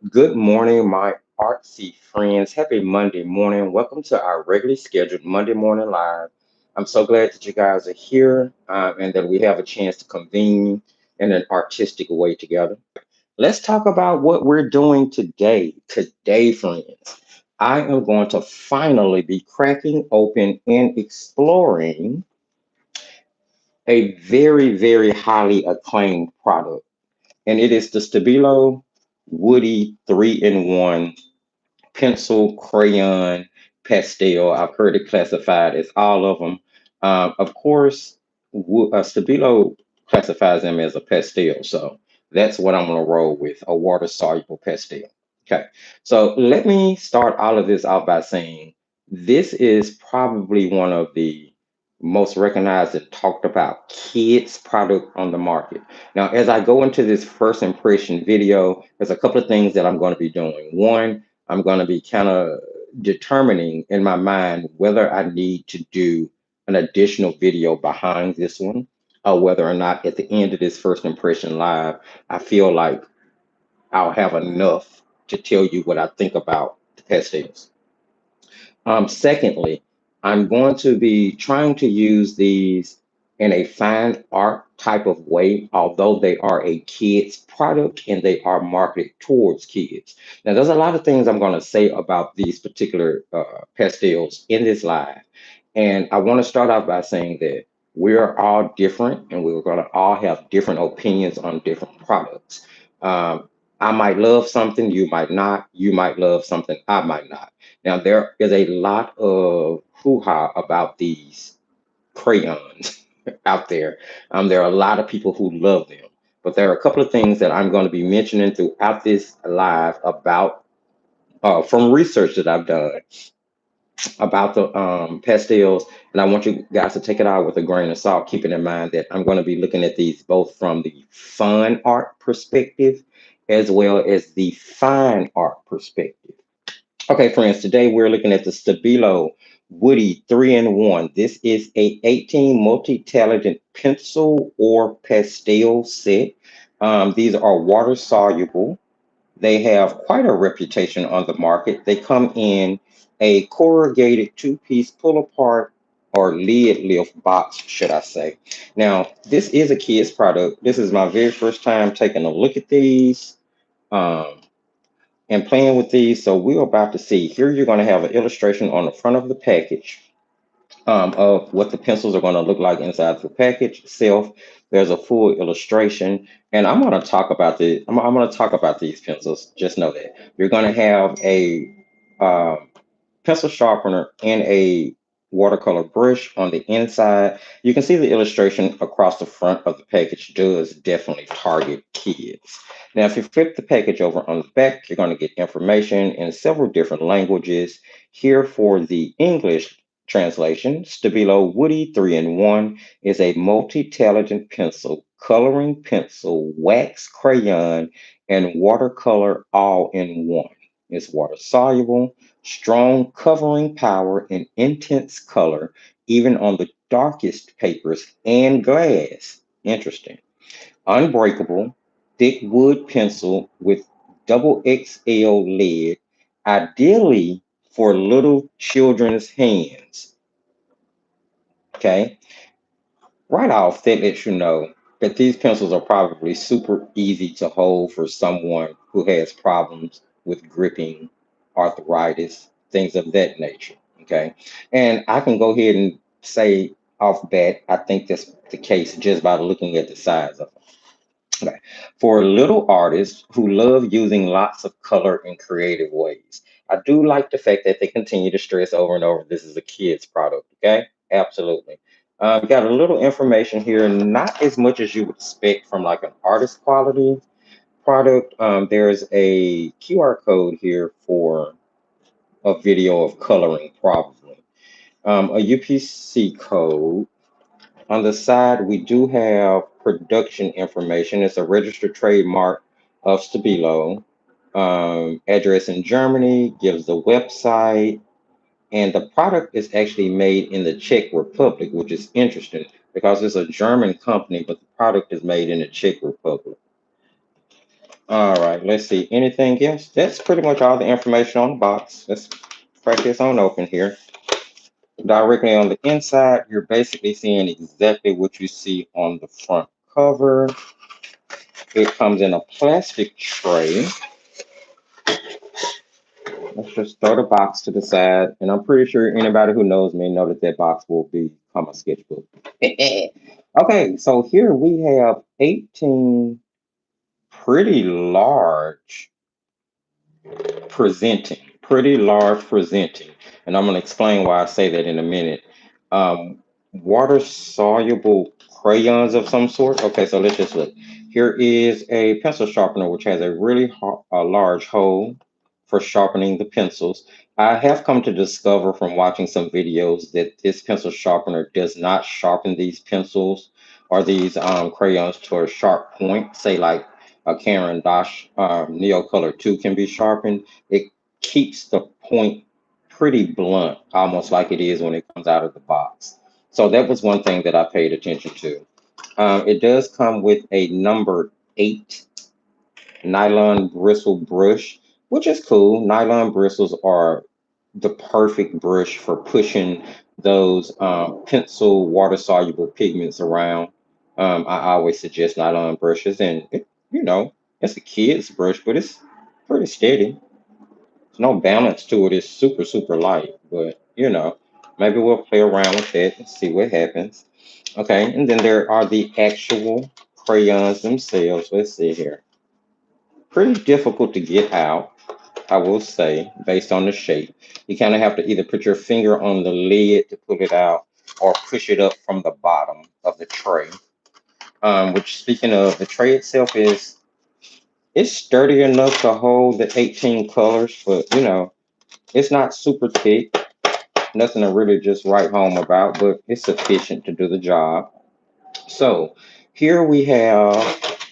Good morning, my artsy friends. Happy Monday morning. Welcome to our regularly scheduled Monday morning live. I'm so glad that you guys are here and that we have a chance to convene in an artistic way together. Let's talk about what we're doing today. Today, friends, I am going to finally be cracking open and exploring a very, very highly acclaimed product, and it is the Stabilo Woody 3-in-1 pencil, crayon, pastel. I've heard it classified as all of them. Of course, Stabilo classifies them as a pastel, so that's what I'm going to roll with, a water soluble pastel. Okay, so let me start all of this off by saying this is probably one of the most recognized and talked about kids product on the market. Now, as I go into this first impression video, there's a couple of things that I'm going to be doing. One, I'm going to be kind of determining in my mind whether I need to do an additional video behind this one, or whether or not at the end of this first impression live, I feel like I'll have enough to tell you what I think about the pastels. Secondly, I'm going to be trying to use these in a fine art type of way, although they are a kid's product and they are marketed towards kids. Now, there's a lot of things I'm going to say about these particular pastels in this live. And I want to start off by saying that we're all different and we're going to all have different opinions on different products. Um, I might love something, you might not. You might love something, I might not. Now, there is a lot of hoo-ha about these crayons out there. There are a lot of people who love them, but there are a couple of things that I'm going to be mentioning throughout this live about from research that I've done about the pastels, and I want you guys to take it out with a grain of salt, keeping in mind that I'm going to be looking at these both from the fun art perspective as well as the fine art perspective. Okay, friends, today we're looking at the Stabilo Woody 3-in-1. This is a 18 multi-talented pencil or pastel set. These are water soluble. They have quite a reputation on the market. They come in a corrugated two-piece pull-apart or lid lift box, should I say. Now, this is a kid's product. This is my very first time taking a look at these. Um, and playing with these. So we're about to see. Here you're going to have an illustration on the front of the package of what the pencils are going to look like inside the package itself. There's a full illustration, and I'm going to talk about I'm going to talk about these pencils. Just know that you're going to have a pencil sharpener and a watercolor brush on the inside. You can see the illustration across the front of the package does definitely target kids. Now, if you flip the package over on the back, you're going to get information in several different languages. Here for the English translation, Stabilo Woody 3-in-1 is a multi-talented pencil, coloring pencil, wax crayon, and watercolor all in one. It's water soluble, strong covering power, and intense color, even on the darkest papers and glass. Interesting. Unbreakable, thick wood pencil with double XL lead, ideally for little children's hands. Okay. Right off, that lets you know that these pencils are probably super easy to hold for someone who has problems with gripping, arthritis, things of that nature. Okay. And I can go ahead and say off bat, I think that's the case just by looking at the size of them. Okay. For little artists who love using lots of color in creative ways, I do like the fact that they continue to stress over and over this is a kid's product. Okay. Absolutely. Got a little information here, not as much as you would expect from like an artist quality product. There's a QR code here for a video of coloring, probably. A UPC code. On the side, we do have production information. It's a registered trademark of Stabilo. Address in Germany, gives the website, and the product is actually made in the Czech Republic, which is interesting because it's a German company, but the product is made in the Czech Republic. All right, let's see. Anything else? That's pretty much all the information on the box. Let's crack this on open here. Directly on the inside, you're basically seeing exactly what you see on the front cover. It comes in a plastic tray. Let's just throw the box to the side, and I'm pretty sure anybody who knows me know that that box will become a sketchbook. Okay, so here we have 18 pretty large pretty large presenting, and I'm going to explain why I say that in a minute. Water soluble crayons of some sort. Okay, so let's just look. Here is a pencil sharpener which has a a large hole for sharpening the pencils. I have come to discover from watching some videos that this pencil sharpener does not sharpen these pencils or these crayons to a sharp point, say like a Karen Dash Neo Color 2 can be sharpened. It keeps the point pretty blunt, almost like it is when it comes out of the box. So that was one thing that I paid attention to. It does come with a number 8 nylon bristle brush, which is cool. Nylon bristles are the perfect brush for pushing those pencil water soluble pigments around. I always suggest nylon brushes, and you know, it's a kid's brush, but it's pretty steady. There's no balance to it. It's super, super light, but maybe we'll play around with it and see what happens. Okay, and then there are the actual crayons themselves. Let's see here. Pretty difficult to get out, I will say, based on the shape. You kind of have to either put your finger on the lid to pull it out or push it up from the bottom of the tray. Which, speaking of, the tray itself it's sturdy enough to hold the 18 colors, but it's not super thick. Nothing to really just write home about, but it's sufficient to do the job. So here we have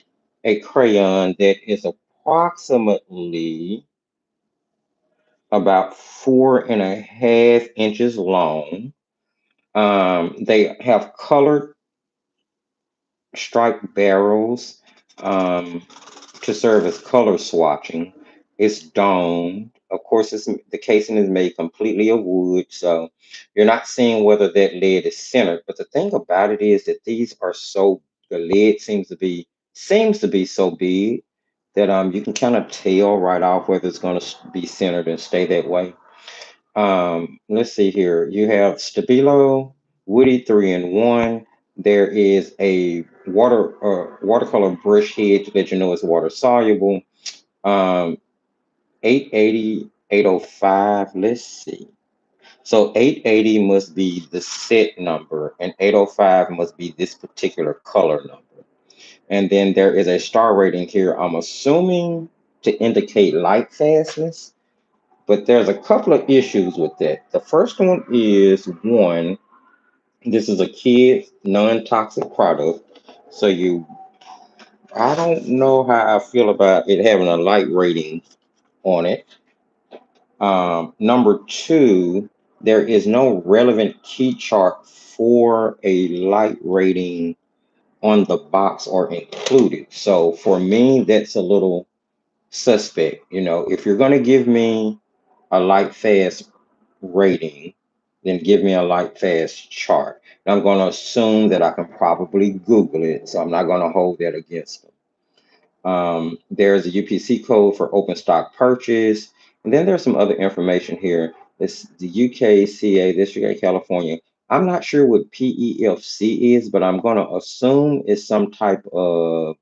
a crayon that is approximately about 4.5 inches long. They have colored striped barrels um, to serve as color swatching. It's domed. Of course, the casing is made completely of wood, so you're not seeing whether that lid is centered. But the thing about it is that the lid seems to be so big that you can kind of tell right off whether it's going to be centered and stay that way. Let's see here. You have Stabilo, Woody 3-in-1. There is a watercolor brush head to let you know it's water soluble. 880, 805. Let's see. So 880 must be the set number, and 805 must be this particular color number. And then there is a star rating here, I'm assuming to indicate light fastness. But there's a couple of issues with that. The first one is one, this is a kid non-toxic product. So I don't know how I feel about it having a light rating on it. Number two, there is no relevant key chart for a light rating on the box or included. So for me, that's a little suspect. If you're going to give me a light fast rating, then give me a light fast chart. And I'm going to assume that I can probably Google it, so I'm not going to hold that against them. There's a UPC code for open stock purchase, and then there's some other information here. It's the UKCA, District of California. I'm not sure what PEFC is, but I'm going to assume it's some type of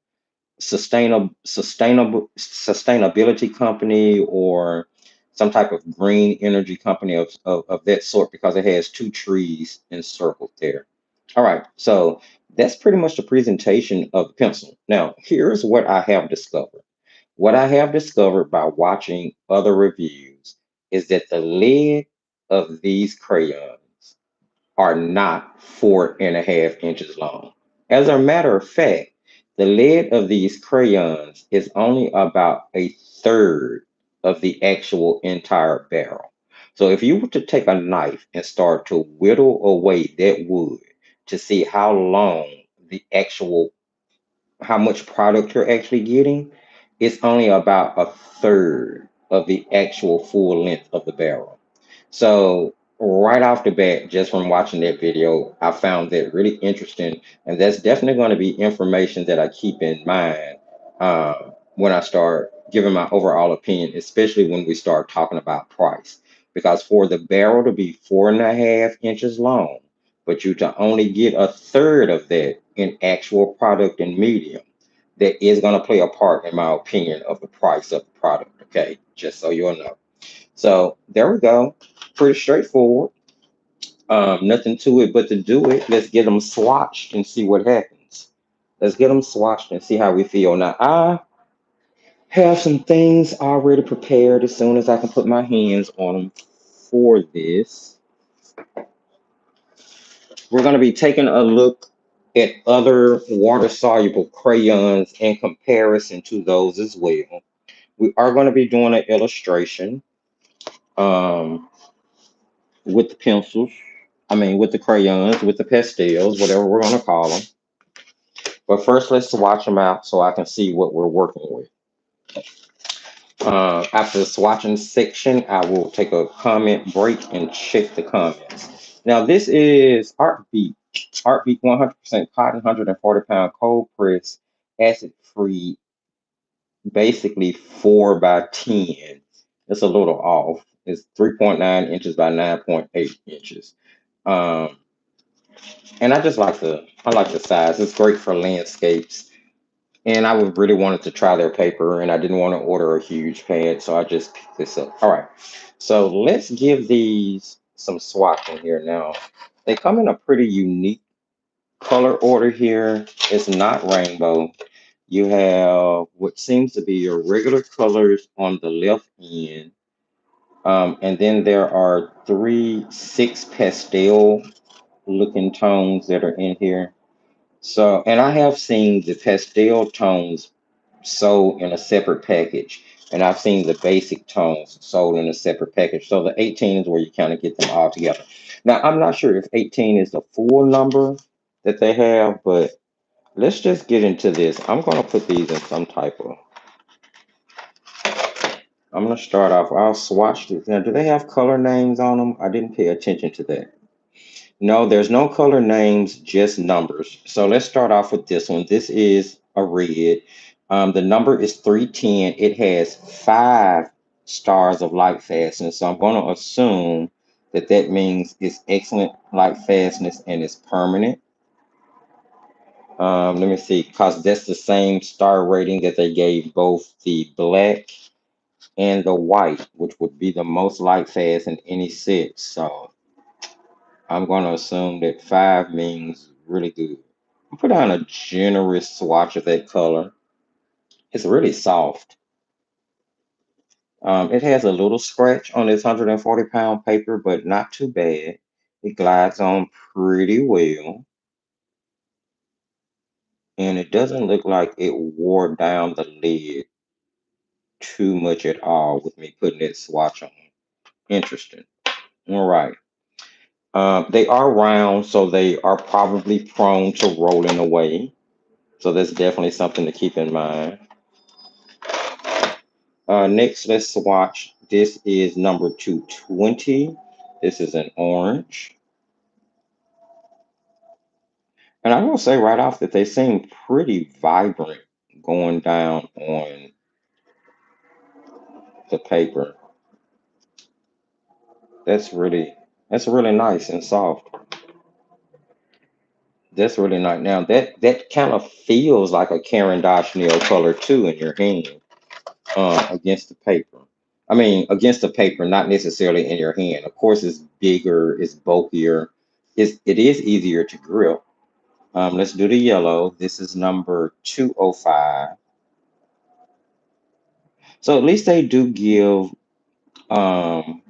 sustainability company or some type of green energy company of that sort, because it has two trees encircled there. All right, so that's pretty much the presentation of the pencil. Now here's what I have discovered. What I have discovered by watching other reviews is that the lid of these crayons are not 4.5 inches long. As a matter of fact, the lid of these crayons is only about a third of the actual entire barrel. So if you were to take a knife and start to whittle away that wood to see how long how much product you're actually getting, it's only about a third of the actual full length of the barrel. So right off the bat, just from watching that video, I found that really interesting, and that's definitely going to be information that I keep in mind when I start giving my overall opinion, especially when we start talking about price. Because for the barrel to be 4.5 inches long, but you to only get a third of that in actual product and medium, that is going to play a part, in my opinion, of the price of the product. Okay, just so you'll know. So there we go. Pretty straightforward. Nothing to it but to do it. Let's get them swatched and see what happens. Let's get them swatched and see how we feel. Now, I have some things already prepared as soon as I can put my hands on them for this. We're going to be taking a look at other water soluble crayons in comparison to those as well. We are going to be doing an illustration um, with the pencils. I mean, with the crayons, with the pastels, whatever we're going to call them. But first, let's swatch them out so I can see what we're working with. After the swatching section, I will take a comment break and check the comments. Now, this is Art Beat. Art Beat 100% cotton, 140-pound cold press, acid free, basically 4 by 10. It's a little off. It's 3.9 inches by 9.8 inches. Um, and I like the size. It's great for landscapes. And I would really wanted to try their paper, and I didn't want to order a huge pad, so I just picked this up. All right, so let's give these some swatching here now. They come in a pretty unique color order here. It's not rainbow. You have what seems to be your regular colors on the left end, and then there are 6 pastel looking tones that are in here. So, and I have seen the pastel tones sold in a separate package, and I've seen the basic tones sold in a separate package. So the 18 is where you kind of get them all together. Now, I'm not sure if 18 is the full number that they have, but let's just get into this. I'm going to put these in some type of. I'm going to start off. I'll swatch these. Now, do they have color names on them? I didn't pay attention to that. No, there's no color names, just numbers. So let's start off with this one. This is a red. The number is 310. It has 5 stars of light fastness. So I'm going to assume that that means it's excellent light fastness and it's permanent. Let me see, because that's the same star rating that they gave both the black and the white, which would be the most light fast in any set. So I'm going to assume that 5 means really good. I'll put on a generous swatch of that color. It's really soft. It has a little scratch on this 140-pound paper, but not too bad. It glides on pretty well. And it doesn't look like it wore down the lid too much at all with me putting that swatch on. Interesting. All right. They are round, so they are probably prone to rolling away. So that's definitely something to keep in mind. Next, let's swatch. This is number 220. This is an orange. And I will say right off that they seem pretty vibrant going down on the paper. That's really that's really nice and soft. That's really nice. Now that kind of feels like a Caran d'Ache nail color too in your hand against the paper. I mean, against the paper, not necessarily in your hand. Of course, it's bigger, it's bulkier, it is easier to grip. Let's do the yellow. This is number 205. So at least they do give, um,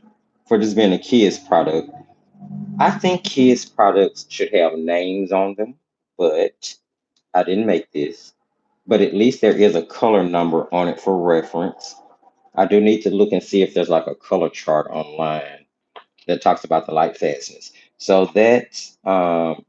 for this being a kids product, I think kids products should have names on them, but I didn't make this. But at least there is a color number on it for reference. I do need to look and see if there's like a color chart online that talks about the light fastness. So that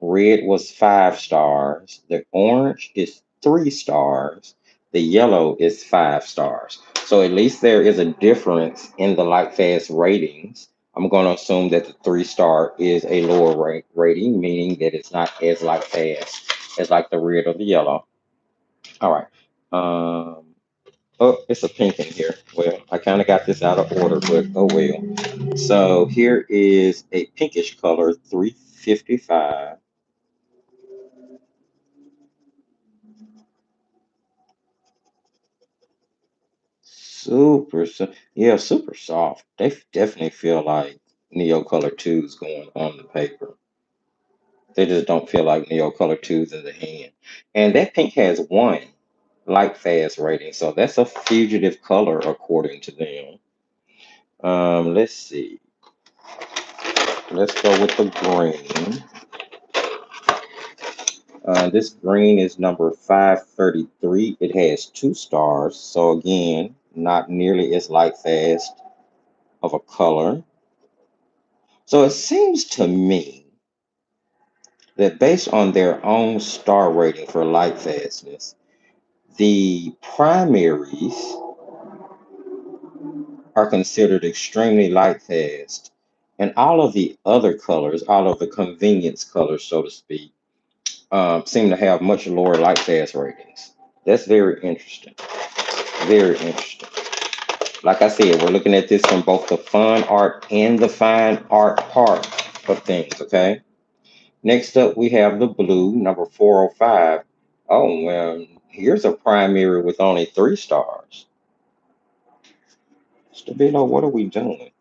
red was 5 stars. The orange is 3 stars. The yellow is 5 stars. So at least there is a difference in the light fast ratings. I'm going to assume that the 3 star is a lower rating, meaning that it's not as light fast as like the red or the yellow. All right. Um, oh, it's a pink in here. Well, I kind of got this out of order, but oh well. So here is a pinkish color, 355. Yeah, super soft. They definitely feel like Neo Color 2s going on the paper. They just don't feel like Neo Color 2s in the hand. And that pink has 1 light fast rating, so that's a fugitive color according to them. Let's see. Let's go with the green. This green is number 533. It has 2 stars, so again, not nearly as light fast of a color. So it seems to me that based on their own star rating for light fastness, the primaries are considered extremely light fast, and all of the other colors, all of the convenience colors, so to speak, seem to have much lower light fast ratings. That's very interesting. Very interesting. Like I said, we're looking at this from both the fun art and the fine art part of things, okay? Next up, we have the blue, number 405. Oh, well, here's a primary with only 3 stars. Stabilo, what are we doing?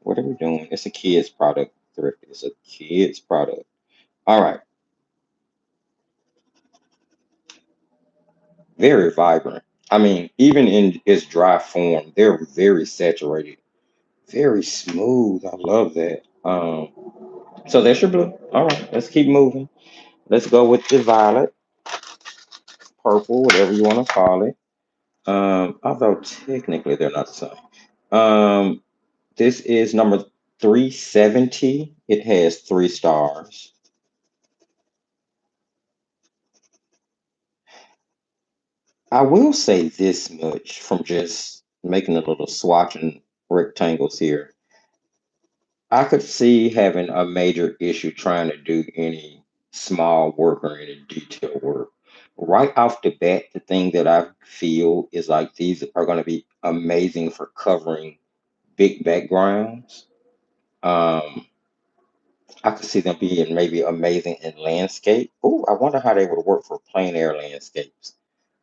What are we doing? It's a kid's product, Thrifty. It's a kid's product. All right. Very vibrant. I mean, even in its dry form, they're very saturated, very smooth. I love that. So that's your blue. All right, let's keep moving. Let's go with the violet, purple, whatever you want to call it. Although technically they're not the same. This is number 370. It has 3 stars. I will say this much from just making a little swatching rectangles here. I could see having a major issue trying to do any small work or any detail work. Right off the bat, the thing that I feel is like these are going to be amazing for covering big backgrounds. Um, I could see them being maybe amazing in landscape. Oh, I wonder how they would work for plein air landscapes.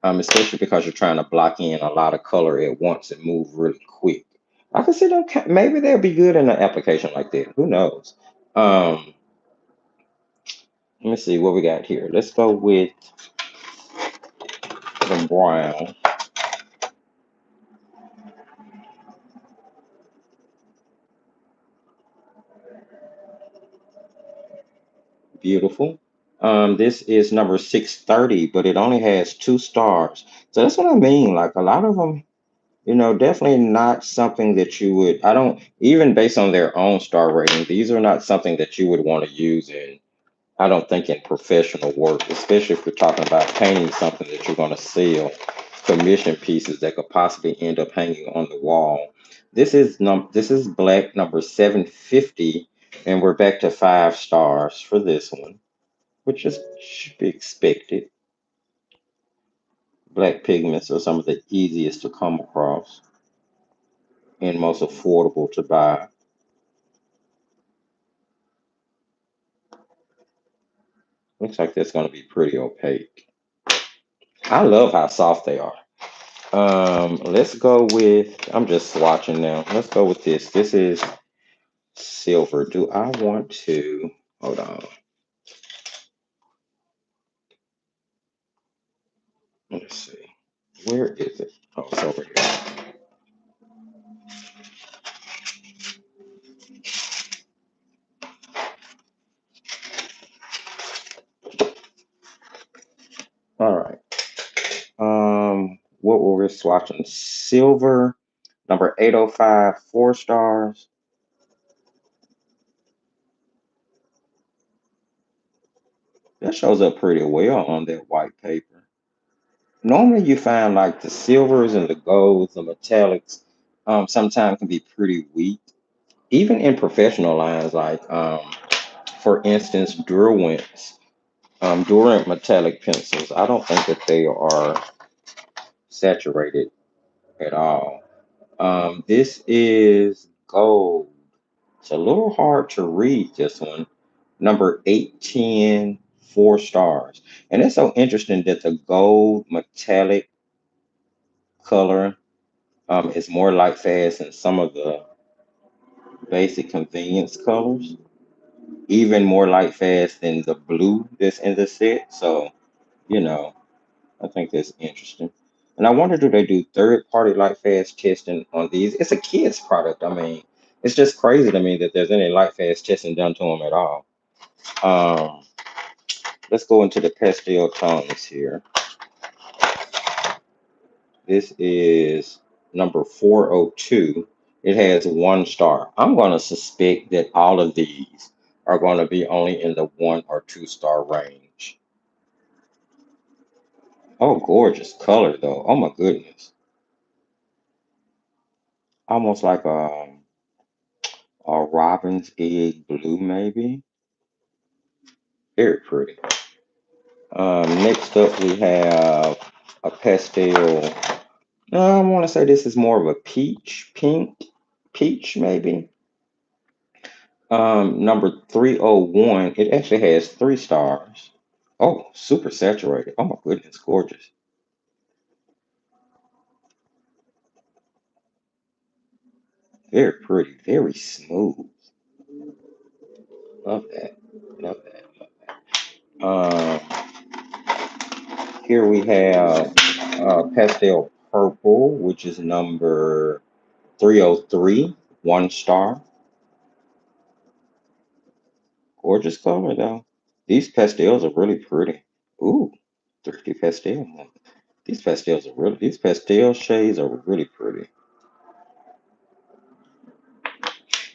Especially because you're trying to block in a lot of color at once and move really quick. I could see them. Maybe they'll be good in an application like that. Who knows? Um, Let me see what we got here. Let's go with the brown. Beautiful. This is number 630, but it only has 2 stars. So that's what I mean. Like a lot of them, definitely not something that you would, I don't, even based on their own star rating, these are not something that you would want to use in, I don't think, in professional work, especially if you're talking about painting something that you're going to sell, commission pieces that could possibly end up hanging on the wall. This is black number 750, and we're back to 5 stars for this one, which is should be expected. Black pigments are some of the easiest to come across and most affordable to buy. Looks like that's going to be pretty opaque. I love how soft they are. Let's go with, I'm just swatching now. Let's go with this. This is silver. Do I want to, hold on. Let's see. Where is it? Oh, it's over here. All right. What were we swatching? Silver, number 805, 4 stars. That shows up pretty well on that white paper. Normally you find like the silvers and the golds, the metallics, sometimes can be pretty weak. Even in professional lines, like for instance, Durant metallic pencils. I don't think that they are saturated at all. This is gold. It's a little hard to read this one. Number 810, 4 stars. And it's so interesting that the gold metallic color is more light fast than some of the basic convenience colors. Even more light fast than the blue that's in the set. So, you know, I think that's interesting. And I wonder, do they do third-party light fast testing on these? It's a kid's product. I mean, it's just crazy to me that there's any light fast testing done to them at all. Um, let's go into the pastel tones here. This is number 402. It has 1 star. I'm going to suspect that all of these are going to be only in the 1 or 2 star range. Oh, gorgeous color though. Oh my goodness. Almost like a robin's egg blue, maybe. Very pretty. Next up, we have a pastel. I want to say this is more of a peach, maybe. Number 301. It actually has 3 stars. Oh, super saturated. Oh my goodness, gorgeous. Very pretty, very smooth. Love that. Love that. Here we have pastel purple, which is number 303, 1 star. Gorgeous color though. These pastels are really pretty. Ooh, Thrifty pastel. These pastel shades are really pretty.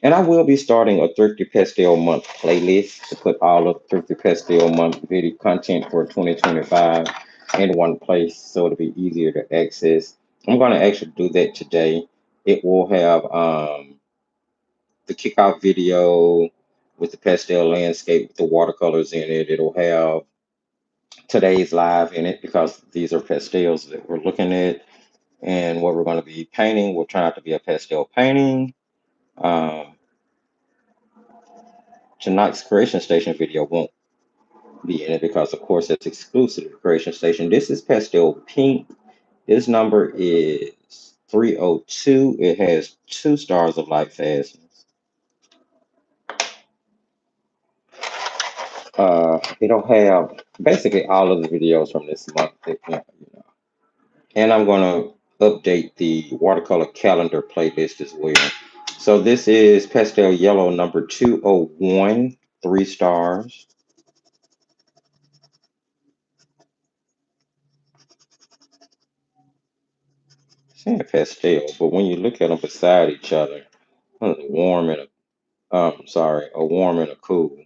And I will be starting a Thrifty Pastel Month playlist to put all of Thrifty Pastel Month video content for 2025 in one place so it'll be easier to access. I'm going to actually do that today. It will have the kickoff video with the pastel landscape with the watercolors in it. It'll have today's live in it because these are pastels that we're looking at and what we're going to be painting will turn out to be a pastel painting. Um, tonight's Creation Station video won't be in it because, of course, it's exclusive to Creation Station. This is pastel pink. This number is 302. It has 2 stars of light fastness. It'll have basically all of the videos from this month. And I'm going to update the watercolor calendar playlist as well. So this is pastel yellow number 201, 3 stars. Saying pastel, but when you look at them beside each other, one's warm and a warm and a cool.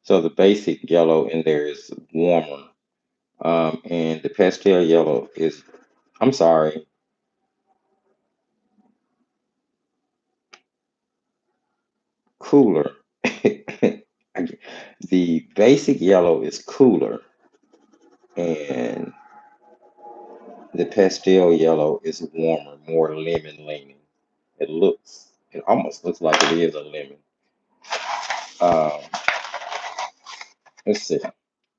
So the basic yellow in there is warmer, and the pastel yellow is, I'm sorry, cooler. The basic yellow is cooler, and the pastel yellow is warmer, more lemon leaning. It almost looks like it is a lemon. Um, let's see.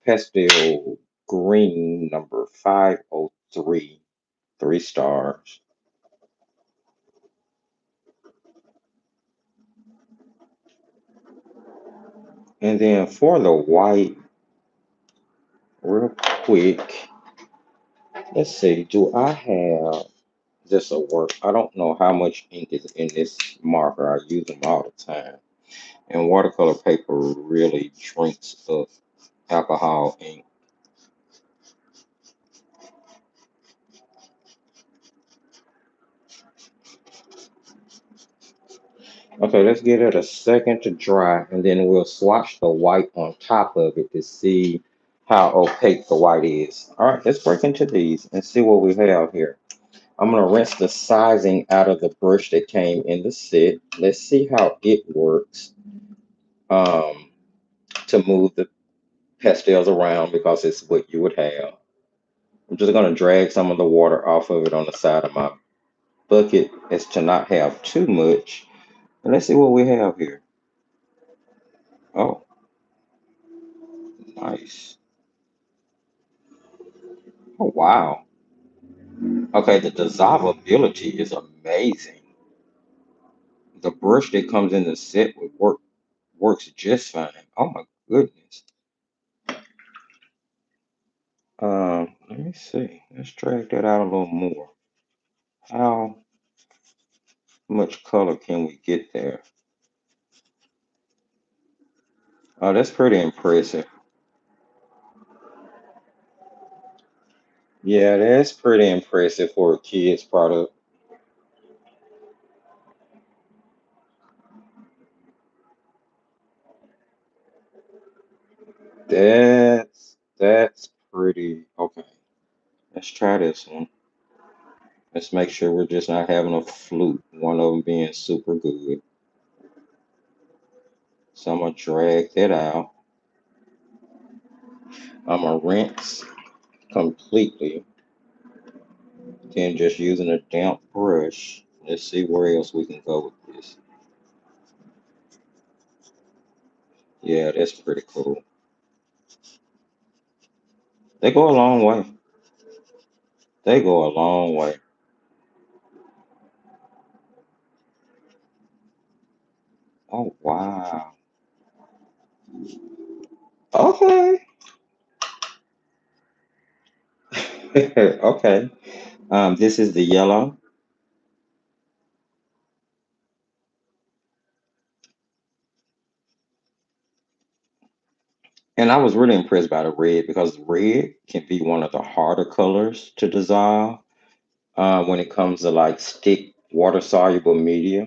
Pastel green number 503, 3 stars. And then for the white, real quick, let's see. Do I have this will work? I don't know how much ink is in this marker. I use them all the time. And watercolor paper really drinks up alcohol ink. Okay, let's give it a second to dry, and then we'll swatch the white on top of it to see how opaque the white is. All right, let's break into these and see what we have here. I'm gonna rinse the sizing out of the brush that came in the set. Let's see how it works um, to move the pastels around because it's what you would have. I'm just gonna drag some of the water off of it on the side of my bucket as to not have too much. And let's see what we have here. Oh, nice. Oh, wow. Okay, the dissolvability is amazing. The brush that comes in the set would works just fine. Oh my goodness. Let me see. Let's drag that out a little more. How much color can we get there? Oh, that's pretty impressive. Yeah, that's pretty impressive for a kid's product. That's pretty okay. Let's try this one. Let's make sure we're just not having a fluke. One of them being super good. So I'm gonna drag that out. I'm gonna rinse completely. Then just using a damp brush. Let's see where else we can go with this. Yeah, that's pretty cool. They go a long way. They go a long way. Oh wow. Okay. Okay. This is the yellow. And I was really impressed by the red because red can be one of the harder colors to dissolve when it comes to like stick water soluble media.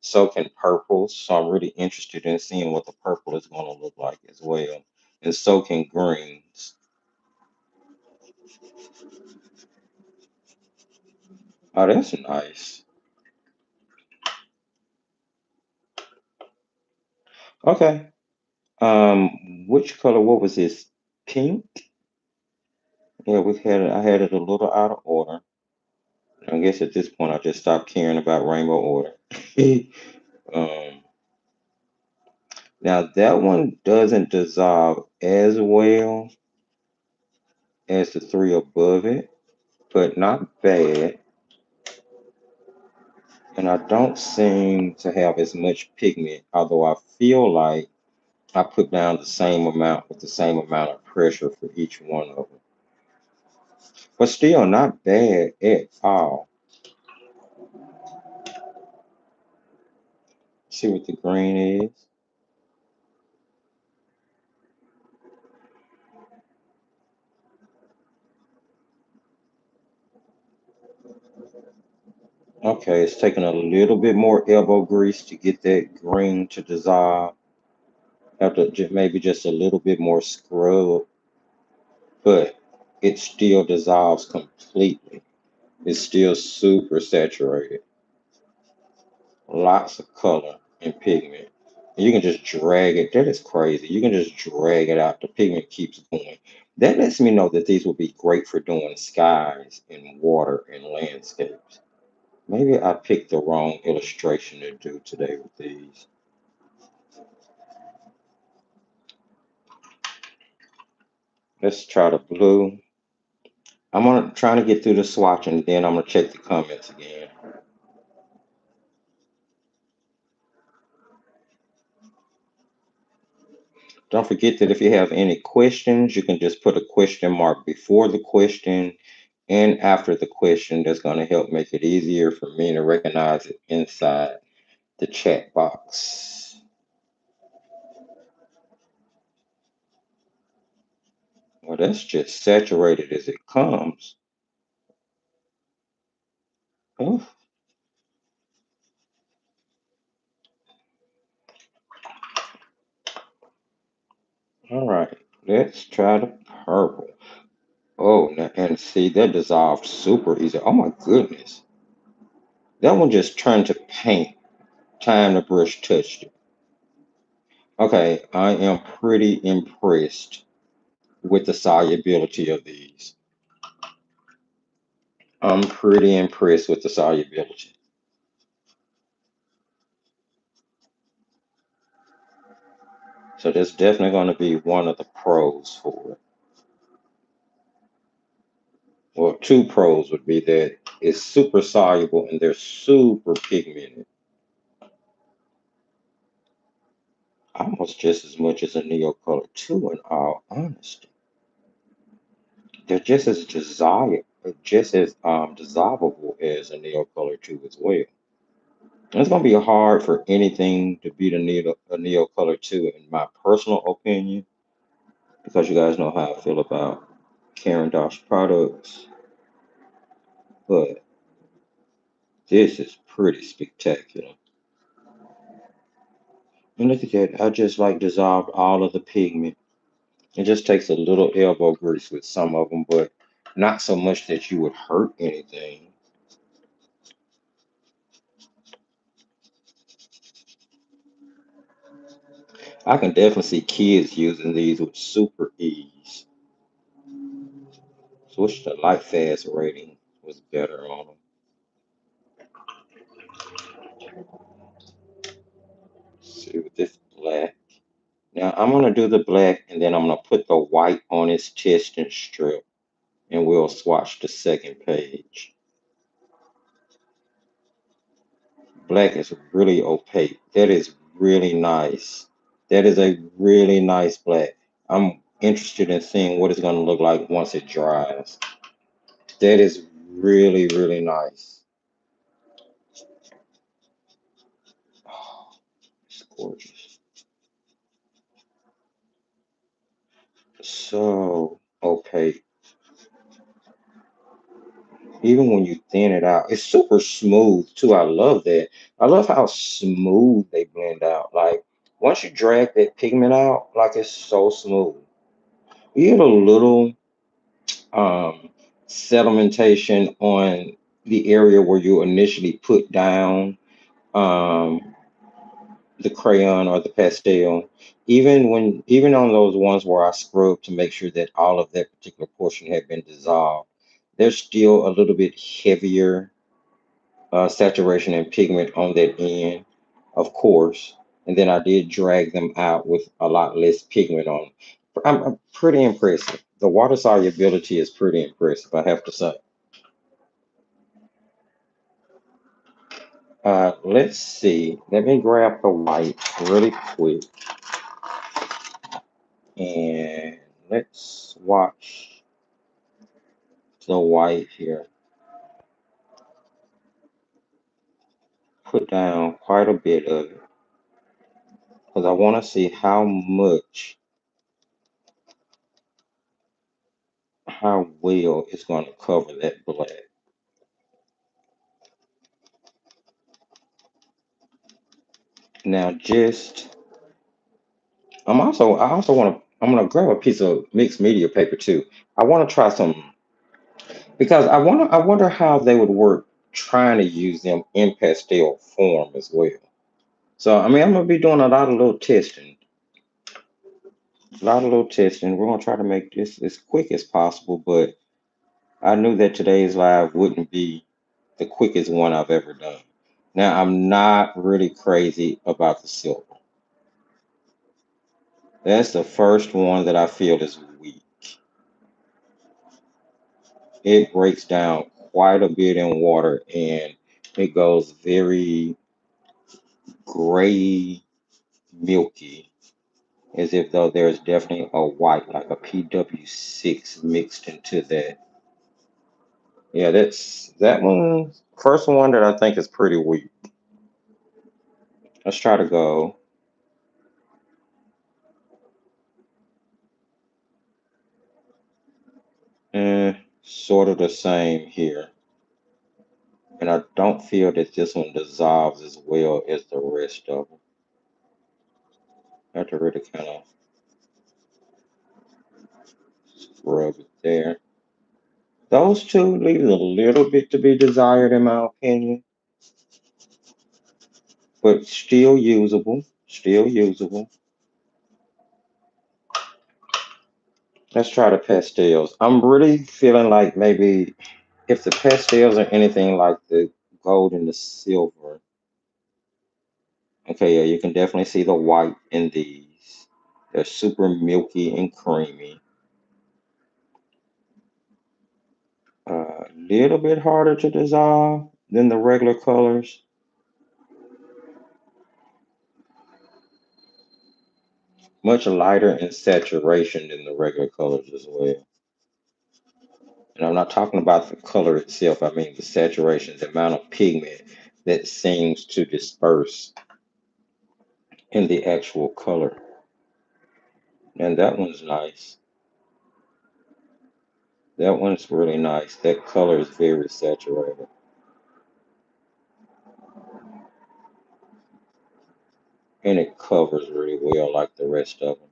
So can purples. So I'm really interested in seeing what the purple is going to look like as well. And so can greens. Oh, that's nice. Okay. Which color? What was this? Pink? Yeah, I had it a little out of order. I guess at this point I just stopped caring about rainbow order. um, Now that one doesn't dissolve as well as the three above it, but not bad. And I don't seem to have as much pigment, although I feel like I put down the same amount with the same amount of pressure for each one of them. But still not bad at all. See what the green is? Okay, it's taking a little bit more elbow grease to get that green to dissolve. Have to maybe just a little bit more scrub, but it still dissolves completely. It's still super saturated. Lots of color and pigment. And you can just drag it. That is crazy. You can just drag it out. The pigment keeps going. That lets me know that these would be great for doing skies and water and landscapes. Maybe I picked the wrong illustration to do today with these. Let's try the blue. I'm gonna try to get through the swatch and then I'm gonna check the comments again. Don't forget that if you have any questions, you can just put a question mark before the question and after the question. That's going to help make it easier for me to recognize it inside the chat box. Well, that's just saturated as it comes. Oh, all right. Let's try the And see, that dissolved super easy. Oh my goodness. That one just turned to paint. Time the brush touched it. Okay, I am pretty impressed with the solubility of these. I'm pretty impressed with the solubility. So that's definitely going to be one of the pros for it. Well, two pros would be that it's super soluble and they're super pigmented. Almost just as much as a Neocolor 2 in all honesty. They're just as dissolvable as a Neocolor 2 as well. It's going to be hard for anything to beat a Neocolor 2 in my personal opinion, because you guys know how I feel about Karen Dosh products. But this is pretty spectacular. And look at that. I just like dissolved all of the pigment. It just takes a little elbow grease with some of them, but not so much that you would hurt anything. I can definitely see kids using these with super ease. So wish the light fast rating was better on them. See with this black. Now I'm gonna do the black and then I'm gonna put the white on its testing strip and we'll swatch the second page. Black is really opaque. That is really nice. That is a really nice black. I'm interested in seeing what it's gonna look like once it dries. That is really, really nice. Oh, it's gorgeous. So opaque. Even when you thin it out, it's super smooth too. I love that. I love how smooth they blend out. Like once you drag that pigment out, like it's so smooth. You get a little um, sedimentation on the area where you initially put down um, the crayon or the pastel. Even on those ones where I scrub to make sure that all of that particular portion had been dissolved, there's still a little bit heavier saturation and pigment on that end, of course. And then I did drag them out with a lot less pigment on. I'm pretty impressive. The water solubility is pretty impressive, I have to say. Let's see. Let me grab the white really quick and let's watch the white here. Put down quite a bit of it because I want to see how well it's going to cover that black. Now, I also want to, I'm going to grab a piece of mixed media paper too. I want to try some, because I wonder how they would work trying to use them in pastel form as well. So, I mean, I'm going to be doing a lot of little testing. A lot of little testing. We're going to try to make this as quick as possible, but I knew that today's live wouldn't be the quickest one I've ever done. Now, I'm not really crazy about the silver. That's the first one that I feel is weak. It breaks down quite a bit in water and it goes very gray, milky, as if though there's definitely a white, like a PW6 mixed into that. Yeah, that's that one. First one that I think is pretty weak. Let's try to go. Sort of the same here. And I don't feel that this one dissolves as well as the rest of them. I have to really kind of rub it there. Those two leave a little bit to be desired, in my opinion, but still usable. Still usable. Let's try the pastels. I'm really feeling like maybe if the pastels are anything like the gold and the silver, okay, yeah, you can definitely see the white in these. They're super milky and creamy. A little bit harder to dissolve than the regular colors. Much lighter in saturation than the regular colors as well. And I'm not talking about the color itself. I mean the saturation, the amount of pigment that seems to disperse in the actual color. And that one's nice. That one's really nice. That color is very saturated. And it covers really well like the rest of them.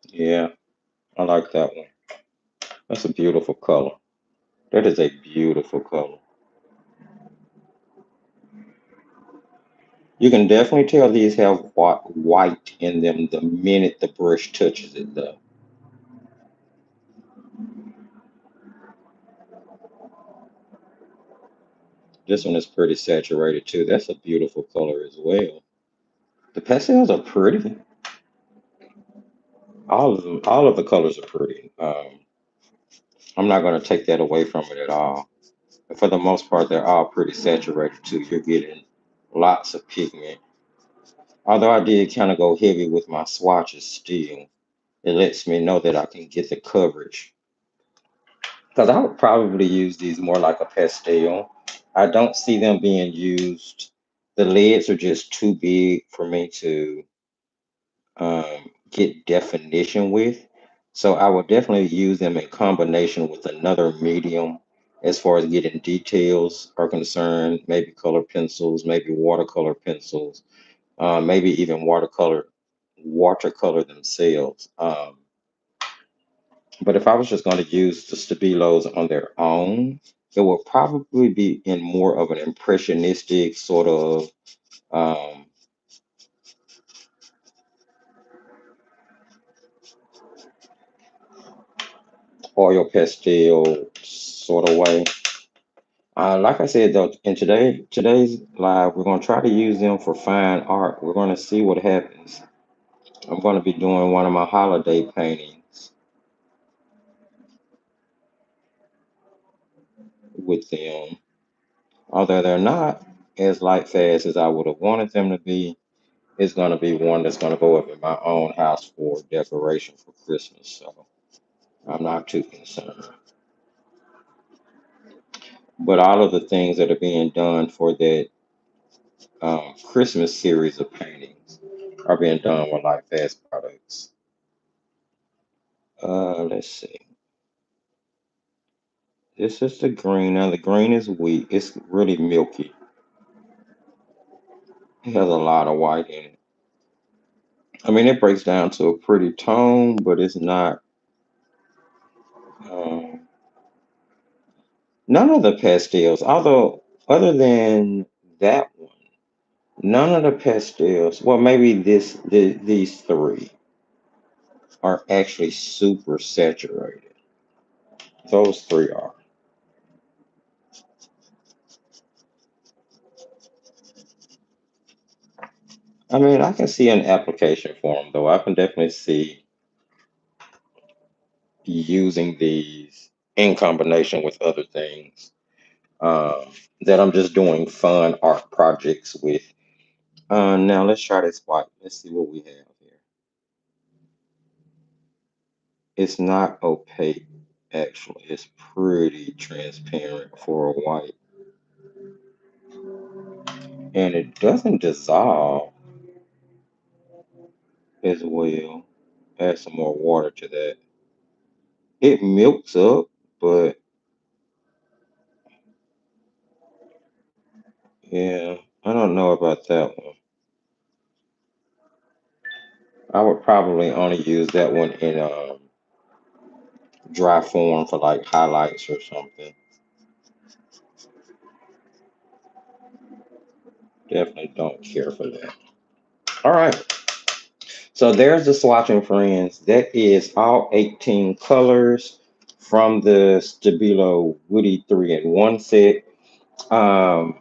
Yeah, I like that one. That's a beautiful color. That is a beautiful color. You can definitely tell these have white in them the minute the brush touches it, though. This one is pretty saturated too. That's a beautiful color as well. The pastels are pretty. All of them, all of the colors are pretty. I'm not going to take that away from it at all. For the most part, they're all pretty saturated too. You're getting lots of pigment. Although I did kind of go heavy with my swatches still, it lets me know that I can get the coverage. Because I would probably use these more like a pastel. I don't see them being used. The lids are just too big for me to get definition with. So I will definitely use them in combination with another medium as far as getting details are concerned, maybe color pencils, maybe watercolor pencils, maybe even watercolor themselves. But if I was just going to use the Stabilos on their own, it would probably be in more of an impressionistic sort of um, oil pastel sort of way. Like I said though, in today's live, we're gonna try to use them for fine art. We're gonna see what happens. I'm gonna be doing one of my holiday paintings with them. Although they're not as light fast as I would have wanted them to be, it's gonna be one that's gonna go up in my own house for decoration for Christmas. So I'm not too concerned. But all of the things that are being done for that Christmas series of paintings are being done with light fast products. Let's see. This is the green. Now the green is weak. It's really milky. It has a lot of white in it. I mean, it breaks down to a pretty tone, but it's not. Um, None of the pastels, although other than that one, none of the pastels. Well, maybe these three are actually super saturated. Those three are. I mean, I can see an application for them, though. I can definitely see using these in combination with other things that I'm just doing fun art projects with. Now let's try this white. Let's see what we have here. It's not opaque, actually. It's pretty transparent for a white, and it doesn't dissolve as well. Add some more water to that. It milks up, but Yeah, I don't know about that one. I would probably only use that one in dry form for like highlights or something. Definitely don't care for that. All right. So there's the swatching, friends. That is all 18 colors from the Stabilo Woody 3-in-1 set. Um,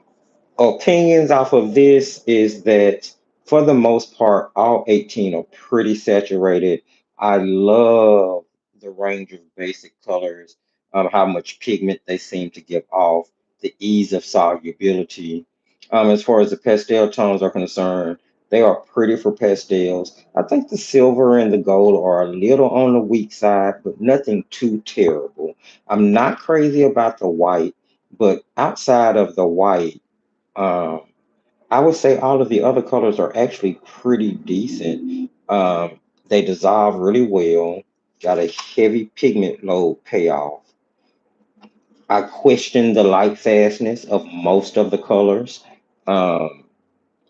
Opinions off of this is that for the most part, all 18 are pretty saturated. I love the range of basic colors, how much pigment they seem to give off, the ease of solubility. As far as the pastel tones are concerned, they are pretty for pastels. I think the silver and the gold are a little on the weak side, but nothing too terrible. I'm not crazy about the white, but outside of the white, um, I would say all of the other colors are actually pretty decent. They dissolve really well, got a heavy pigment load payoff. I question the light fastness of most of the colors. Um,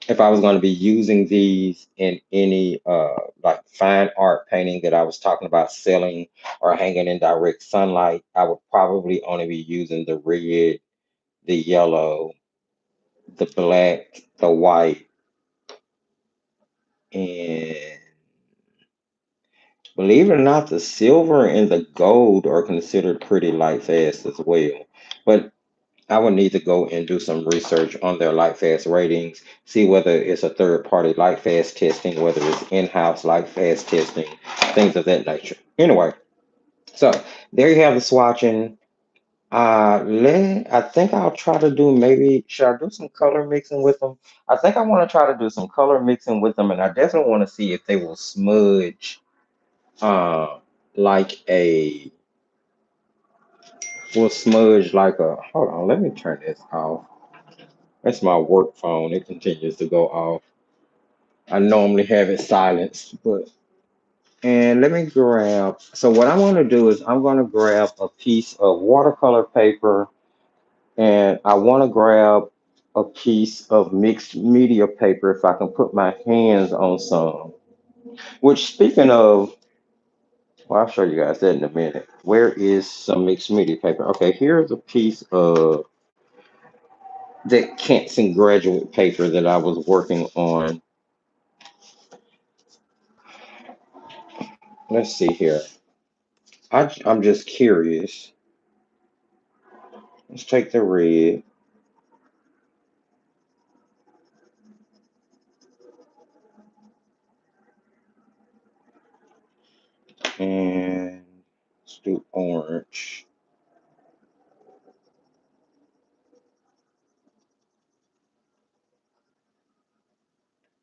if I was going to be using these in any like fine art painting that I was talking about selling or hanging in direct sunlight, I would probably only be using the red, the yellow, the black, the white, and believe it or not, the silver and the gold are considered pretty light fast as well. But I would need to go and do some research on their light fast ratings, see whether it's a third party light fast testing, whether it's in house light fast testing, things of that nature. Anyway, so there you have the swatching. I think I'll try to do maybe, should I do some color mixing with them? I think I want to try to do some color mixing with them, and I definitely want to see if they will smudge uh like a will smudge like a hold on, let me turn this off. That's my work phone. It continues to go off. I normally have it silenced, but and let me grab so what I want to do is I'm gonna grab a piece of watercolor paper and I want to grab a piece of mixed media paper if I can put my hands on some. Which speaking of, well, I'll show you guys that in a minute. Where is some mixed media paper? Okay, here's a piece of that Canson graduate paper that I was working on. Let's see here. I'm just curious. Let's take the red and let's do orange.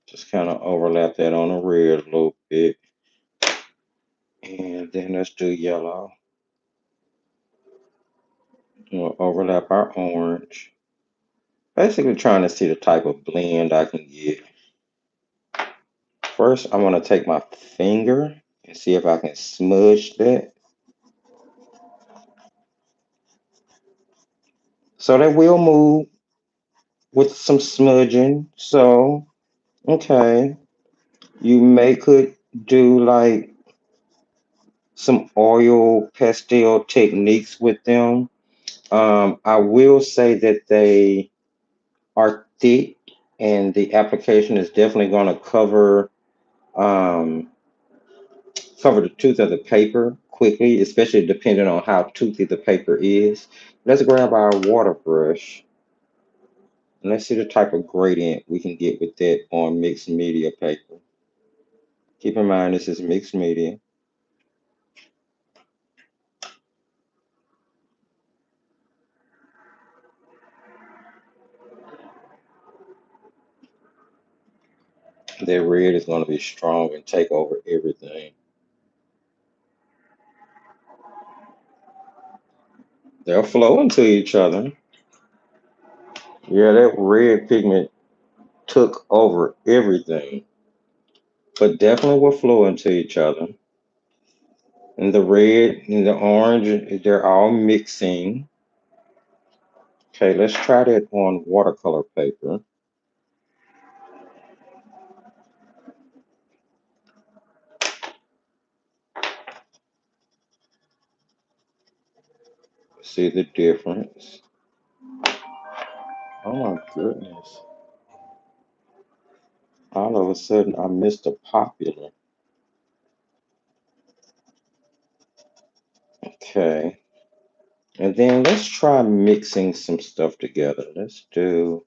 Just kind of overlap that on the red a little bit. And then let's do yellow. We'll overlap our orange. Basically trying to see the type of blend I can get. First, I'm going to take my finger and see if I can smudge that. So that will move with some smudging. So, okay, you may could do like some oil pastel techniques with them. I will say that they are thick and the application is definitely going to um, cover the tooth of the paper quickly, especially depending on how toothy the paper is. Let's grab our water brush and let's see the type of gradient we can get with that on mixed media paper. Keep in mind this is mixed media. That red is going to be strong and take over everything. They'll flow into each other. Yeah, that red pigment took over everything, but definitely will flow into each other. And the red and the orange, they're all mixing. Okay, let's try that on watercolor paper. See the difference. Oh my goodness. All of a sudden, I missed a popular. Okay. And then let's try mixing some stuff together. Let's do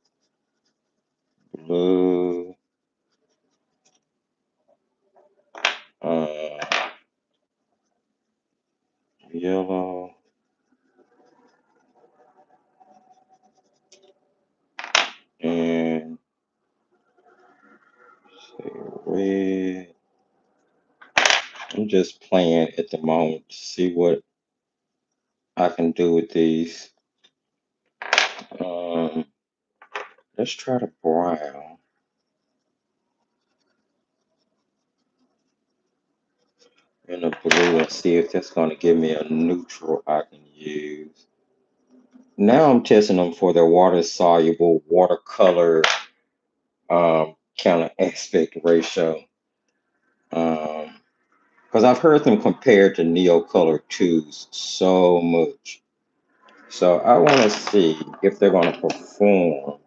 blue, uh, yellow, and say red. I'm just playing at the moment to see what I can do with these. Um, let's try the brown and the blue and see if that's going to give me a neutral I can use. Now I'm testing them for their water soluble watercolor kind of aspect ratio. Um, because I've heard them compared to Neocolor 2s so much. So I want to see if they're going to perform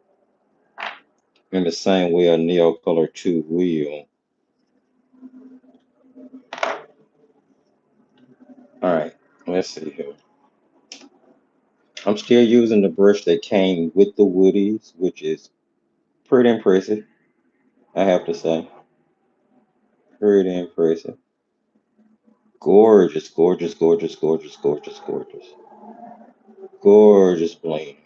in the same way a Neocolor 2 will. All right, let's see here. I'm still using the brush that came with the Woodies, which is pretty impressive, I have to say. Pretty impressive. Gorgeous, gorgeous, gorgeous, gorgeous, gorgeous, gorgeous. Gorgeous blend.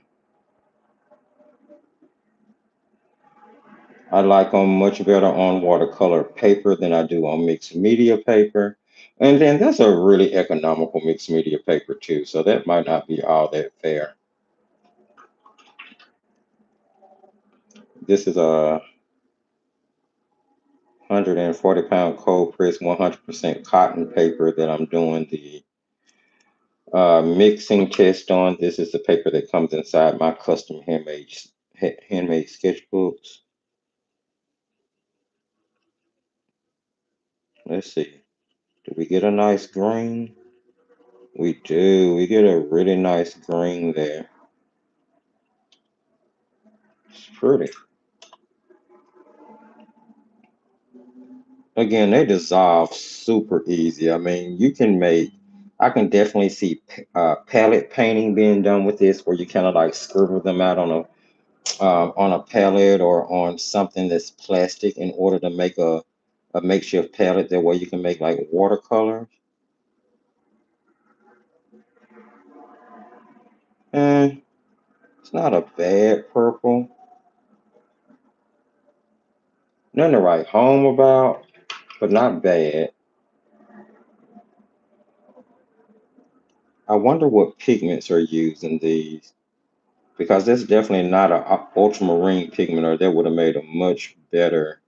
I like them much better on watercolor paper than I do on mixed media paper. And then that's a really economical mixed media paper too, so that might not be all that fair. This is a 140-pound cold press 100% cotton paper that I'm doing the mixing test on. This is the paper that comes inside my custom handmade sketchbooks. Let's see. Do we get a nice green? We do. We get a really nice green there. It's pretty. Again, they dissolve super easy. I mean, I can definitely see palette painting being done with this, where you kind of like scribble them out on a palette or on something that's plastic in order to make a makeshift palette. That way you can make like watercolor. And it's not a bad purple. Nothing to write home about, but not bad. I wonder what pigments are used in these, because that's definitely not an ultramarine pigment, or that would have made a much better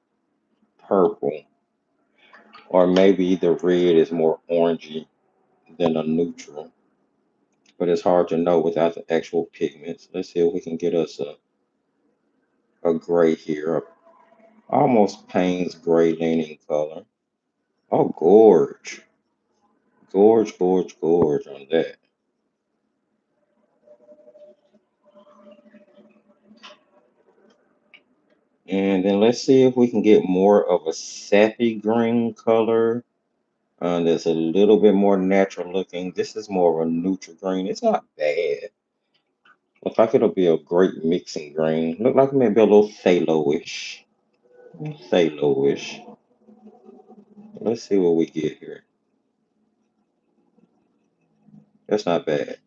purple. Or maybe the red is more orangey than a neutral, but it's hard to know without the actual pigments. Let's see if we can get us a gray here, almost Payne's gray leaning color. Oh, gorge. Gorge, gorge, gorge on that. And then let's see if we can get more of a sappy green color. That's a little bit more natural looking. This is more of a neutral green. It's not bad. Looks like it'll be a great mixing green. Look like maybe a little phthalo-ish. Phthalo-ish. Let's see what we get here. That's not bad.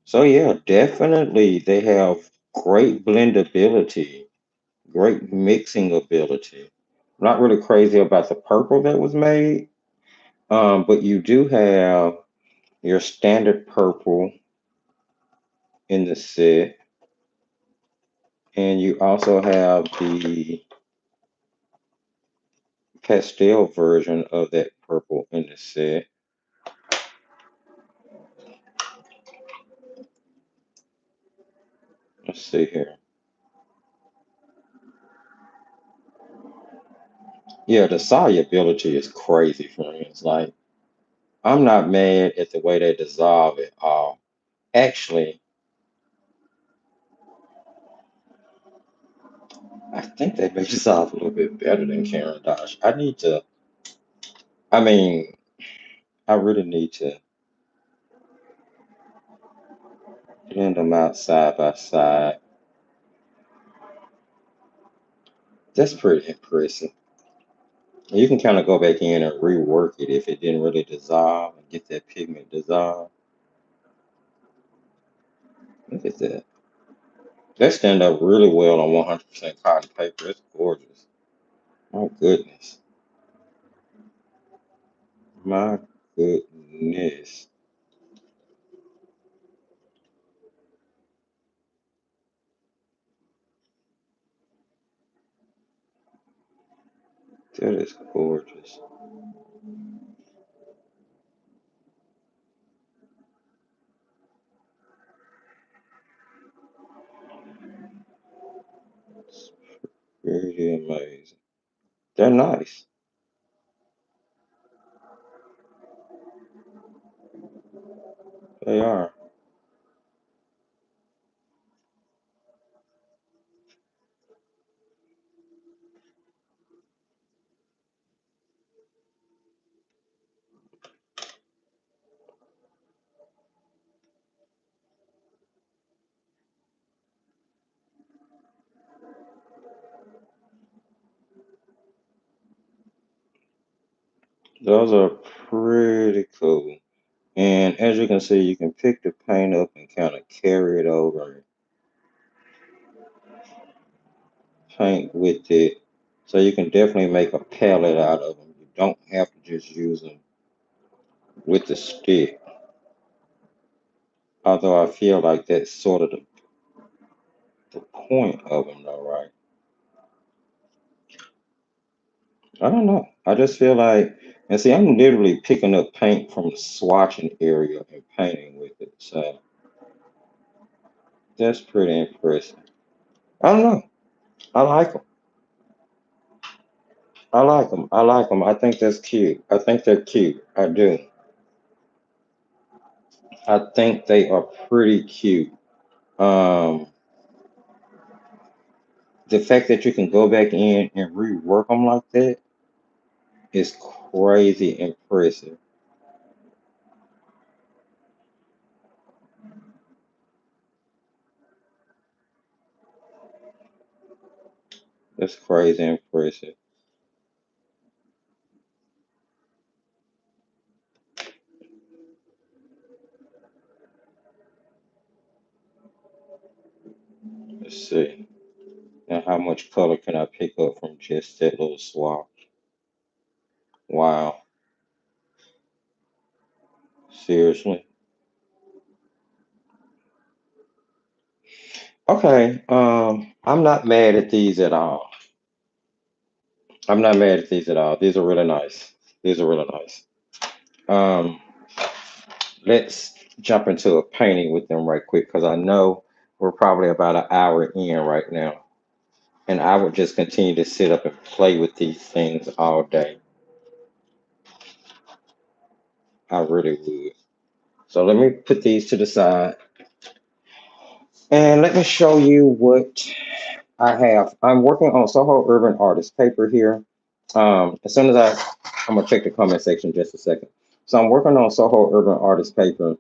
So yeah, definitely they have great blendability, great mixing ability. Not really crazy about the purple that was made, but you do have your standard purple in the set, and you also have the pastel version of that purple in the set. Let's see here. Yeah, the solubility is crazy for me. It's like I'm not mad at the way they dissolve it. Actually, I think they may dissolve a little bit better than Karen Dodge. I need to. I mean, I really need to blend them out side by side. That's pretty impressive. You can kind of go back in and rework it if it didn't really dissolve and get that pigment dissolved. Look at that. That stand up really well on 100% cotton paper. It's gorgeous. My goodness. My goodness. That is gorgeous. It's pretty amazing. They're nice. They are. Those are pretty cool. And as you can see, you can pick the paint up and kind of carry it over and paint with it. So you can definitely make a palette out of them. You don't have to just use them with the stick. Although I feel like that's sort of the point of them, though, right? I don't know. I just feel like, and see, I'm literally picking up paint from the swatching area and painting with it. So that's pretty impressive. I don't know. I like them. I like them. I like them. I think that's cute. I think they're cute. I do. I think they are pretty cute. Um, the fact that you can go back in and rework them like that is crazy impressive. That's crazy impressive. Let's see. Now, how much color can I pick up from just that little swap? Wow. Seriously. Okay. I'm not mad at these at all. I'm not mad at these at all. These are really nice. These are really nice. Um, let's jump into a painting with them right quick because I know we're probably about an hour in right now. And I would just continue to sit up and play with these things all day. I really would. So let me put these to the side and let me show you what I have. I'm working on Soho Urban Artist paper here. As soon as I'm gonna check the comment section just a second. So I'm working on Soho Urban Artist paper.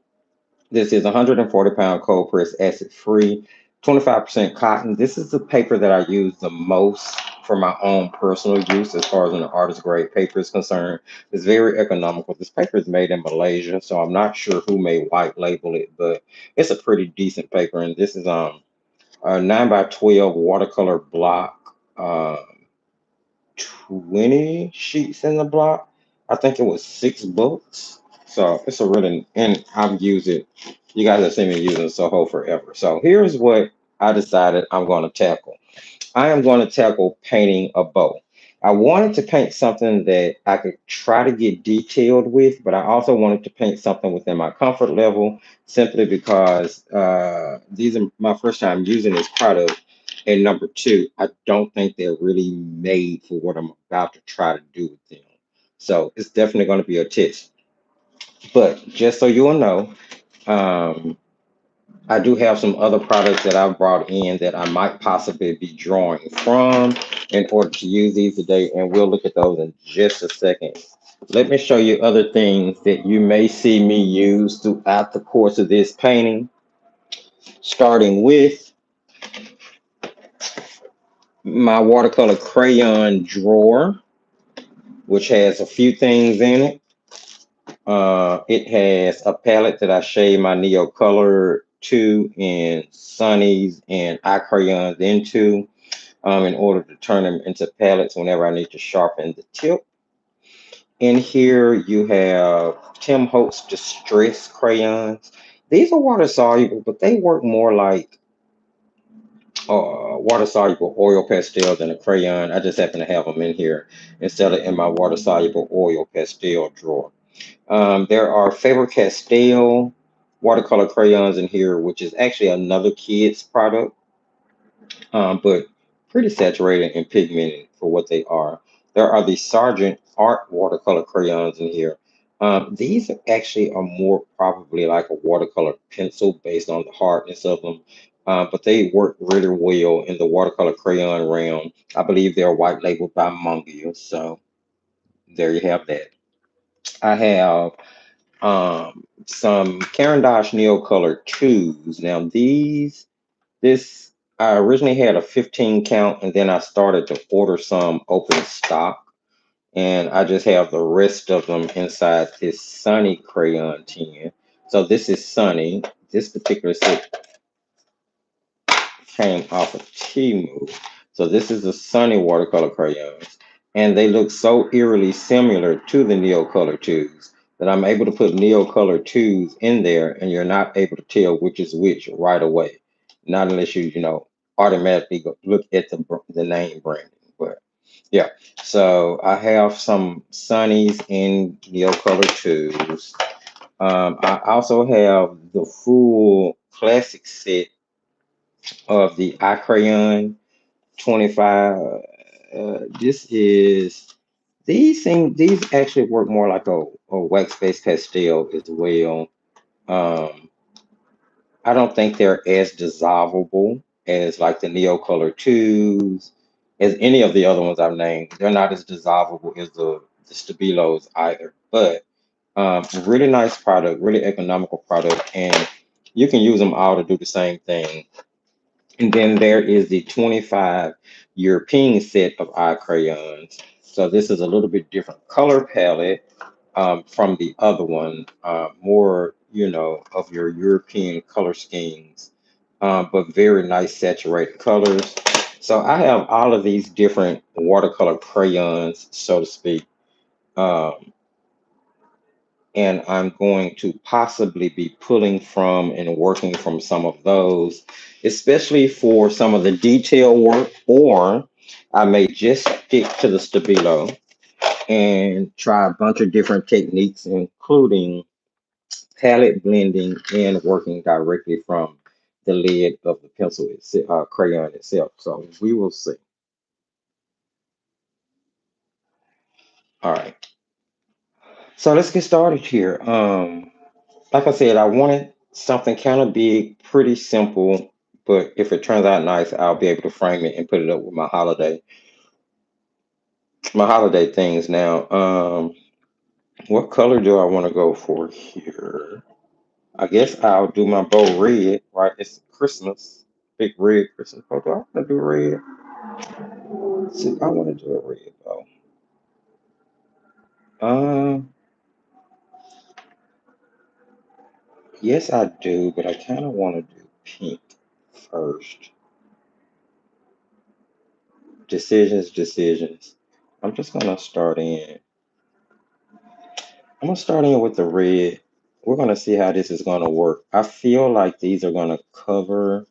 This is 140-pound cold press acid free, 25% cotton. This is the paper that I use the most for my own personal use as far as an artist grade paper is concerned. It's very economical. This paper is made in Malaysia, so I'm not sure who may white label it, but it's a pretty decent paper. And this is a 9 by 12 watercolor block, 20 sheets in the block. I think it was 6 books. So it's a really, and I've used it. You guys have seen me using Soho forever. So here's what I decided I'm going to tackle. I am going to tackle painting a bow. I wanted to paint something that I could try to get detailed with, but I also wanted to paint something within my comfort level simply because these are my first time using this product. And number two, I don't think they're really made for what I'm about to try to do with them. So it's definitely going to be a test. But just so you will know, um, I do have some other products that I've brought in that I might possibly be drawing from in order to use these today, and we'll look at those in just a second. Let me show you other things that you may see me use throughout the course of this painting, starting with my watercolor crayon drawer, which has a few things in it. It has a palette that I shade my Neo Color to in Sunnies and eye crayons into in order to turn them into palettes whenever I need to sharpen the tip. In here, you have Tim Holtz Distress crayons. These are water soluble, but they work more like water soluble oil pastel than a crayon. I just happen to have them in here instead of in my water soluble oil pastel drawer. There are Faber Castell watercolor crayons in here, which is actually another kid's product, but pretty saturated and pigmented for what they are. There are the Sargent Art watercolor crayons in here. These actually are more probably like a watercolor pencil based on the hardness of them, but they work really well in the watercolor crayon realm. I believe they're white labeled by Mongia, so there you have that. I have some Caran d'Ache Neo Color 2s. Now this I originally had a 15 count and then I started to order some open stock and I just have the rest of them inside this Sunny crayon tin. So this is Sunny. This particular set came off of Temu. So this is the Sunny watercolor crayons. And they look so eerily similar to the Neo Color 2s that I'm able to put Neo Color 2s in there and you're not able to tell which is which right away. Not unless you automatically look at the name branding. But yeah, so I have some Sunnies in Neo Color 2s. I also have the full classic set of the iCrayon 25. This is these actually work more like a wax-based pastel as well. Um, I don't think they're as dissolvable as like the Neo Color 2s, as any of the other ones I've named. They're not as dissolvable as the Stabilos either. But really nice product, really economical product, and you can use them all to do the same thing. And then there is the 25 European set of eye crayons. So this is a little bit different color palette from the other one, more, of your European color schemes, but very nice saturated colors. So I have all of these different watercolor crayons, so to speak. Um, and I'm going to possibly be pulling from and working from some of those, especially for some of the detail work, or I may just stick to the Stabilo and try a bunch of different techniques, including palette blending and working directly from the lid of the pencil itself, crayon itself. So we will see. All right. So let's get started here. Like I said, I wanted something kind of big, pretty simple, but if it turns out nice, I'll be able to frame it and put it up with my holiday things now. What color do I want to go for here? I guess I'll do my bow red, right? It's Christmas, big red Christmas bow. Do I want to do red? See, I want to do a red bow. Um, yes, I do, but I kind of want to do pink first. Decisions, decisions. I'm just gonna start in. I'm gonna start in with the red. We're gonna see how this is gonna work. I feel like these are gonna cover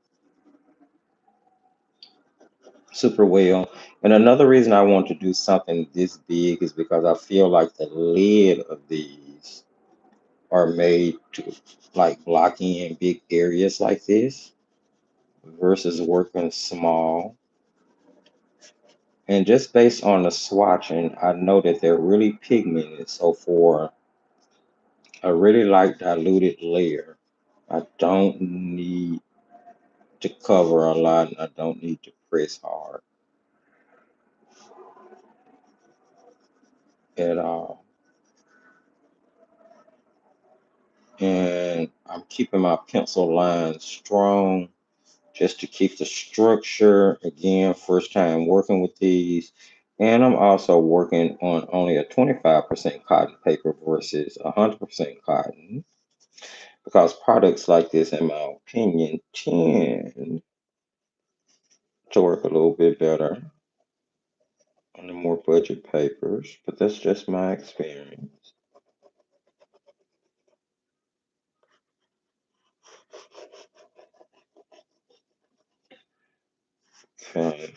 super well. And another reason I want to do something this big is because I feel like the lid of these are made to like block in big areas like this versus working small. And just based on the swatching, I know that they're really pigmented. So for a really light diluted layer, I don't need to cover a lot and I don't need to press hard at all. And I'm keeping my pencil lines strong just to keep the structure. Again, first time working with these. And I'm also working on only a 25% cotton paper versus 100% cotton because products like this, in my opinion, tend to work a little bit better on the more budget papers, but that's just my experience. Okay.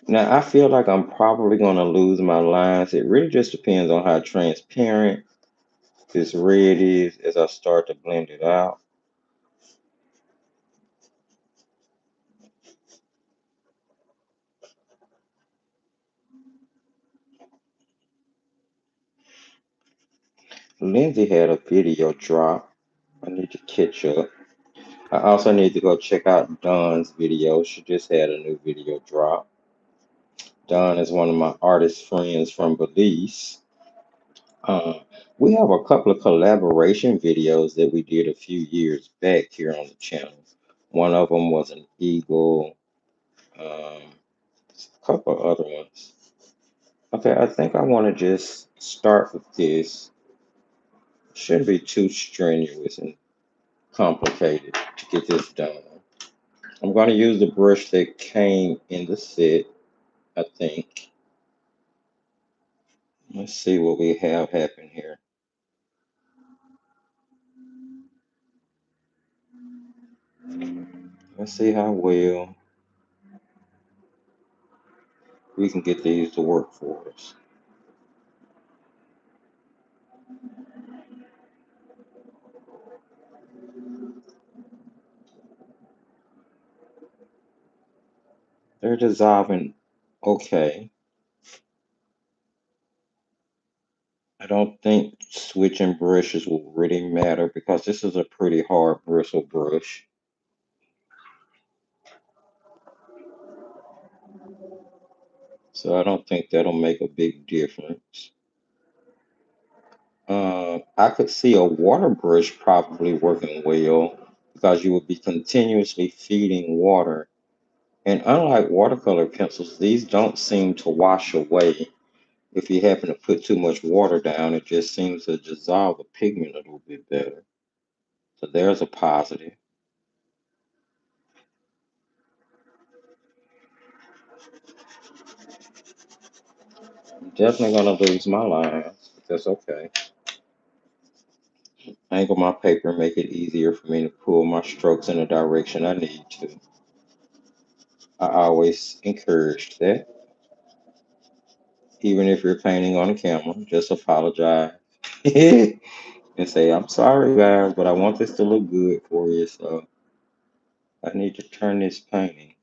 Now I feel like I'm probably gonna lose my lines. It really just depends on how transparent this red is as I start to blend it out. Lindsay had a video drop. I need to catch up. I also need to go check out Dawn's video. She just had a new video drop. Dawn is one of my artist friends from Belize. Uh, we have a couple of collaboration videos that we did a few years back here on the channel. One of them was an eagle, a couple of other ones. Okay, I think I want to just start with this. Shouldn't be too strenuous and complicated to get this done. I'm going to use the brush that came in the set, I think. Let's see what we have happen here. Let's see how well we can get these to work for us. They're dissolving okay. I don't think switching brushes will really matter because this is a pretty hard bristle brush. So I don't think that'll make a big difference. I could see a water brush probably working well because you would be continuously feeding water. And unlike watercolor pencils, these don't seem to wash away. If you happen to put too much water down, it just seems to dissolve the pigment a little bit better. So there's a positive. I'm definitely gonna lose my lines, but that's okay. Angle my paper, make it easier for me to pull my strokes in the direction I need to. I always encourage that. Even if you're painting on a camera, just apologize and say, I'm sorry, guys, but I want this to look good for you, so I need to turn this painting.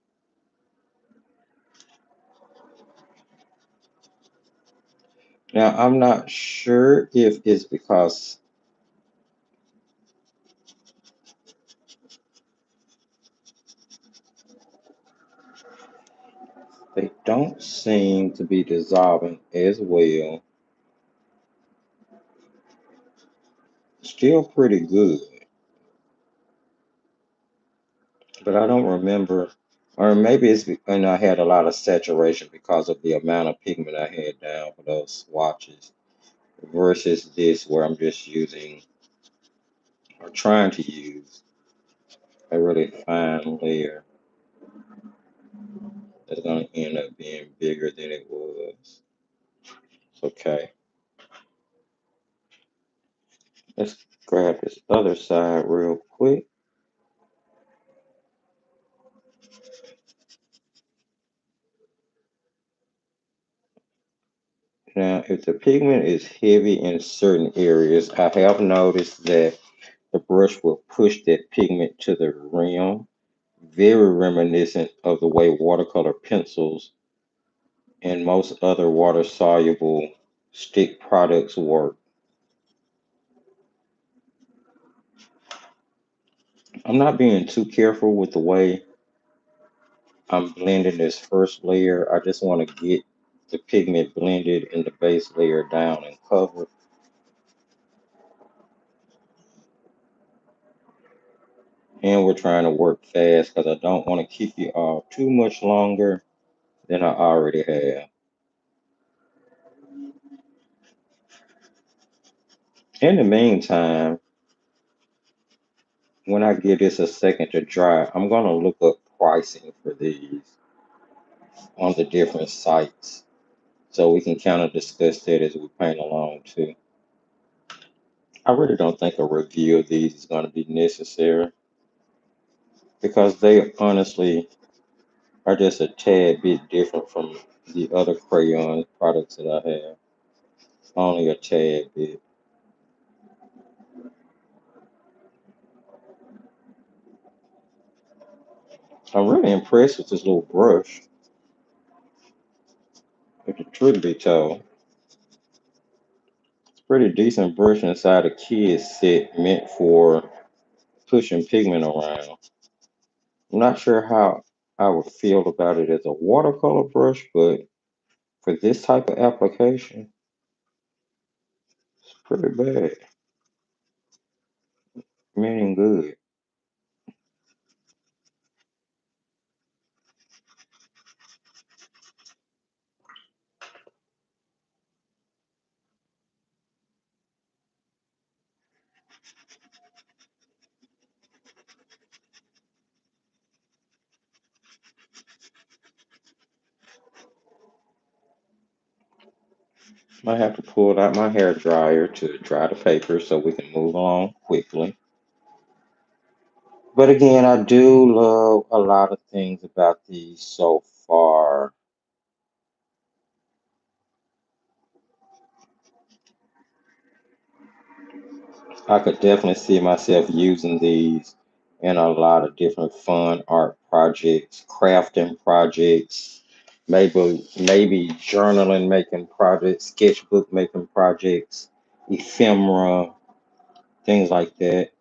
Now, I'm not sure if it's because they don't seem to be dissolving as well. Still pretty good, but I don't remember, or maybe and I had a lot of saturation because of the amount of pigment I had down for those swatches versus this where I'm just using or trying to use a really fine layer that's going to end up being bigger than it was. It's okay. Let's grab this other side real quick. Now, if the pigment is heavy in certain areas, I have noticed that the brush will push that pigment to the rim, very reminiscent of the way watercolor pencils and most other water-soluble stick products work. I'm not being too careful with the way I'm blending this first layer. I just want to get the pigment blended and the base layer down and covered. And we're trying to work fast because I don't want to keep you all too much longer than I already have. In the meantime, when I give this a second to dry, I'm going to look up pricing for these on the different sites so we can kind of discuss that as we paint along too. I really don't think a review of these is going to be necessary because they honestly are just a tad bit different from the other crayon products that I have. Only a tad bit. I'm really impressed with this little brush, if the truth be told. It's a pretty decent brush inside a kid's set meant for pushing pigment around. I'm not sure how I would feel about it as a watercolor brush, but for this type of application, it's pretty bad. Meaning good. Might have to pull out my hair dryer to dry the paper so we can move along quickly. But again, I do love a lot of things about these so far. I could definitely see myself using these in a lot of different fun art projects, crafting projects, maybe journaling making projects, sketchbook making projects, ephemera, things like that.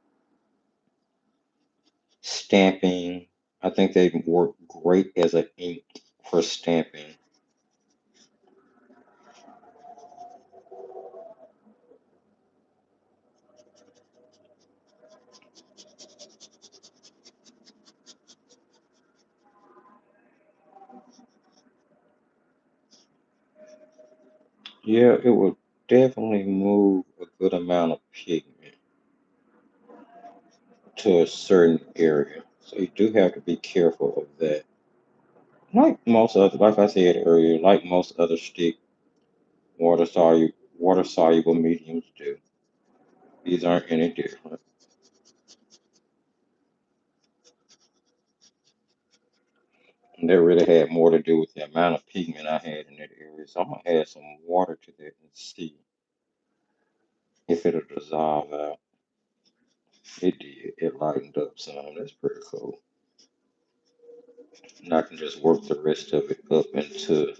Stamping. I think they work great as an ink for stamping. Yeah, it would definitely move a good amount of pigment to a certain area. So you do have to be careful of that. Like I said earlier, like most other stick water soluble mediums do. These aren't any different. And that really had more to do with the amount of pigment I had in that area. So I'm gonna add some water to that and see if it'll dissolve out. It did. It lightened up some. That's pretty cool. And I can just work the rest of it up into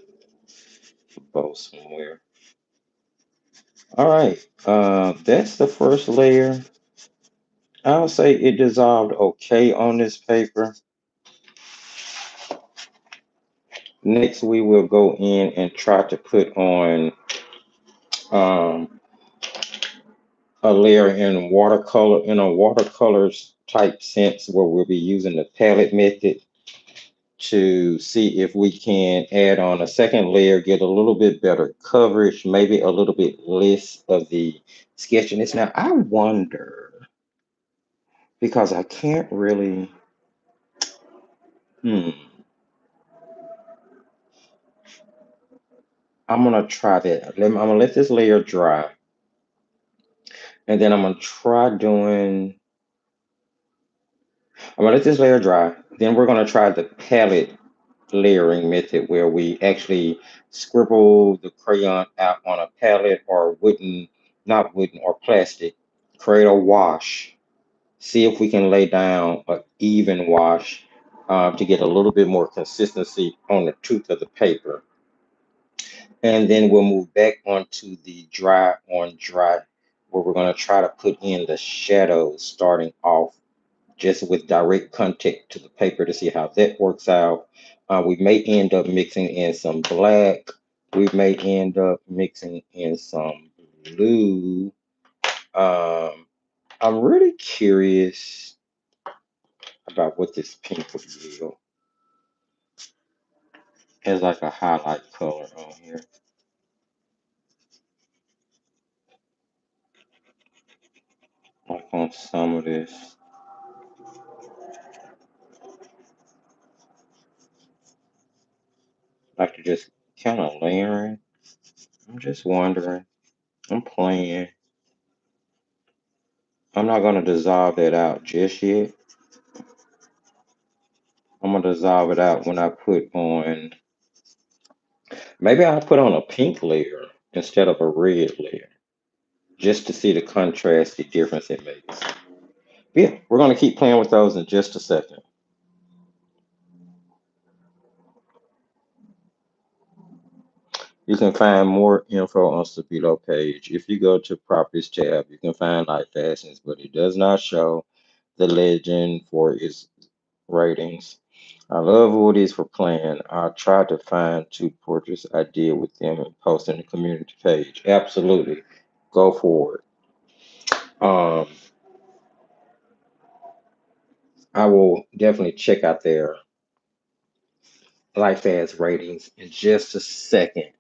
the bow somewhere. All right. That's the first layer. I'll say it dissolved okay on this paper. Next, we will go in and try to put on um, a layer in a watercolors type sense where we'll be using the palette method to see if we can add on a second layer, get a little bit better coverage, maybe a little bit less of the sketchiness. Now, I wonder because I can't really, hmm, I'm gonna try that. I'm gonna let this layer dry, and then I'm gonna let this layer dry. Then we're gonna try the palette layering method where we actually scribble the crayon out on a palette or wooden, not wooden or plastic, create a wash, see if we can lay down an even wash to get a little bit more consistency on the tooth of the paper. And then we'll move back onto the dry on dry, where we're going to try to put in the shadows starting off just with direct contact to the paper to see how that works out. We may end up mixing in some black. We may end up mixing in some blue. Um, I'm really curious about what this pink would yield as like a highlight color on here. Like on some of this. Like to just kind of layering. I'm just wondering. I'm playing. I'm not going to dissolve that out just yet. I'm going to dissolve it out when I put on, maybe I'll put on a pink layer instead of a red layer, just to see the contrast, the difference it makes. Yeah, we're going to keep playing with those in just a second. You can find more info on Stabilo page. If you go to properties tab, you can find light fashions, but it does not show the legend for its ratings. I love Woody's for playing. I tried to find two portraits I did with them and post in the community page. Absolutely. Go for it. I will definitely check out their life fast ratings in just a second.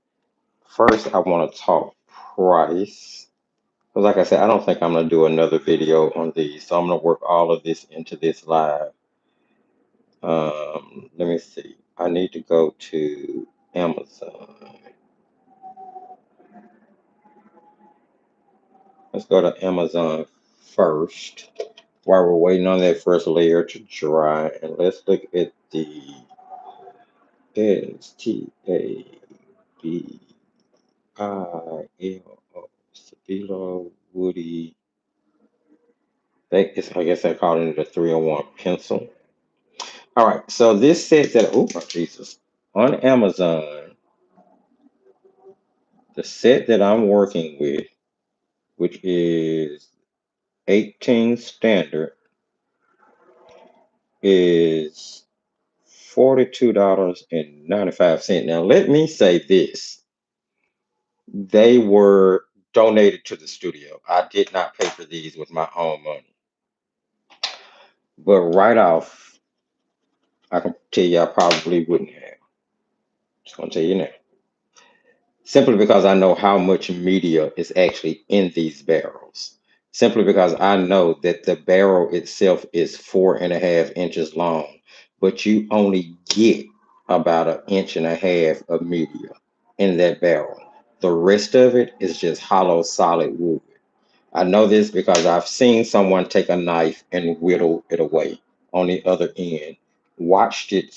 First, I want to talk price. 'Cause like I said, I don't think I'm going to do another video on these. So I'm going to work all of this into this live. Let me see. I need to go to Amazon. Let's go to Amazon first while we're waiting on that first layer to dry. And let's look at the Stabilo, Stabilo Woody. I guess they call it the 301 pencil. All right, so this set that, oh my Jesus, on Amazon, the set that I'm working with, which is 18 standard, is $42.95. Now, let me say this. They were donated to the studio. I did not pay for these with my own money. But right off, I can tell you I probably wouldn't have. Just gonna tell you now. Simply because I know how much media is actually in these barrels. Simply because I know that the barrel itself is 4.5 inches long, but you only get about an inch and a half of media in that barrel. The rest of it is just hollow, solid wood. I know this because I've seen someone take a knife and whittle it away on the other end, watched it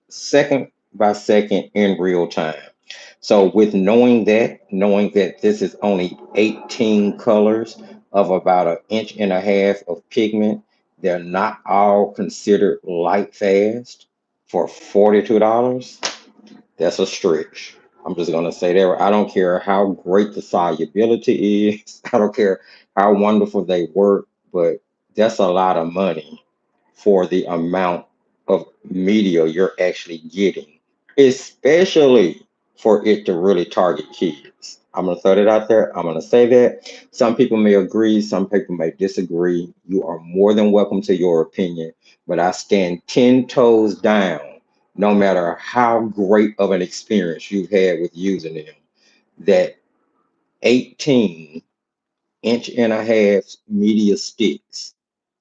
second by second in real time. So, with knowing that this is only 18 colors of about an inch and a half of pigment, they're not all considered light fast for $42. That's a stretch. I'm just gonna say there. I don't care how great the solubility is. I don't care how wonderful they work, but that's a lot of money for the amount of media you're actually getting, especially for it to really target kids. I'm gonna throw that out there. I'm gonna say that. Some people may agree, some people may disagree. You are more than welcome to your opinion, but I stand 10 toes down no matter how great of an experience you've had with using them, that 18-inch-and-a-half media sticks,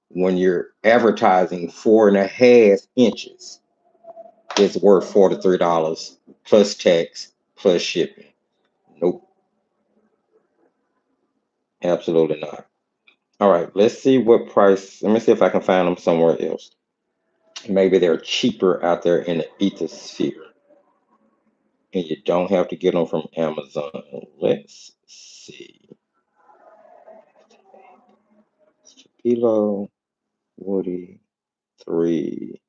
when you're advertising 4.5 inches, is worth $43 plus tax plus shipping. Nope, absolutely not. All right, let's see what price. Let me see if I can find them somewhere else. Maybe they're cheaper out there in the ethosphere, and you don't have to get them from Amazon. Let's see. Stabilo, Woody, 3-in-1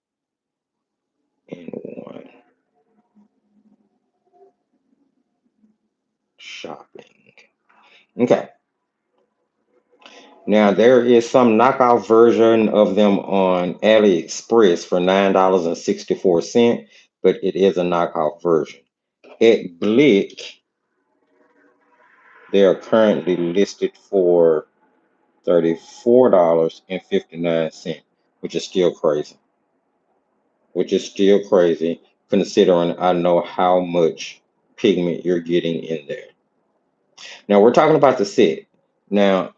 shopping. Okay. Now there is some knockoff version of them on AliExpress for $9.64, but it is a knockoff version. At Blick, they are currently listed for $34.59, which is still crazy. Which is still crazy considering I know how much pigment you're getting in there. Now we're talking about the set. Now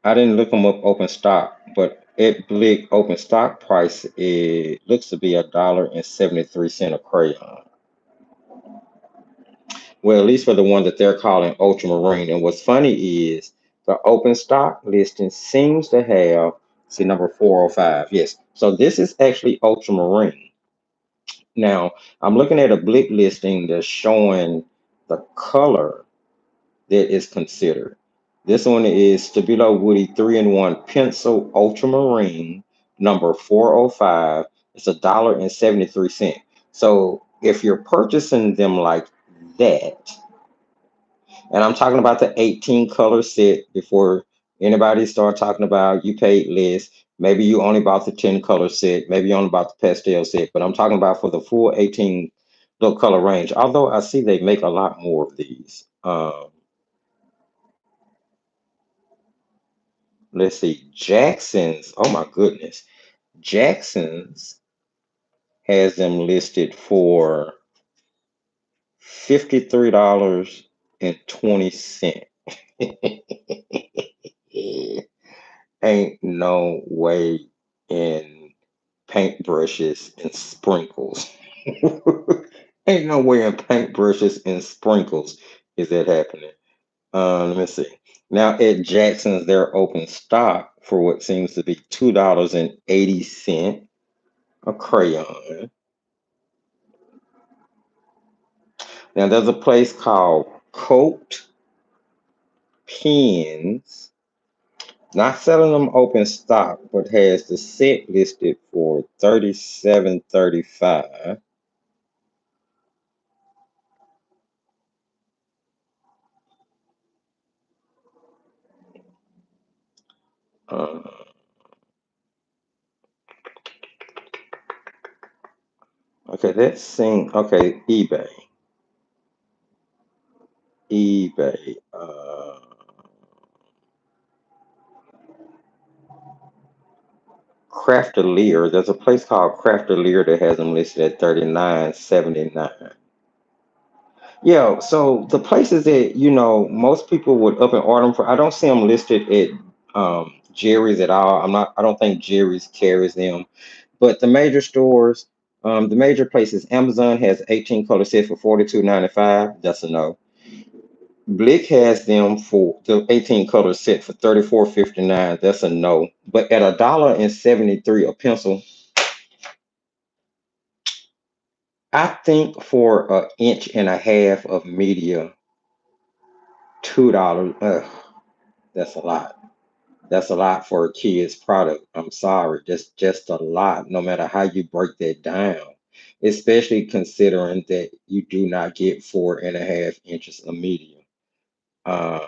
I didn't look them up open stock, but at Blick open stock price it looks to be $1.73 a crayon. Well, at least for the one that they're calling ultramarine. And what's funny is the open stock listing seems to have, see, number 405. Yes. So this is actually ultramarine. Now, I'm looking at a Blick listing that's showing the color that is considered. This one is Stabilo Woody 3-in-1 Pencil Ultramarine, number 405. It's $1.73. So if you're purchasing them like that, and I'm talking about the 18 color set before anybody start talking about you paid less. Maybe you only bought the 10 color set. Maybe you only bought the pastel set. But I'm talking about for the full 18 little color range. Although I see they make a lot more of these. Let's see. Jackson's. Oh my goodness. Jackson's has them listed for $53.20. Ain't no way in paintbrushes and sprinkles. Ain't no way in paintbrushes and sprinkles is that happening. Let me see. Now at Jackson's, they're open stock for what seems to be $2.80 a crayon. Now there's a place called Coat Pens, not selling them open stock, but has the set listed for $37.35. Uh, okay, let's see. Okay, eBay. Craftalier. There's a place called Craftalier that has them listed at $39.79. Yeah, so the places that most people would up and order them for, I don't see them listed at Jerry's at all. I don't think Jerry's carries them, but the major stores, the major places, Amazon has 18 color set for $42.95. That's a no. Blick has them for the 18 color set for $34.59. That's a no. But at $1.73 a pencil, I think for an inch and a half of media, $2. That's a lot. That's a lot for a kid's product. I'm sorry. That's just a lot, no matter how you break that down. Especially considering that you do not get 4.5 inches of media. Um,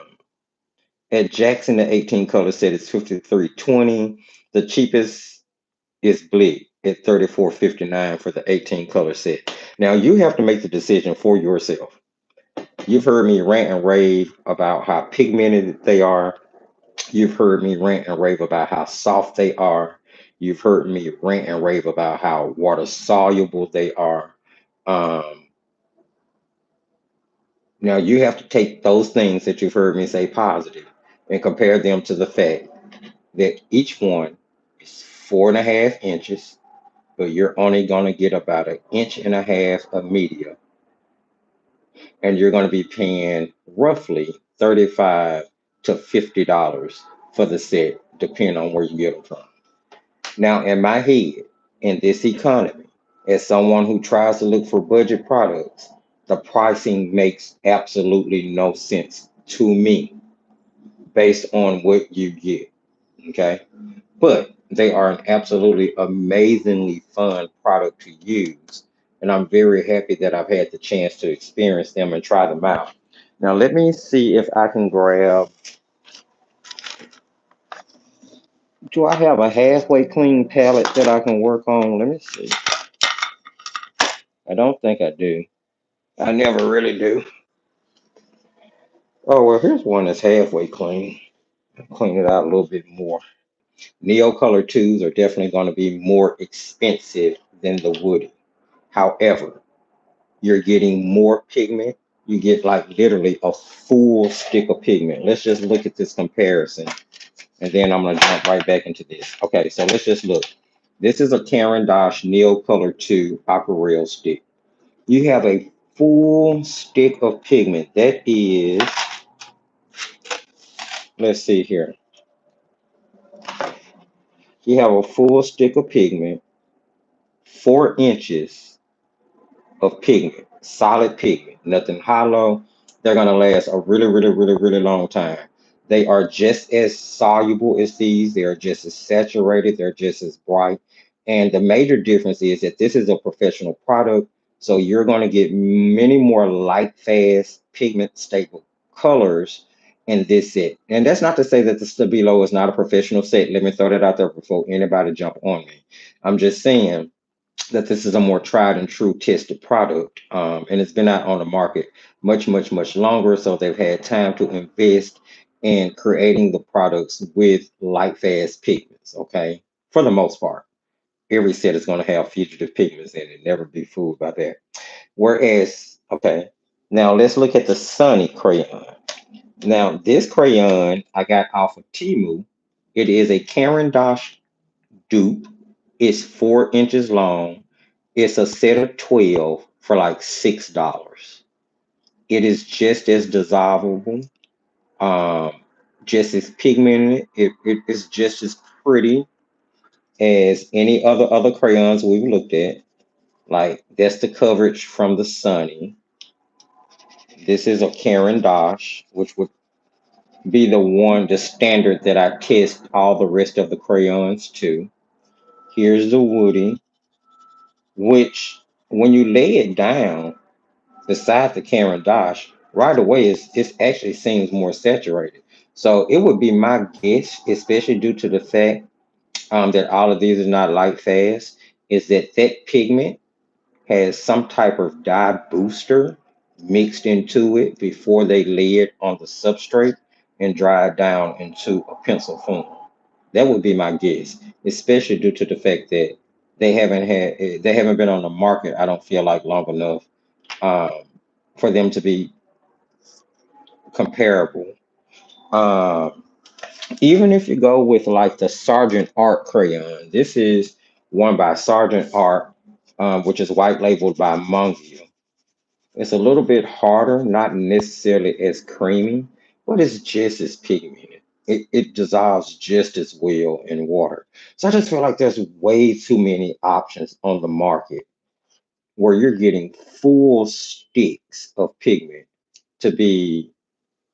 at Jackson, the 18 color set is 53.20. The cheapest is Blick at 34.59 for the 18 color set. Now you have to make the decision for yourself. You've heard me rant and rave about how pigmented they are. You've heard me rant and rave about how soft they are. You've heard me rant and rave about how water soluble they are. Um, Now you have to take those things that you've heard me say positive and compare them to the fact that each one is 4.5 inches, but you're only going to get about an inch and a half of media, and you're going to be paying roughly $35 to $50 for the set, depending on where you get them from. Now, in my head, in this economy. As someone who tries to look for budget products, the pricing makes absolutely no sense to me based on what you get. Okay. But they are an absolutely amazingly fun product to use. And I'm very happy that I've had the chance to experience them and try them out. Now, let me see if I can grab. Do I have a halfway clean palette that I can work on? Let me see. I don't think I do. I never really do. Oh, well, here's one that's halfway clean. Clean it out a little bit more. Neo Color 2s are definitely going to be more expensive than the Woody. However, you're getting more pigment. You get like literally a full stick of pigment. Let's just look at this comparison. And then I'm going to jump right back into this. Okay, so let's just look. This is a Caran d'Ache Neo Color 2 aquarelle stick. You have a full stick of pigment. That is, let's see here. You have a full stick of pigment, 4 inches of pigment, solid pigment, nothing hollow. They're going to last a really, really, really, really long time. They are just as soluble as these. They are just as saturated. They're just as bright. And the major difference is that this is a professional product. So you're going to get many more light, fast, pigment stable colors in this set. And that's not to say that the Stabilo is not a professional set. Let me throw that out there before anybody jump on me. I'm just saying that this is a more tried and true tested product, and it's been out on the market much, much, much longer. So they've had time to invest in creating the products with light, fast pigments. Okay, for the most part, every set is going to have fugitive pigments in it. Never be fooled by that. Whereas, okay, now let's look at the Sunny crayon. Now this crayon I got off of Timu. It is a Caran d'Ache dupe. It's 4 inches long. It's a set of 12 for like $6. It is just as dissolvable, um, just as pigmented. It is just as pretty as any other crayons we've looked at. Like that's the coverage from the Sunny. This is a Caran d'Ache, which would be the standard that I test all the rest of the crayons to. Here's the Woody, which when you lay it down, besides the Caran d'Ache, right away it actually seems more saturated. So it would be my guess, especially due to the fact that all of these are not light fast, is that that pigment has some type of dye booster mixed into it before they lay it on the substrate and dry it down into a pencil form. That would be my guess, especially due to the fact that they haven't been on the market. I don't feel like long enough um, for them to be comparable. Um, Even if you go with like the Sergeant Art crayon, this is one by Sergeant Art, which is white labeled by Mongia. It's a little bit harder, not necessarily as creamy, but it's just as pigmented. It dissolves just as well in water. So I just feel like there's way too many options on the market where you're getting full sticks of pigment to be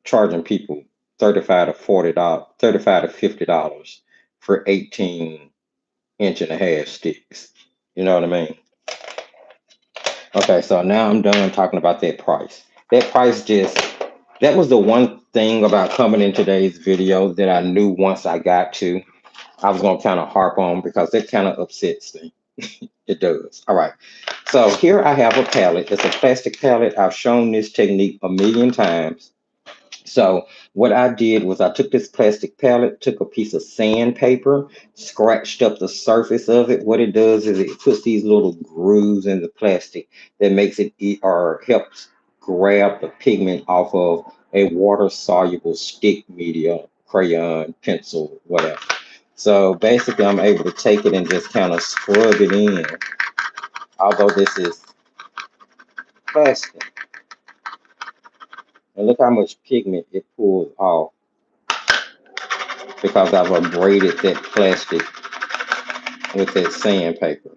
charging people 35 to $40, 35 to $50 for 18-inch-and-a-half sticks. You know what I mean? Okay, so now I'm done talking about that price. That price just that was the one thing about coming in today's video that I knew once I got to, I was gonna kind of harp on because it kind of upsets me. It does. All right. So here I have a palette. It's a plastic palette. I've shown this technique a million times. So what I did was I took this plastic palette, took a piece of sandpaper, scratched up the surface of it. What it does is it puts these little grooves in the plastic that makes it or helps grab the pigment off of a water soluble stick media, crayon, pencil, whatever. So basically I'm able to take it and just kind of scrub it in, although this is plastic. And look how much pigment it pulls off because I've abraded that plastic with that sandpaper.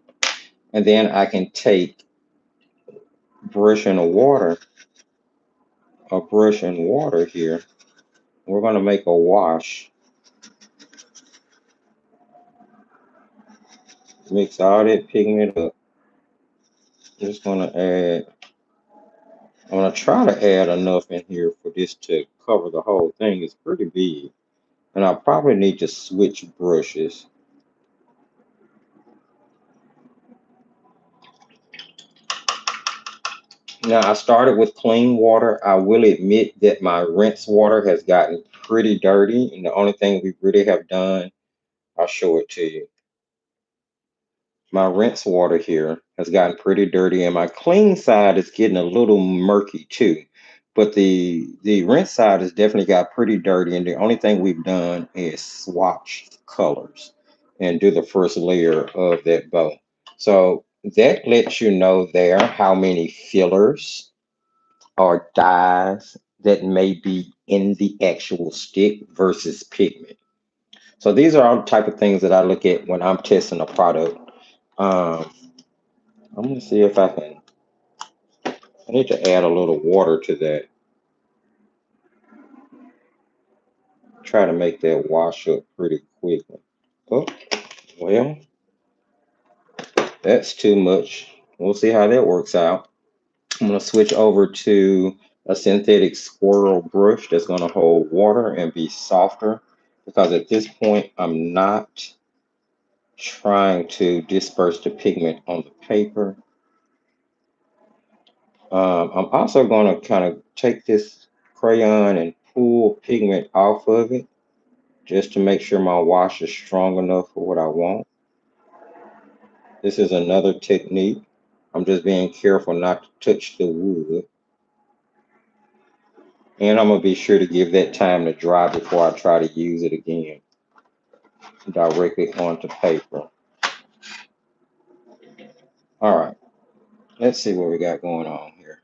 And then I can take brush and water, a brush and water here. We're going to make a wash. Mix all that pigment up. I'm just going to add, I'm going to try to add enough in here for this to cover the whole thing. It's pretty big. And I probably need to switch brushes. Now, I started with clean water. I will admit that my rinse water has gotten pretty dirty. And the only thing we really have done, I'll show it to you. My rinse water here has gotten pretty dirty, and my clean side is getting a little murky too. But the rinse side has definitely got pretty dirty, and the only thing we've done is swatch colors and do the first layer of that bow. So that lets you know there how many fillers or dyes that may be in the actual stick versus pigment. So these are all the type of things that I look at when I'm testing a product. Um, I'm gonna see if I can. I need to add a little water to that. Try to make that wash up pretty quickly. Oh, well, that's too much. We'll see how that works out. I'm gonna switch over to a synthetic squirrel brush that's gonna hold water and be softer, because at this point I'm not trying to disperse the pigment on the paper. I'm also gonna kind of take this crayon and pull pigment off of it, just to make sure my wash is strong enough for what I want. This is another technique. I'm just being careful not to touch the wood. And I'm going to be sure to give that time to dry before I try to use it again directly onto paper. All right, let's see what we got going on here.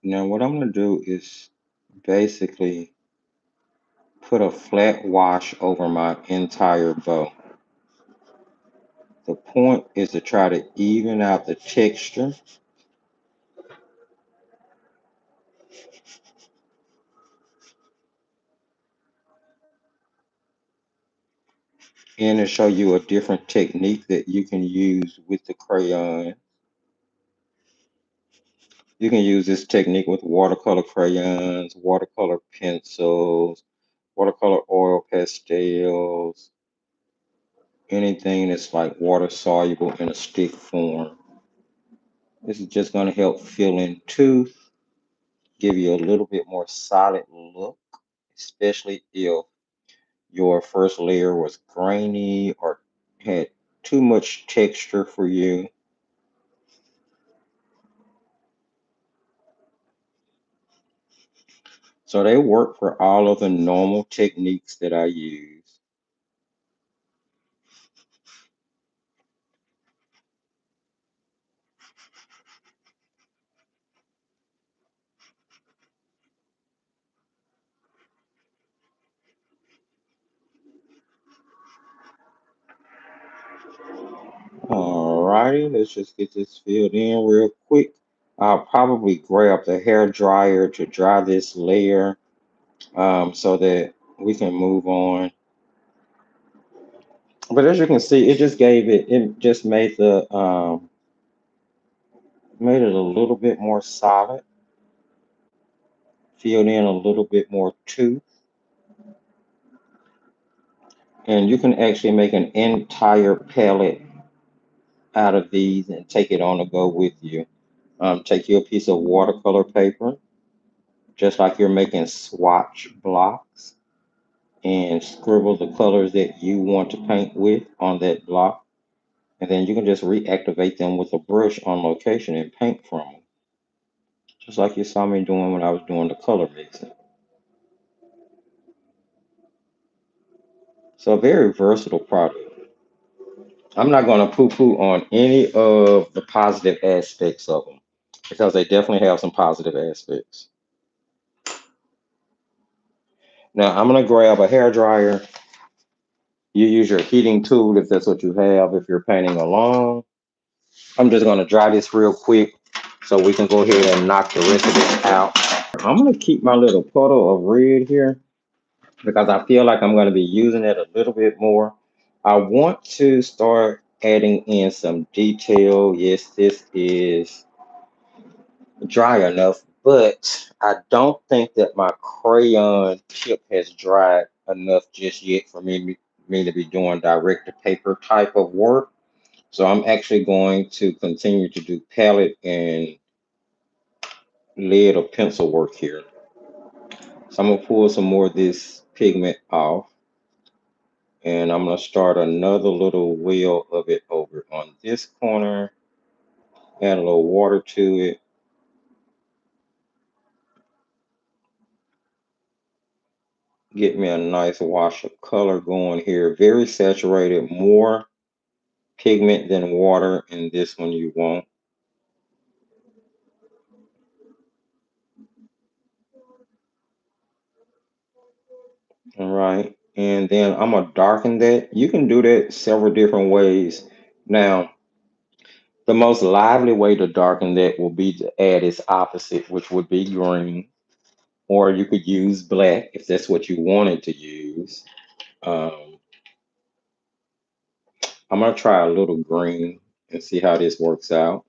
Now what I'm going to do is basically put a flat wash over my entire bow. The point is to try to even out the texture and to show you a different technique that you can use with the crayon. You can use this technique with watercolor crayons, watercolor pencils, watercolor oil pastels, anything that's like water soluble in a stick form. This is just going to help fill in tooth, give you a little bit more solid look, especially if your first layer was grainy or had too much texture for you. So they work for all of the normal techniques that I use. Alrighty, let's just get this filled in real quick. I'll probably grab the hair dryer to dry this layer, so that we can move on. But as you can see, it just made it a little bit more solid, filled in a little bit more too. And you can actually make an entire palette out of these and take it on the go with you. Take you a piece of watercolor paper, just like you're making swatch blocks, and scribble the colors that you want to paint with on that block. And then you can just reactivate them with a brush on location and paint from them. Just like you saw me doing when I was doing the color mixing. So a very versatile product. I'm not going to poo-poo on any of the positive aspects of them, because they definitely have some positive aspects. Now I'm going to grab a hair dryer You use your heating tool if that's what you have, if you're painting along. I'm just gonna dry this real quick so we can go ahead and knock the rest of this out. I'm gonna keep my little puddle of red here because I feel like I'm gonna be using it a little bit more. I want to start adding in some detail. Yes, this is dry enough, but I don't think that my crayon tip has dried enough just yet for me to be doing direct to paper type of work. So I'm actually going to continue to do palette and lead or pencil work here. So I'm gonna pull some more of this pigment off, and I'm gonna start another little wheel of it over on this corner, add a little water to it. Get me a nice wash of color going here. Very saturated, more pigment than water in this one you want. All right. And then I'm gonna darken that. You can do that several different ways. Now, the most lively way to darken that will be to add its opposite, which would be green. Or you could use black if that's what you wanted to use. Um, I'm gonna try a little green and see how this works out.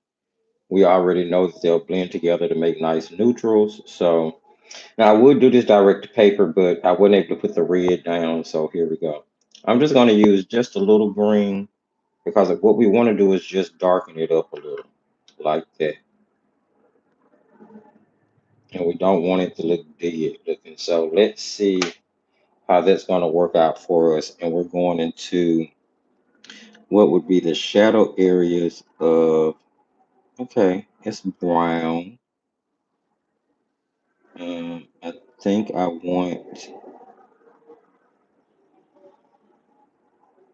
We already know that they'll blend together to make nice neutrals. So now I would do this direct to paper, but I wasn't able to put the red down. So here we go. I'm just gonna use just a little green because what we want to do is just darken it up a little like that. And we don't want it to look dead looking. So let's see how that's going to work out for us. And we're going into what would be the shadow areas of, okay, it's brown. I think I want,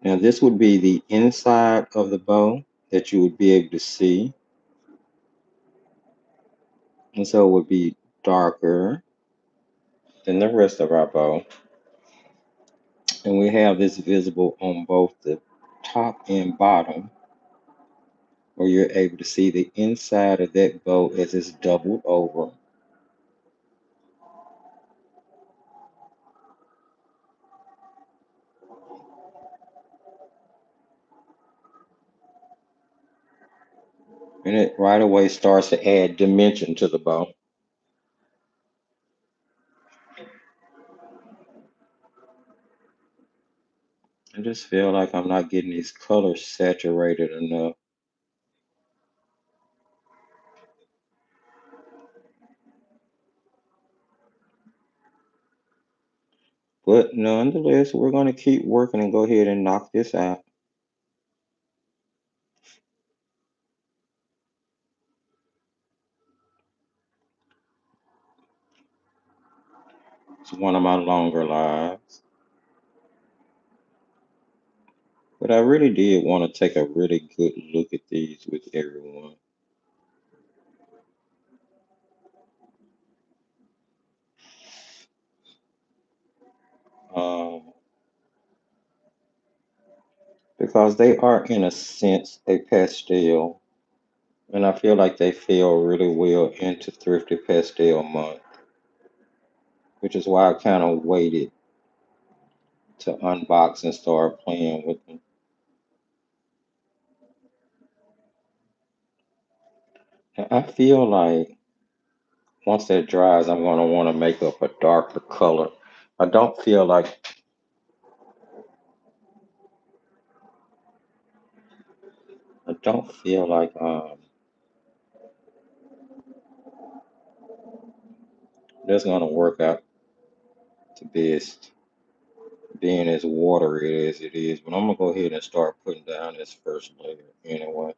now this would be the inside of the bow that you would be able to see. And so it would be darker than the rest of our bow. And we have this visible on both the top and bottom, where you're able to see the inside of that bow as it's doubled over. And it right away starts to add dimension to the bow. I just feel like I'm not getting these colors saturated enough. But nonetheless, we're going to keep working and go ahead and knock this out. It's one of my longer lives. But I really did want to take a really good look at these with everyone. Um, because they are, in a sense, a pastel. And I feel like they fell really well into Thrifty Pastel Month, which is why I kind of waited to unbox and start playing with them. And I feel like once that dries, I'm going to want to make up a darker color. I don't feel like I don't feel like that's going to work out the best, being as watery as it is. But I'm gonna go ahead and start putting down this first layer anyway.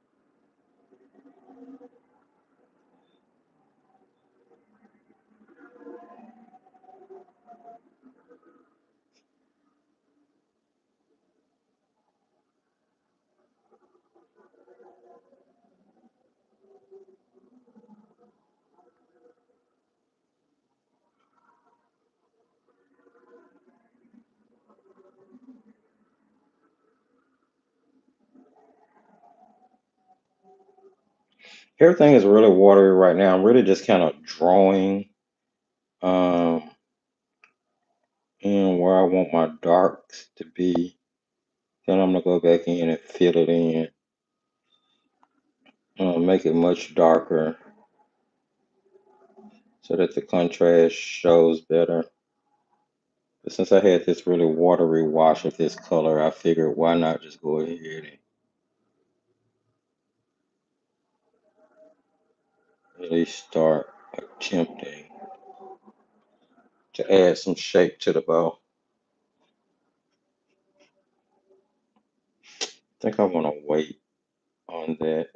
Everything is really watery right now. I'm really just kind of drawing um, in where I want my darks to be. Then I'm gonna go back in and fill it in. Make it much darker so that the contrast shows better. But since I had this really watery wash of this color, I figured why not just go ahead and at least start attempting to add some shape to the bow. I think I want to wait on that.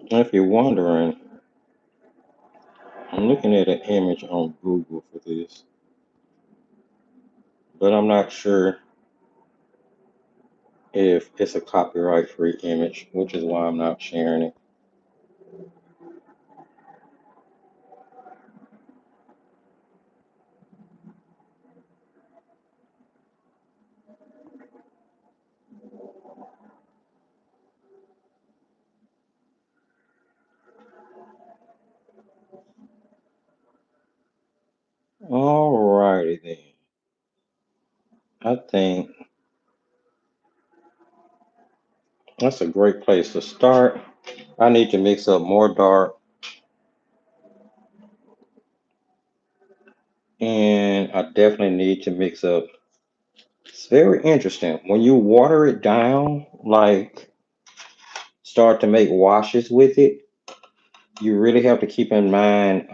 And if you're wondering, I'm looking at an image on Google for this, but I'm not sure if it's a copyright free image, which is why I'm not sharing it. Alrighty then. I think that's a great place to start. I need to mix up more dark, and I definitely need to mix up. It's very interesting. When you water it down, like start to make washes with it, you really have to keep in mind,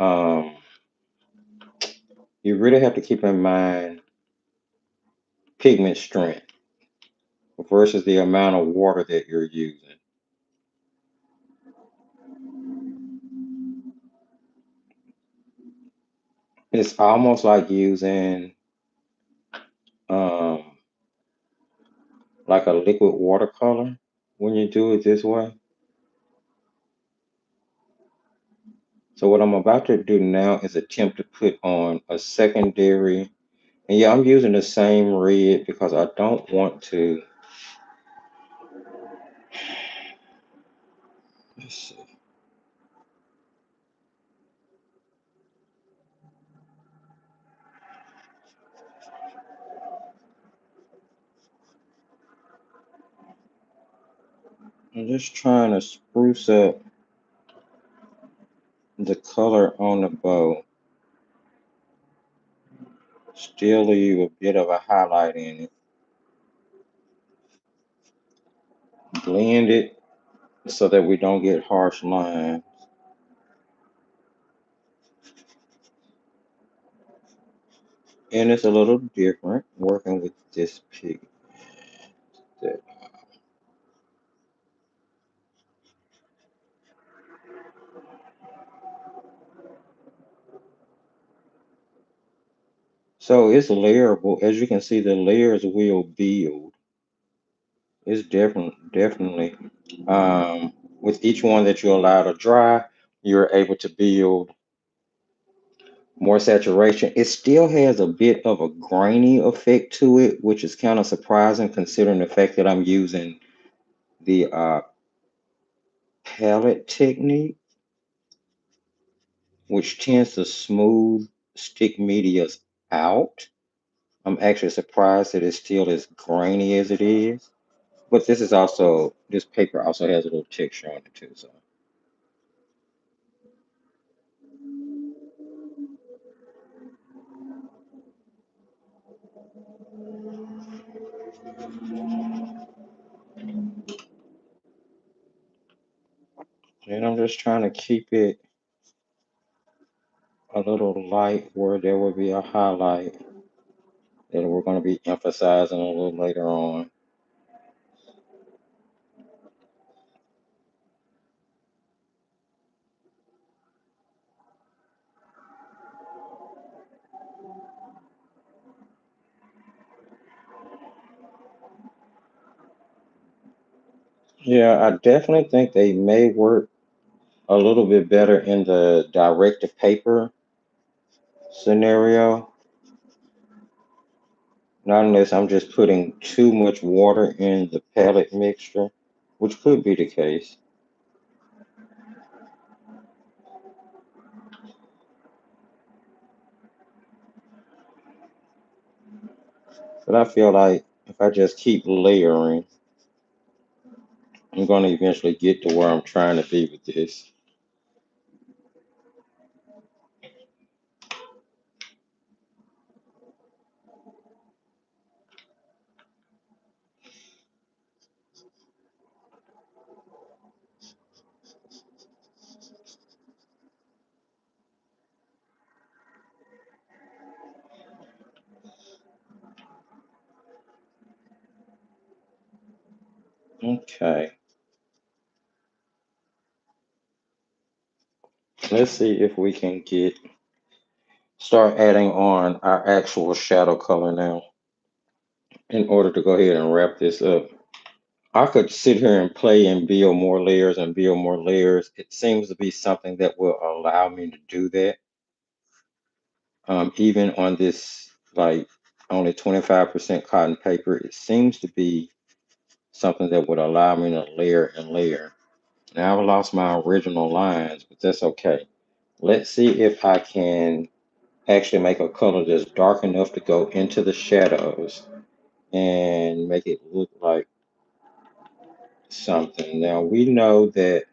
you really have to keep in mind pigment strength versus the amount of water that you're using. It's almost like using um, like a liquid watercolor when you do it this way. So what I'm about to do now is attempt to put on a secondary, and yeah, I'm using the same red because I don't want to, let's see. I'm just trying to spruce up the color on the bow, still leave a bit of a highlight in it, blend it so that we don't get harsh lines. And it's a little different working with this pigment. So it's layerable. As you can see, the layers will build. It's definitely. With each one that you allow to dry, you're able to build more saturation. It still has a bit of a grainy effect to it, which is kind of surprising considering the fact that I'm using the palette technique, which tends to smooth stick medias out. I'm actually surprised that it's still as grainy as it is. But this paper also has a little texture on it too. So, and I'm just trying to keep it a little light where there will be a highlight that we're going to be emphasizing a little later on. Yeah, I definitely think they may work a little bit better in the direct to paper scenario, not unless I'm just putting too much water in the palette mixture, which could be the case. But I feel like if I just keep layering, I'm going to eventually get to where I'm trying to be with this. Okay, let's see if we can start adding on our actual shadow color now in order to go ahead and wrap this up. I could sit here and play and build more layers and build more layers. It seems to be something that will allow me to do that. Even on this, like, only 25% cotton paper, it seems to be something that would allow me to layer and layer. Now I've lost my original lines, but that's okay. Let's see if I can actually make a color that's dark enough to go into the shadows and make it look like something. Now we know that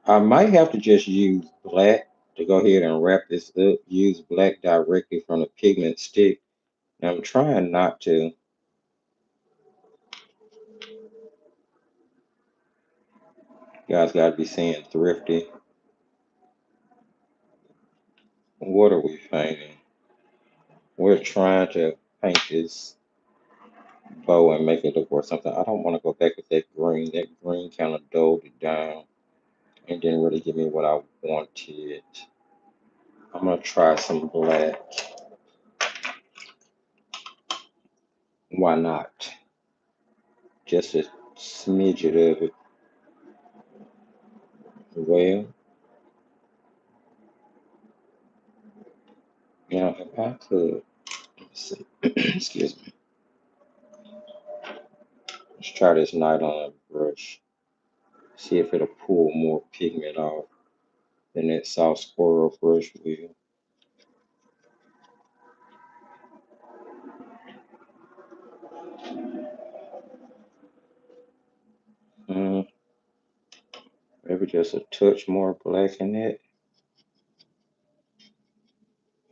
I might have to just use black to go ahead and wrap this up. Use black directly from the pigment stick. And I'm trying not to. You guys got to be seeing Thrifty. What are we painting? We're trying to paint this bow and make it look or something. I don't want to go back with that green. That green kind of dulled it down and didn't really give me what I wanted. I'm gonna try some black. Why not? Just a smidget of it. Well, if I could, let's see. Excuse me. Let's try this nylon brush. See if it'll pull more pigment off than that soft squirrel brush will. Mm, maybe just a touch more black in it.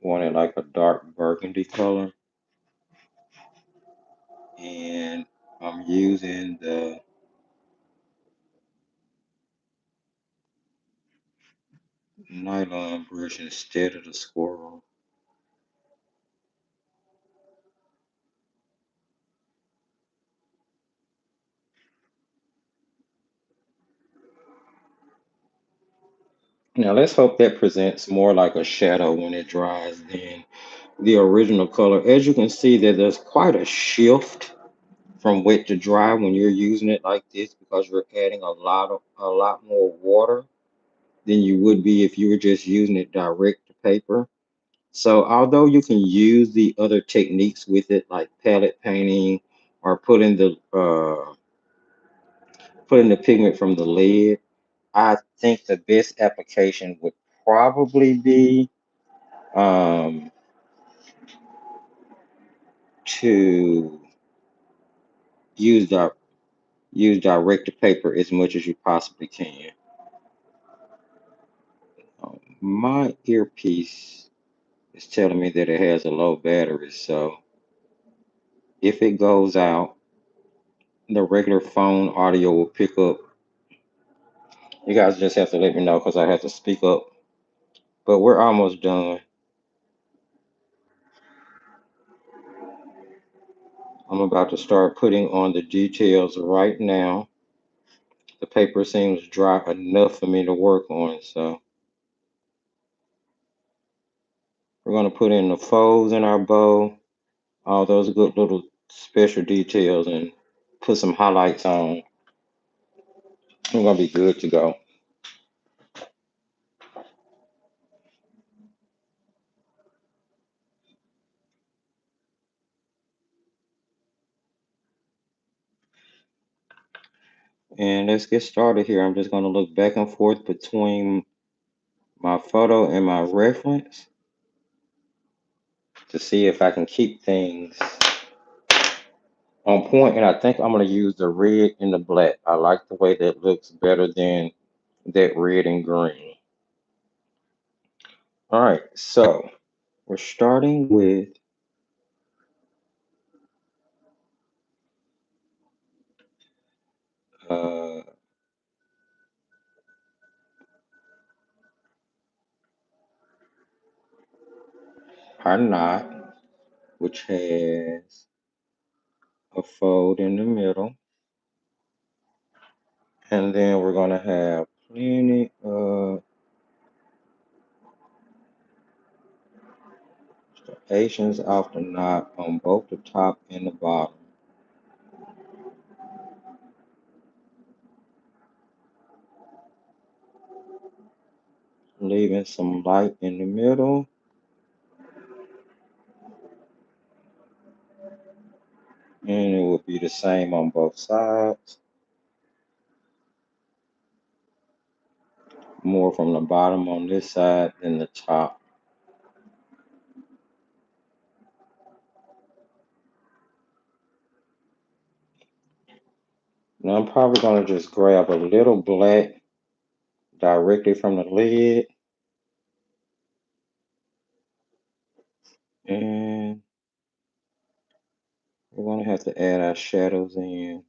Want it like a dark burgundy color. And I'm using the nylon brush instead of the squirrel. Now let's hope that presents more like a shadow when it dries than the original color. As you can see that there's quite a shift from wet to dry when you're using it like this because you're adding a lot more water than you would be if you were just using it direct to paper. So although you can use the other techniques with it like palette painting or putting the pigment from the lid, I think the best application would probably be um, to use di- use direct to paper as much as you possibly can. My earpiece is telling me that it has a low battery, so if it goes out, the regular phone audio will pick up. You guys just have to let me know because I have to speak up. But we're almost done. I'm about to start putting on the details right now. The paper seems dry enough for me to work on, so we're going to put in the folds in our bow, all those good little special details and put some highlights on, we're gonna be good to go. And let's get started here. I'm just gonna look back and forth between my photo and my reference to see if I can keep things on point. And I think I'm gonna use the red and the black. I like the way that looks better than that red and green. All right, so we're starting with uh, our knot, which has a fold in the middle. And then we're gonna have plenty of striations off the knot on both the top and the bottom. Leaving some light in the middle. And it will be the same on both sides. More from the bottom on this side than the top. Now I'm probably gonna just grab a little black directly from the lid. And we're gonna have to add our shadows in.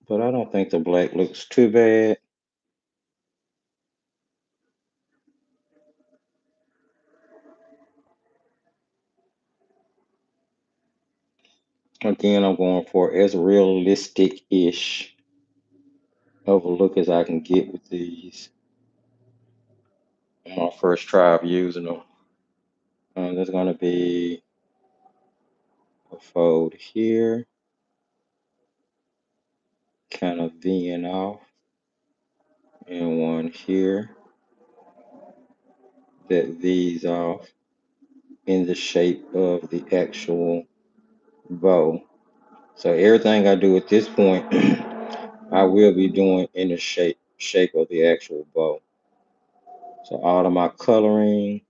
But I don't think the black looks too bad. Again, I'm going for as realistic-ish of a look as I can get with these on my first try of using them. There's going to be a fold here, kind of V'ing off, and one here that V's off in the shape of the actual bow. So everything I do at this point, I will be doing in the shape of the actual bow. So all of my coloring,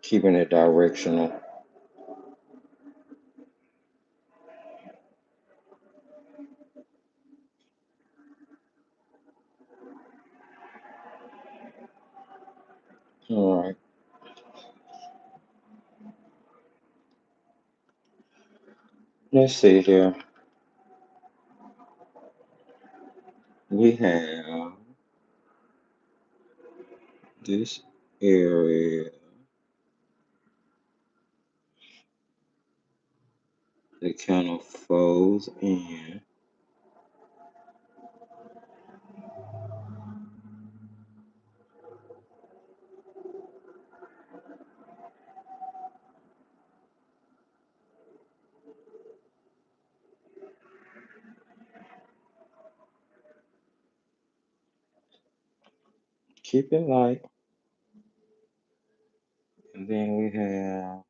keeping it directional. All right. Let's see here. We have this area that kind of folds in. Keep it light. And then we have,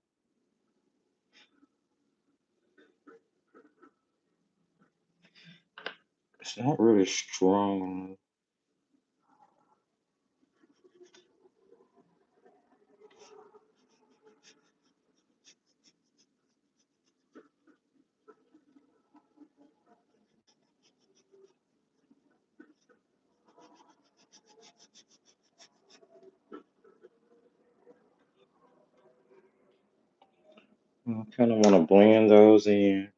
it's not really strong. I kind of want to blend those in.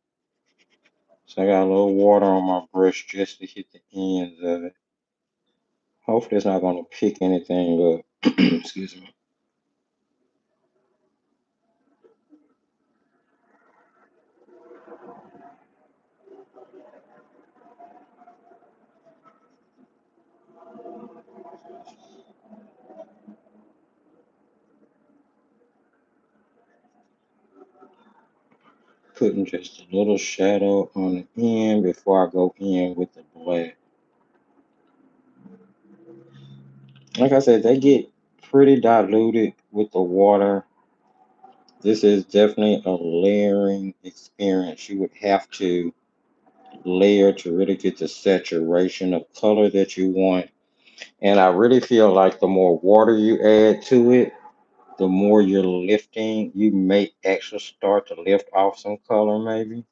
So I got a little water on my brush just to hit the ends of it. Hopefully it's not going to pick anything up. Excuse me. putting just a little shadow on the end before I go in with the black. Like I said, they get pretty diluted with the water. This is definitely a layering experience. You would have to layer to really get the saturation of color that you want. And I really feel like the more water you add to it, the more you're lifting. You may actually start to lift off some color, maybe.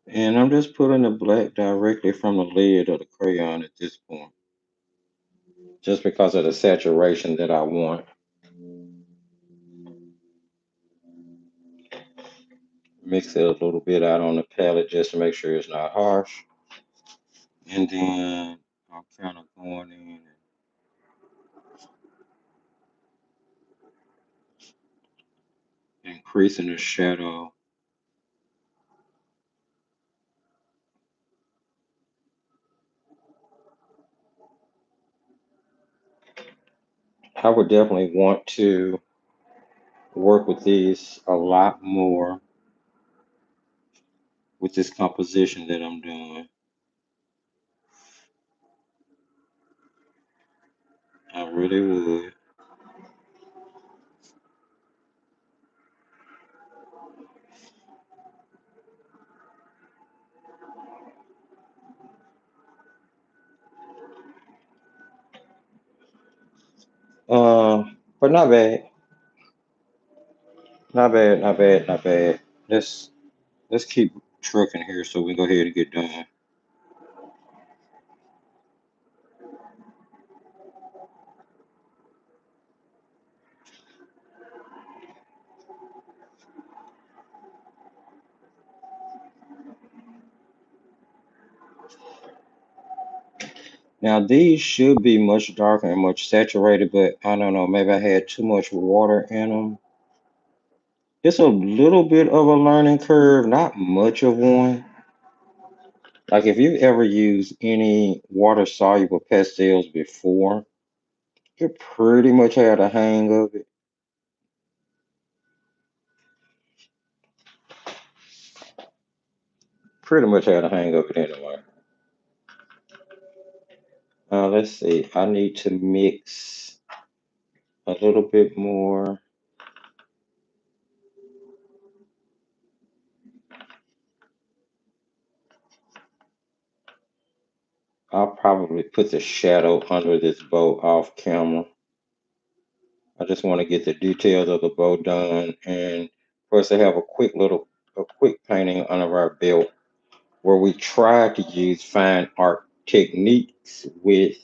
And I'm just putting the black directly from the lid of the crayon at this point, just because of the saturation that I want. Mix it a little bit out on the palette just to make sure it's not harsh. And then I'm kind of going in and increasing the shadow. I would definitely want to work with these a lot more with this composition that I'm doing. I really would. But not bad, not bad, not bad, not bad. Let's keep trucking here so we go ahead and get done. Now these should be much darker and much saturated, but I don't know, maybe I had too much water in them. It's a little bit of a learning curve, not much of one. Like if you've ever used any water soluble pastels before, you pretty much had a hang of it. Pretty much had a hang of it anyway. Let's see. I need to mix a little bit more. I'll probably put the shadow under this bow off camera. I just want to get the details of the bow done, and for us to have a quick painting under our belt where we try to use fine art techniques with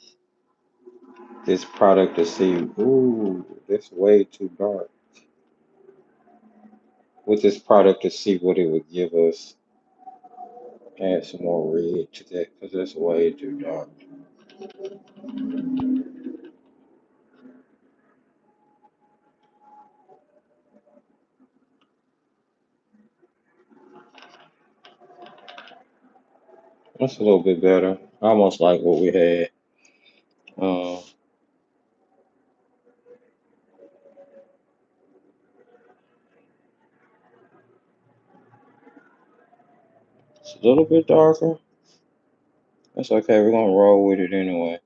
this product to see, ooh, that's way too dark. With this product to see what it would give us. Add some more red to that because that's way too dark. That's a little bit better. Almost like what we had. Uh, it's a little bit darker. That's okay. We're gonna roll with it anyway.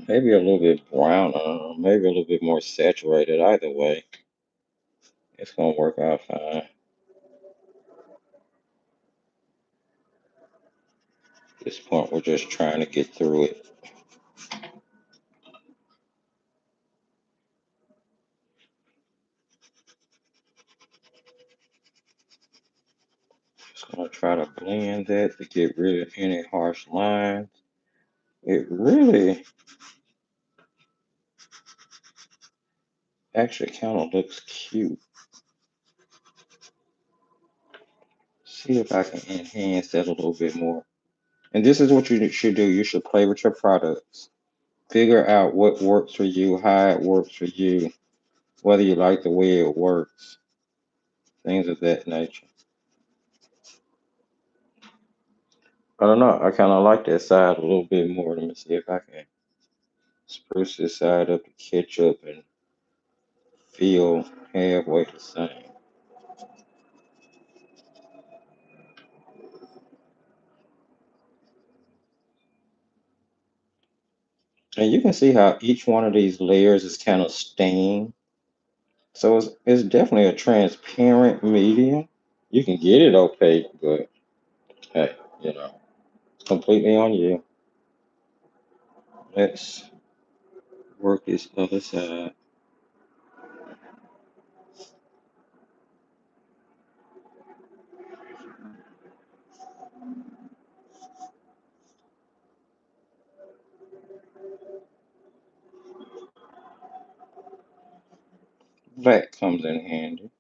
Maybe a little bit browner, maybe a little bit more saturated. Either way, it's gonna work out fine. At this point, we're just trying to get through it. Just gonna try to blend that to get rid of any harsh lines. It really actually kind of looks cute. See if I can enhance that a little bit more. And this is what you should do. You should play with your products. Figure out what works for you, how it works for you, whether you like the way it works, things of that nature. I don't know. I kind of like that side a little bit more. Let me see if I can spruce this side up to catch up and feel halfway the same. And you can see how each one of these layers is kind of stained. So it's definitely a transparent medium. You can get it opaque, but hey, it's completely on you. Let's work this other side. Black comes in handy.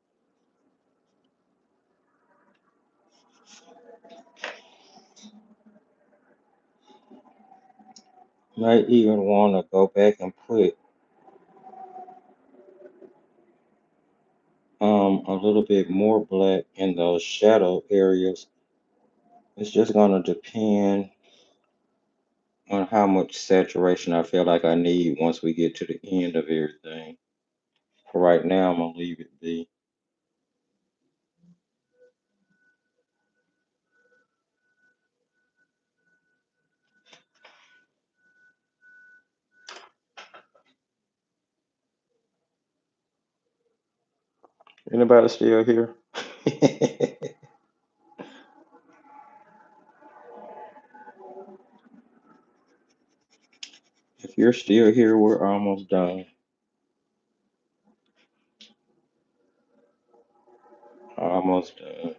Might even want to go back and put a little bit more black in those shadow areas. It's just gonna depend on how much saturation I feel like I need once we get to the end of everything. For right now, I'm gonna leave it be. Anybody still here? If you're still here, we're almost done. Almost done.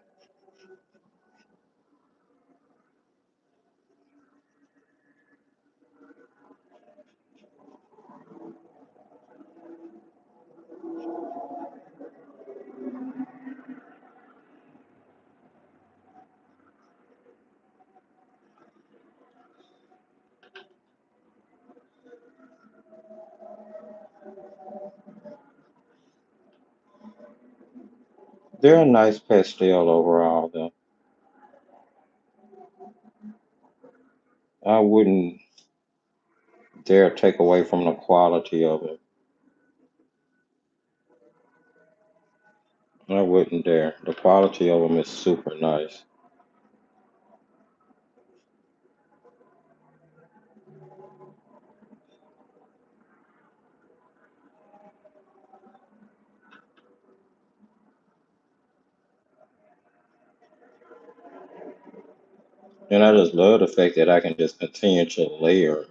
They're a nice pastel overall, though. I wouldn't dare take away from the quality of them. I wouldn't dare. The quality of them is super nice. And I just love the fact that I can just continue to layer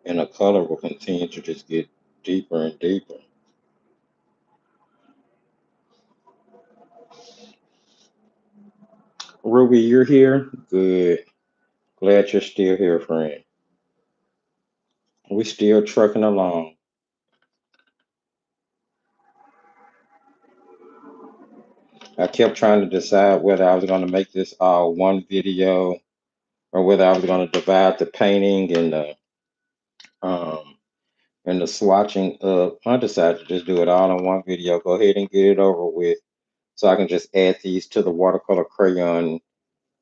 and the color will continue to just get deeper and deeper. Ruby, you're here? Good. Glad you're still here, friend. We still trucking along. I kept trying to decide whether I was going to make this all one video or whether I was going to divide the painting um and the swatching up. I decided to just do it all in one video. Go ahead and get it over with, so I can just add these to the watercolor crayon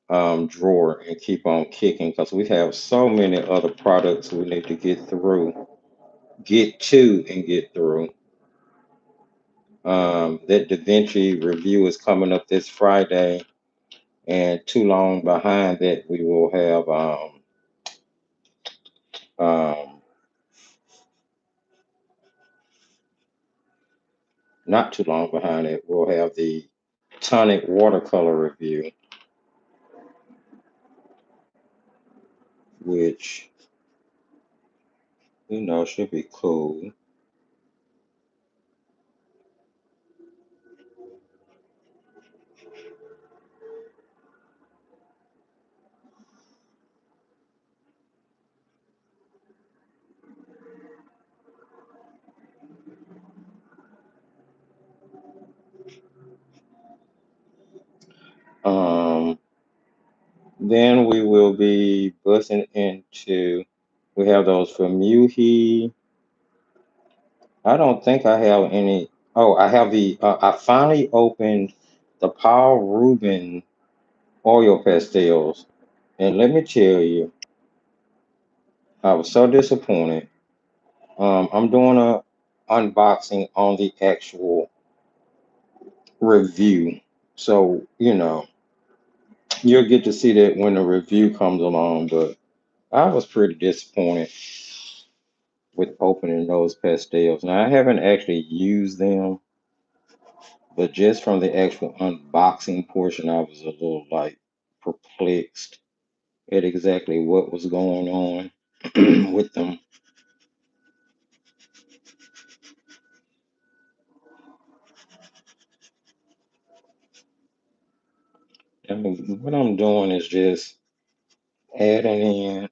drawer and keep on kicking because we have so many other products we need to get through. That Da Vinci review is coming up this Friday, and too long behind that we will have um, not too long behind it we'll have the tonic watercolor review, which should be cool. Um, then we will be busting into, we have those from Muhi. I don't think I have any. Oh, I have I finally opened the Paul Rubin oil pastels. And let me tell you, I was so disappointed. I'm doing a unboxing on the actual review. So, you'll get to see that when the review comes along, but I was pretty disappointed with opening those pastels. Now, I haven't actually used them, but just from the actual unboxing portion, I was a little like perplexed at exactly what was going on with them. And what I'm doing is just adding in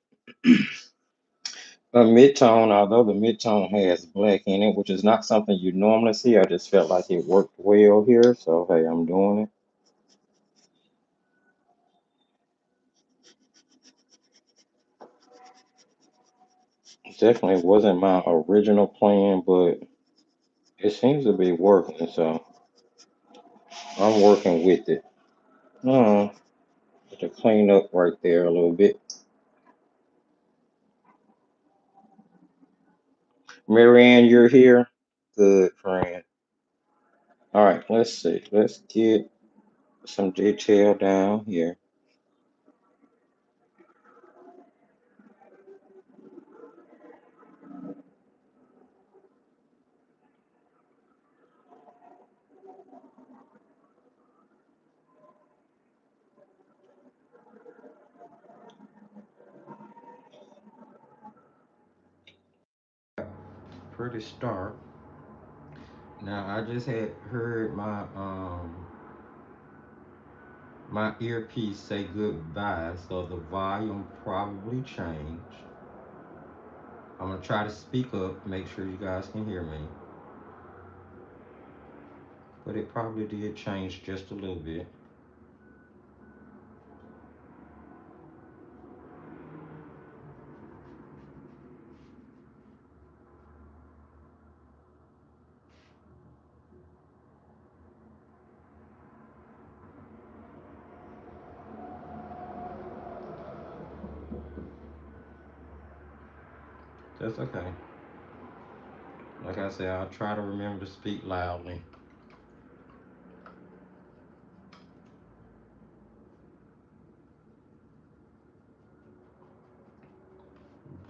a mid-tone, although the mid-tone has black in it, which is not something you normally see. I just felt like it worked well here, so hey, I'm doing it. Definitely wasn't my original plan, but it seems to be working, so I'm working with it. Uh, to clean up right there a little bit. Marianne, you're here? Good, friend. All right, let's see. Let's get some detail down here. Pretty stark. Now I just had heard my earpiece say goodbye, so the volume probably changed. I'm gonna try to speak up, make sure you guys can hear me, but it probably did change just a little bit. That's okay. Like I said, I'll try to remember to speak loudly.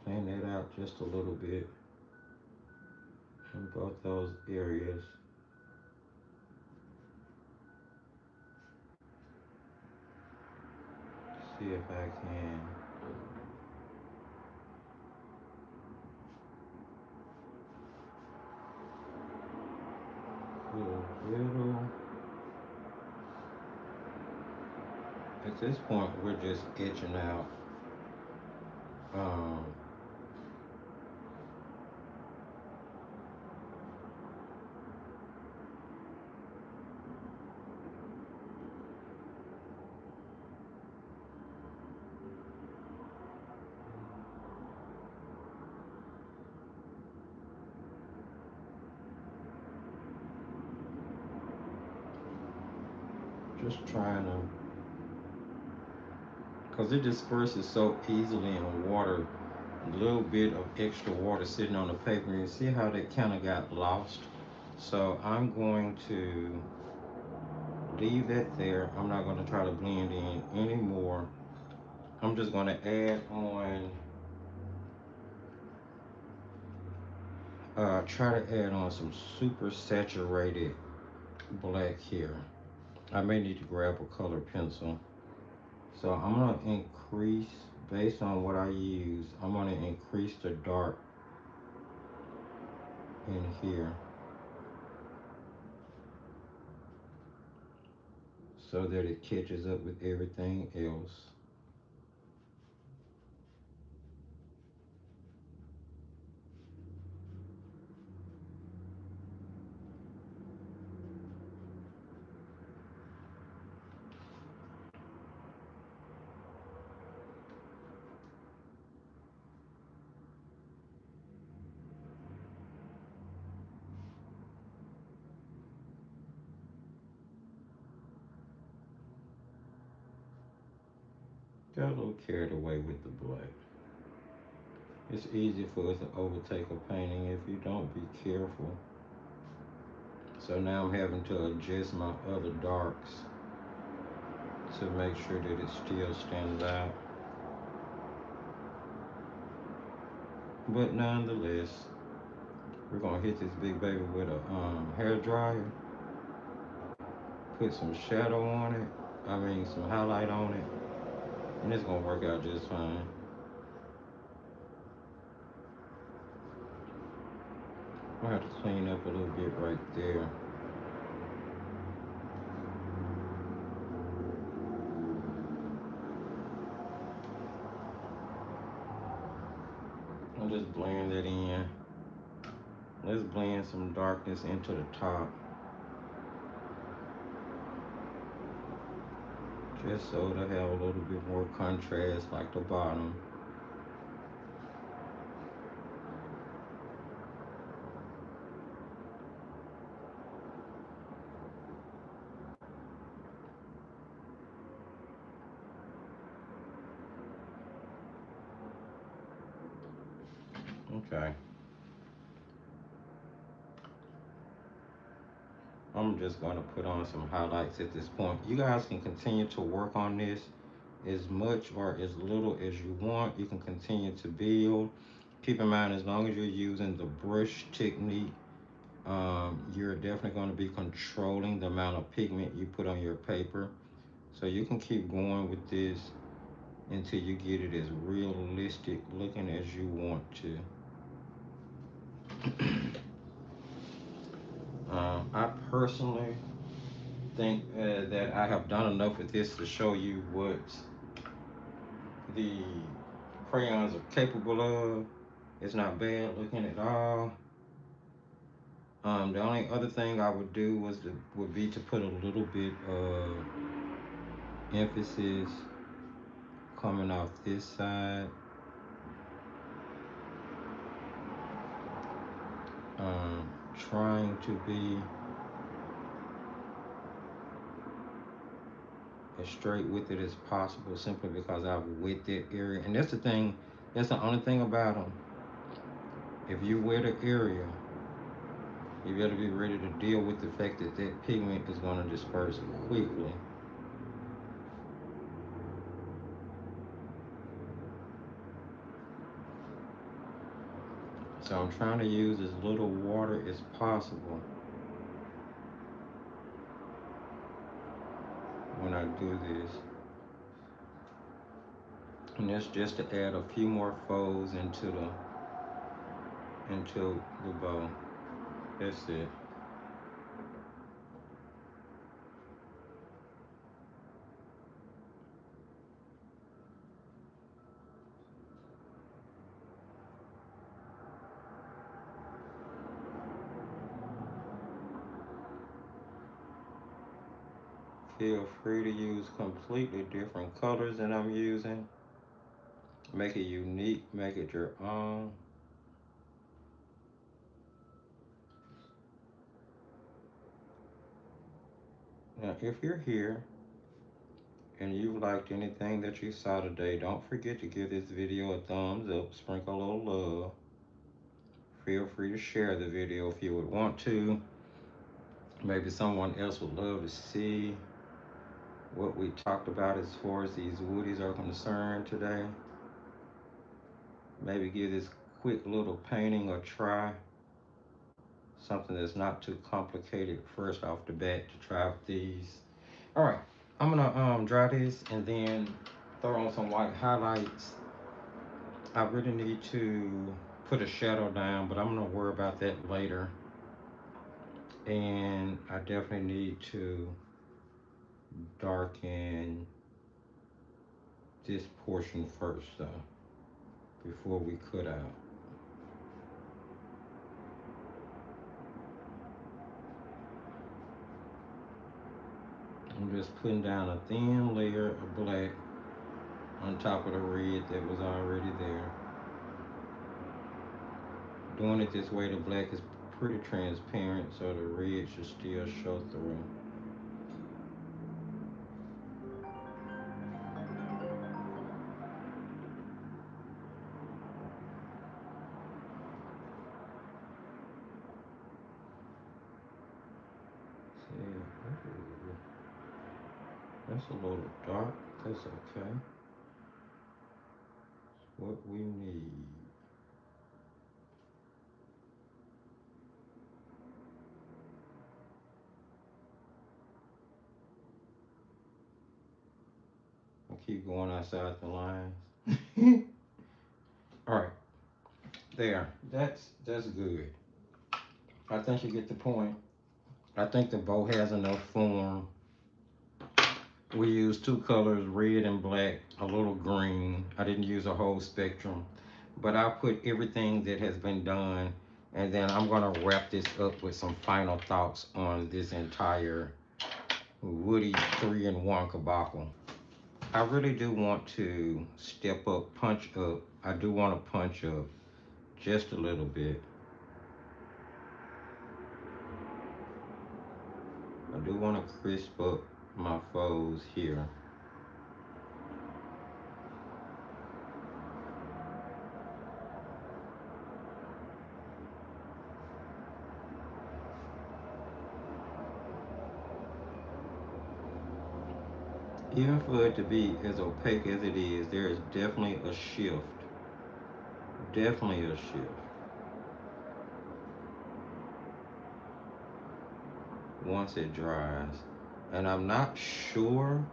Plan that out just a little bit in both those areas. See if I can put a little. At this point, we're just etching out um, just trying to, because it disperses so easily in water. A little bit of extra water sitting on the paper. You see how that kind of got lost? So I'm going to leave that there. I'm not going to try to blend in anymore. I'm just going to add on, try to add on some super saturated black here. I may need to grab a color pencil. So I'm going to increase, based on what I use, I'm going to increase the dark in here so that it catches up with everything else. Got a little carried away with the black. It's easy for us to overtake a painting if you don't be careful. So now I'm having to adjust my other darks to make sure that it still stands out. But nonetheless, we're gonna hit this big baby with a hair dryer, put some shadow on it, I mean some highlight on it, and it's gonna work out just fine. I have to clean up a little bit right there. I'll just blend it in. Let's blend some darkness into the top, just so to have a little bit more contrast like the bottom. Okay, I'm just going to put on some highlights at this point. You guys can continue to work on this as much or as little as you want. You can continue to build. Keep in mind, as long as you're using the brush technique, you're definitely going to be controlling the amount of pigment you put on your paper. So you can keep going with this until you get it as realistic looking as you want to. I personally think that I have done enough with this to show you what the crayons are capable of. It's not bad looking at all. The only other thing I would do would be to put a little bit of emphasis coming off this side. Um, Trying to be as straight with it as possible simply because I've wet that area. And that's the thing, that's the only thing about them. If you wet an area, you better be ready to deal with the fact that that pigment is going to disperse quickly. So I'm trying to use as little water as possible when I do this. And that's just to add a few more folds into the bow. That's it. Feel free to use completely different colors than I'm using. Make it unique, make it your own. Now, if you're here and you liked anything that you saw today, don't forget to give this video a thumbs up, sprinkle a little love. Feel free to share the video if you would want to. Maybe someone else would love to see what we talked about as far as these woodies are concerned today. Maybe give this quick little painting a try. Something that's not too complicated first off the bat to try with these. All right, I'm gonna dry this and then throw on some white highlights. I really need to put a shadow down, but I'm gonna worry about that later. And I definitely need to darken this portion first though, before we cut out. I'm just putting down a thin layer of black on top of the red that was already there. Doing it this way, the black is pretty transparent, so the red should still show through. That's a little dark. That's okay. What we need. I keep going outside the lines. All right, there. That's good. I think you get the point. I think the bow has enough form. We used two colors, red and black, a little green. I didn't use a whole spectrum, but I put everything that has been done, and then I'm gonna wrap this up with some final thoughts on this entire Woody 3-in-1 Kabakle. I really do want to step up, punch up. I do want to punch up just a little bit. I do want to crisp up my foes here. Even for it to be as opaque as it is, there is definitely a shift. Definitely a shift once it dries. And I'm not sure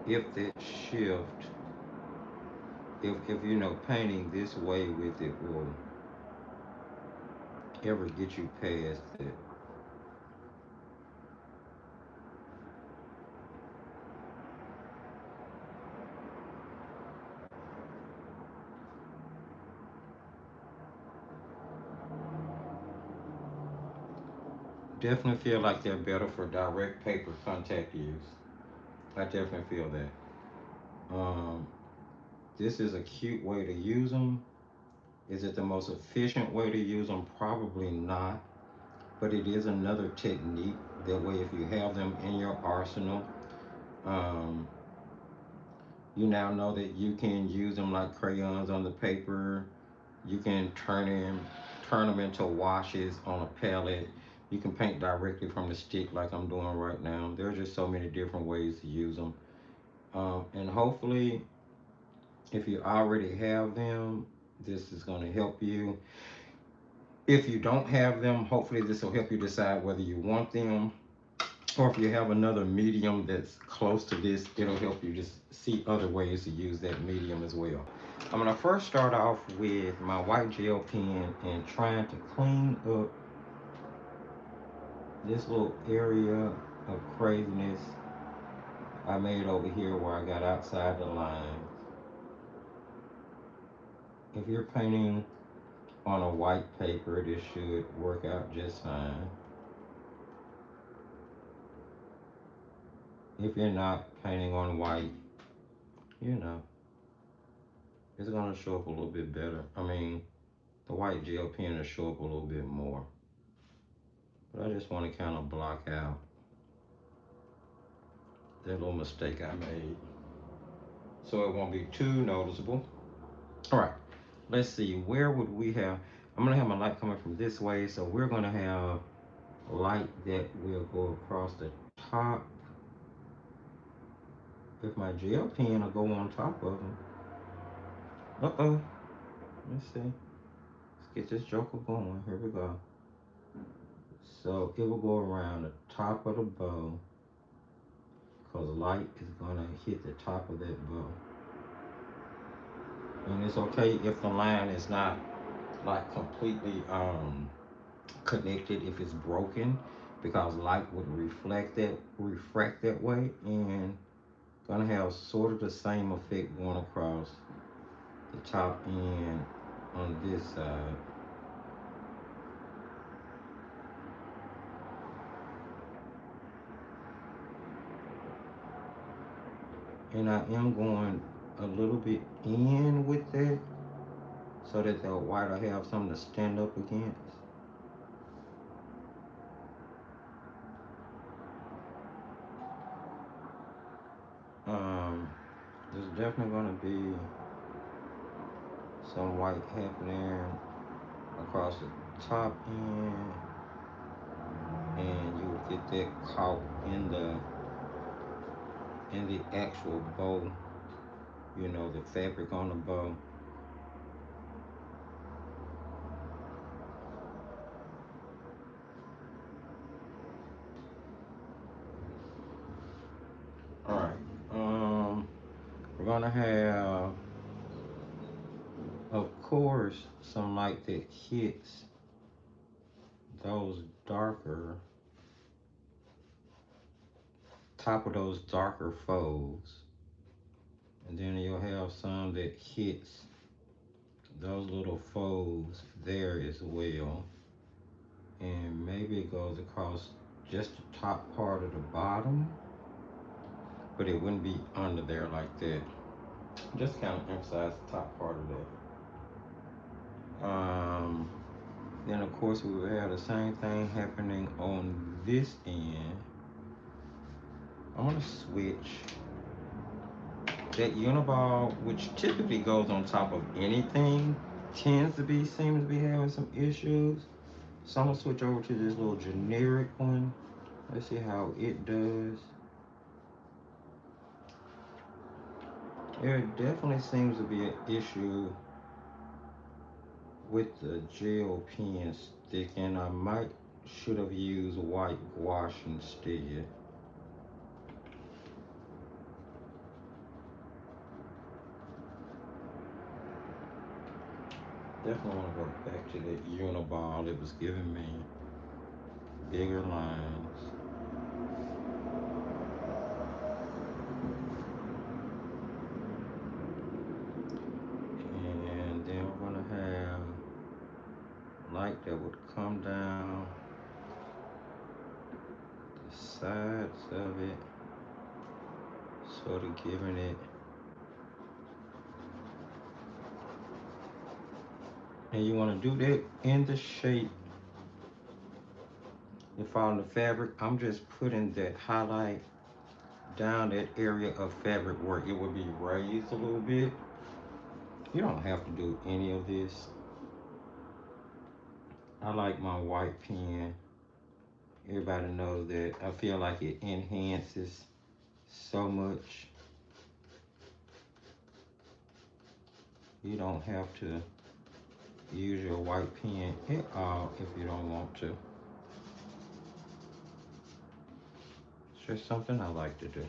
if that shift, if you know, painting this way with it will ever get you past it. Definitely feel like they're better for direct paper contact use. I definitely feel that. This is a cute way to use them. Is it the most efficient way to use them? Probably not. But it is another technique. That way, if you have them in your arsenal, um, you now know that you can use them like crayons on the paper. You can turn them into washes on a palette. You can paint directly from the stick like I'm doing right now. There are just so many different ways to use them. And hopefully, if you already have them, this is going to help you. If you don't have them, hopefully this will help you decide whether you want them, or if you have another medium that's close to this, it'll help you just see other ways to use that medium as well. I'm gonna first start off with my white gel pen and trying to clean up this little area of craziness I made over here where I got outside the lines. If you're painting on a white paper, this should work out just fine. If you're not painting on white, you know, it's gonna show up a little bit better. I mean, the white gel pen will show up a little bit more. But I just want to kind of block out that little mistake I made so it won't be too noticeable. All right, let's see, where would we have, I'm gonna have my light coming from this way, so we're gonna have light that will go across the top. If my gel pen will go on top of them. Uh-oh, let's see. Let's get this joker going. Here we go. So it will go around the top of the bow because light is gonna hit the top of that bow. And it's okay if the line is not like completely connected, if it's broken, because light would refract that way, and gonna have sort of the same effect going across the top end on this side. And I am going a little bit in with that so that the white will have something to stand up against. um there's definitely going to be some white happening across the top end, and you would get that caught in the actual bow, you know, the fabric on the bow. All right. We're gonna have, of course, some light that hits those darker, top of those darker folds. And then you'll have some that hits those little folds there as well. And maybe it goes across just the top part of the bottom, but it wouldn't be under there like that. Just kind of emphasize the top part of that. Then of course we will have the same thing happening on this end. I'm gonna switch that uniball, which typically goes on top of anything, seems to be having some issues. So I'm gonna switch over to this little generic one. Let's see how it does. There definitely seems to be an issue with the gel pen sticking. I might should have used white gouache instead. Definitely want to go back to that uniball. It was giving me bigger lines. And then we're gonna have light that would come down the sides of it, sort of giving it. And you want to do that in the shape. If on the fabric, I'm just putting that highlight down that area of fabric where it would be raised a little bit. You don't have to do any of this. I like my white pen. Everybody knows that. I feel like it enhances so much. You don't have to use your white pen at all if you don't want to. It's just something I like to do.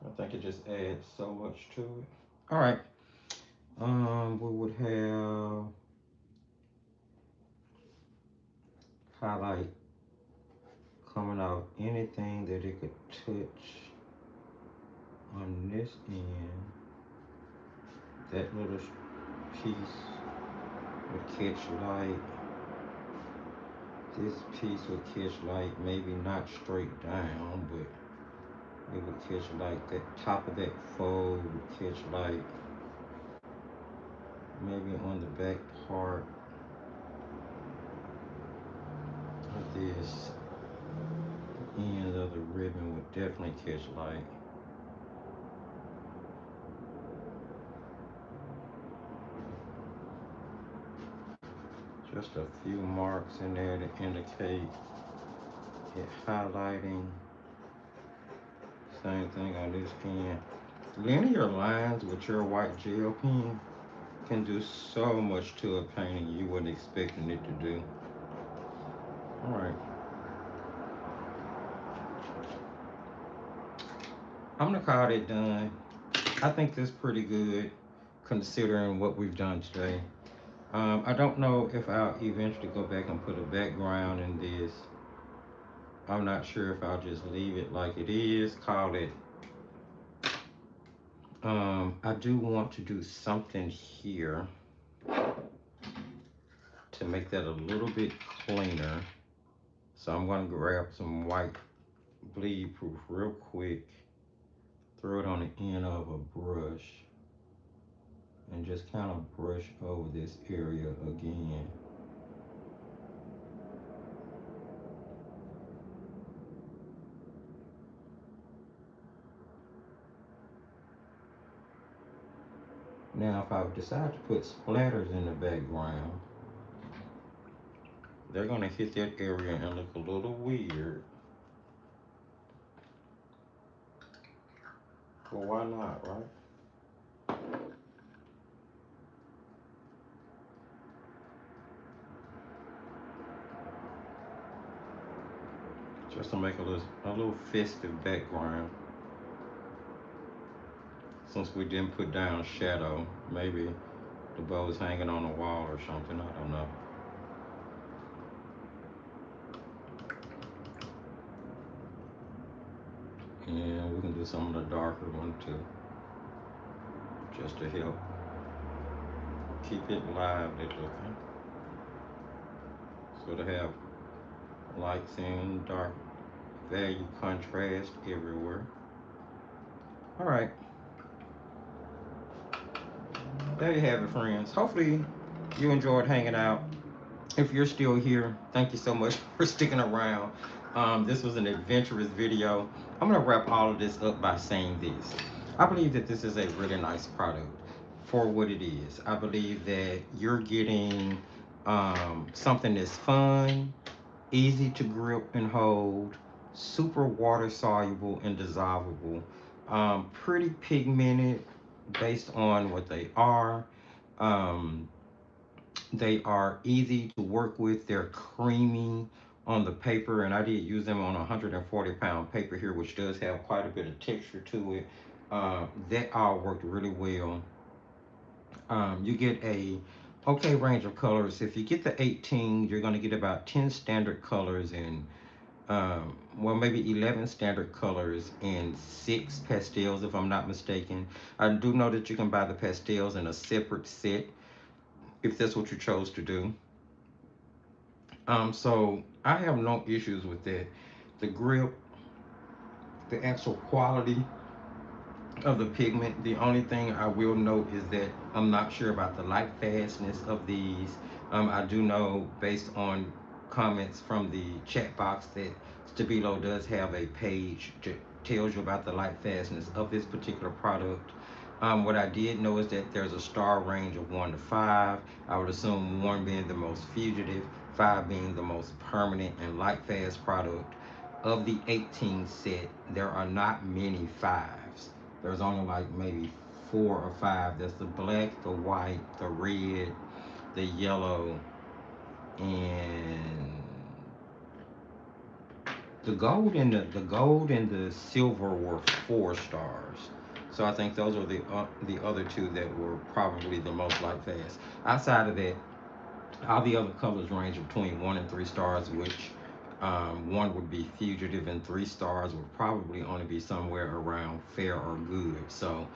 I think it just adds so much to it. All right. We would have highlight coming out anything that it could touch on this end. That little piece would catch light. This piece would catch light, maybe not straight down, but it would catch light. That top of that fold would catch light. Maybe on the back part of this end of the ribbon would definitely catch light. Just a few marks in there to indicate it highlighting. Same thing on this pen. Linear lines with your white gel pen can do so much to a painting you wouldn't expecting it to do. All right. I'm gonna call it done. I think that's pretty good considering what we've done today. I don't know if I'll eventually go back and put a background in this. I'm not sure if I'll just leave it like it is, call it. I do want to do something here to make that a little bit cleaner. So I'm gonna grab some white bleed proof real quick, throw it on the end of a brush, and just kind of brush over this area again. Now, if I decide to put splatters in the background, they're gonna hit that area and look a little weird. Well, why not, right? Just to make a little festive background. Since we didn't put down shadow, maybe the bow's hanging on the wall or something. I don't know. And we can do some of the darker one too, just to help keep it lively looking. So to have lights and dark value contrast everywhere. All right, there you have it, friends. Hopefully you enjoyed hanging out. If you're still here, thank you so much for sticking around. This was an adventurous video. I'm gonna wrap all of this up by saying this. I believe that this is a really nice product for what it is. I believe that you're getting something that's fun, easy to grip and hold, super water soluble and dissolvable, pretty pigmented based on what they are. Um, they are easy to work with. They're creamy on the paper, and I did use them on a 140-pound paper here, which does have quite a bit of texture to it. That all worked really well. You get a okay range of colors. If you get the 18, you're going to get about 10 standard colors and well, maybe 11 standard colors and 6 pastels, if I'm not mistaken. I do know that you can buy the pastels in a separate set if that's what you chose to do. So I have no issues with that. The grip, the actual quality of the pigment. The only thing I will note is that I'm not sure about the light fastness of these. I do know based on comments from the chat box that Stabilo does have a page that tells you about the light fastness of this particular product. What I did know is that there's a star range of 1 to 5. I would assume 1 being the most fugitive, 5 being the most permanent and light fast product. Of the 18 set, there are not many 5s. There's only like maybe 4 or 5. There's the black, the white, the red, the yellow, and the silver were 4 stars. So I think those are the other two that were probably the most light fast. Outside of that, all the other colors range between 1 and 3 stars, which 1 would be fugitive and 3 stars would probably only be somewhere around fair or good. So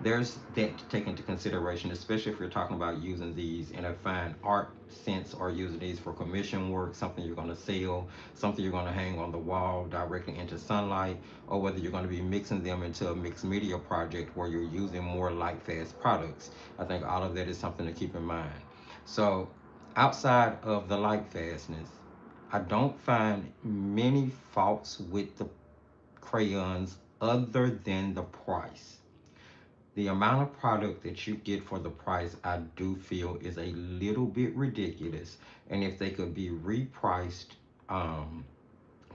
there's that to take into consideration, especially if you're talking about using these in a fine art sense or using these for commission work, something you're going to sell, something you're going to hang on the wall directly into sunlight, or whether you're going to be mixing them into a mixed media project where you're using more light fast products. I think all of that is something to keep in mind. So outside of the light fastness, I don't find many faults with the crayons other than the price. The amount of product that you get for the price, I do feel is a little bit ridiculous. And if they could be repriced um,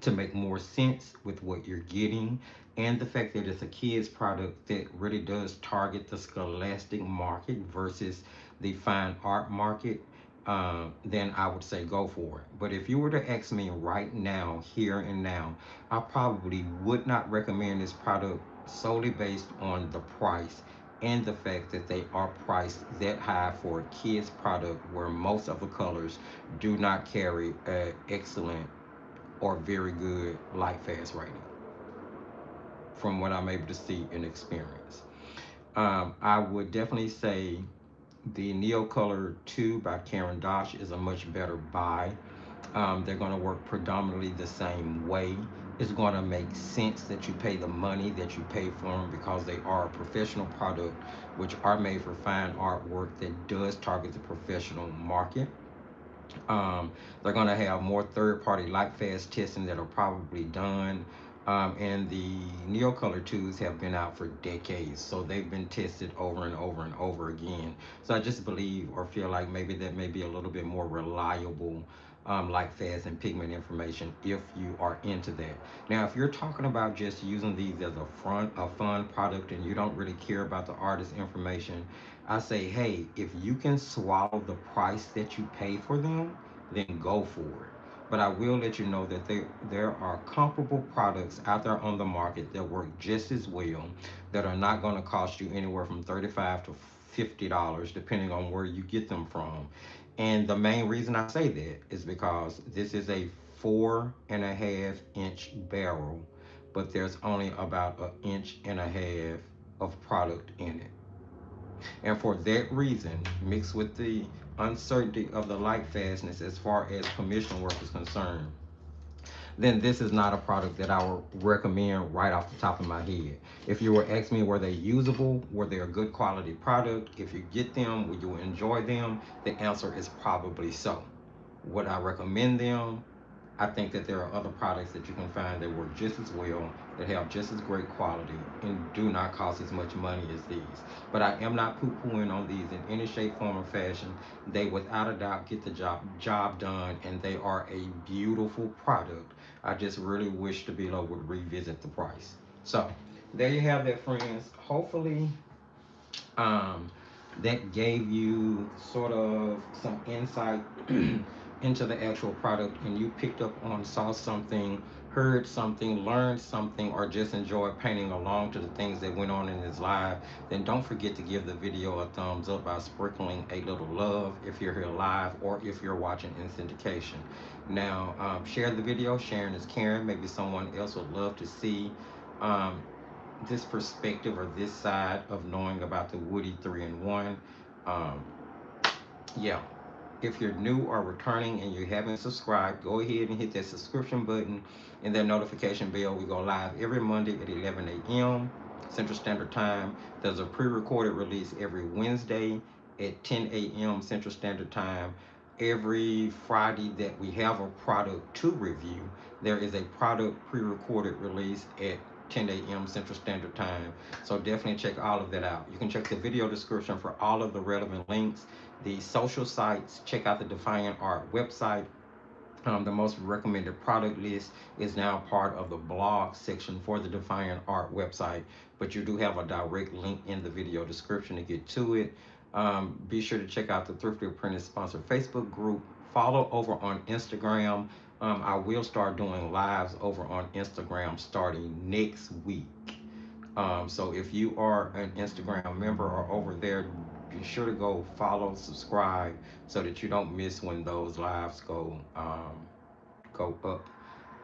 to make more sense with what you're getting, and the fact that it's a kids product that really does target the scholastic market versus the fine art market, then I would say go for it. But if you were to ask me right now, here and now, I probably would not recommend this product solely based on the price and the fact that they are priced that high for a kids product where most of the colors do not carry an excellent or very good light fast rating from what I'm able to see and experience. I would definitely say the Neo Color 2 by Karen Dosh is a much better buy. They're going to work predominantly the same way. It's going to make sense that you pay the money that you pay for them because they are a professional product, which are made for fine artwork that does target the professional market. They're going to have more third-party light fast testing that are probably done. And the Neocolor tubes have been out for decades, so they've been tested over and over and over again. So I just believe or feel like maybe that may be a little bit more reliable light, fast, and pigment information if you are into that. Now, if you're talking about just using these as a fun product and you don't really care about the artist information, I say, hey, if you can swallow the price that you pay for them, then go for it. But I will let you know that there are comparable products out there on the market that work just as well, that are not going to cost you anywhere from $35 to $50, depending on where you get them from. And the main reason I say that is because this is a 4.5 inch barrel, but there's only about an inch and a half of product in it. And for that reason, mixed with the uncertainty of the light fastness as far as commission work is concerned, then this is not a product that I would recommend right off the top of my head. If you were asking me, were they usable? Were they a good quality product? If you get them, will you enjoy them? The answer is probably so. Would I recommend them? I think that there are other products that you can find that work just as well, that have just as great quality, and do not cost as much money as these. But I am not poo-pooing on these in any shape, form, or fashion. They without a doubt get the job done, and they are a beautiful product. I just really wish Stabilo would revisit the price. So there you have that, friends. Hopefully, um, that gave you sort of some insight into the actual product, and you picked up on, saw something, heard something, learned something, or just enjoyed painting along to the things that went on in this live, then don't forget to give the video a thumbs up by sprinkling a little love if you're here live or if you're watching in syndication. Now, share the video. Sharing is caring. Maybe someone else would love to see um, this perspective or this side of knowing about the Woody 3-in-1. Um, yeah, if you're new or returning and you haven't subscribed, go ahead and hit that subscription button and that notification bell. We go live every Monday at 11 a.m. Central Standard Time. There's a pre-recorded release every Wednesday at 10 a.m. Central Standard Time. Every Friday that we have a product to review, there is a product pre-recorded release at 10 a.m. Central Standard Time. So definitely check all of that out. You can check the video description for all of the relevant links, the social sites. Check out the Defiant Art website. The most recommended product list is now part of the blog section for the Defiant Art website, but you do have a direct link in the video description to get to it. Be sure to check out the Thrifty Apprentice sponsored Facebook group. Follow over on Instagram. I will start doing lives over on Instagram starting next week. So if you are an Instagram member or over there, be sure to go follow, subscribe, so that you don't miss when those lives go up.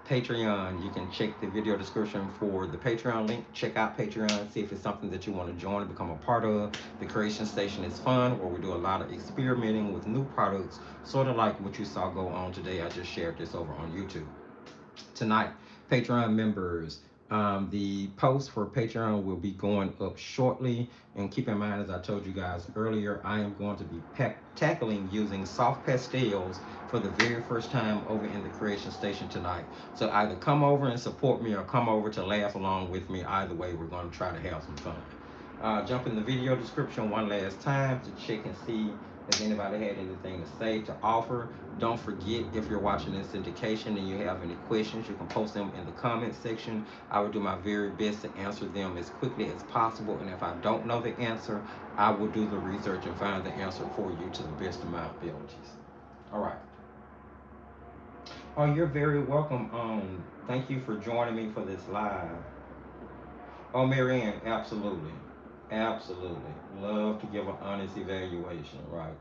Patreon, you can check the video description for the Patreon link. Check out Patreon, see if it's something that you want to join and become a part of. The Creation Station is fun, where we do a lot of experimenting with new products, sort of like what you saw go on today. I just shared this over on YouTube. Tonight, Patreon members, the post for Patreon will be going up shortly. And keep in mind, as I told you guys earlier, I am going to be tackling using soft pastels for the very first time over in the Creation Station tonight. So either come over and support me or come over to laugh along with me. Either way, we're going to try to have some fun. Jump in the video description one last time to check and see if anybody had anything to say, to offer. Don't forget, if you're watching in syndication and you have any questions, you can post them in the comment section. I will do my very best to answer them as quickly as possible. And if I don't know the answer, I will do the research and find the answer for you to the best of my abilities. All right. Oh, you're very welcome. Thank you for joining me for this live. Oh, Marianne, absolutely. Absolutely. Love to give an honest evaluation, right?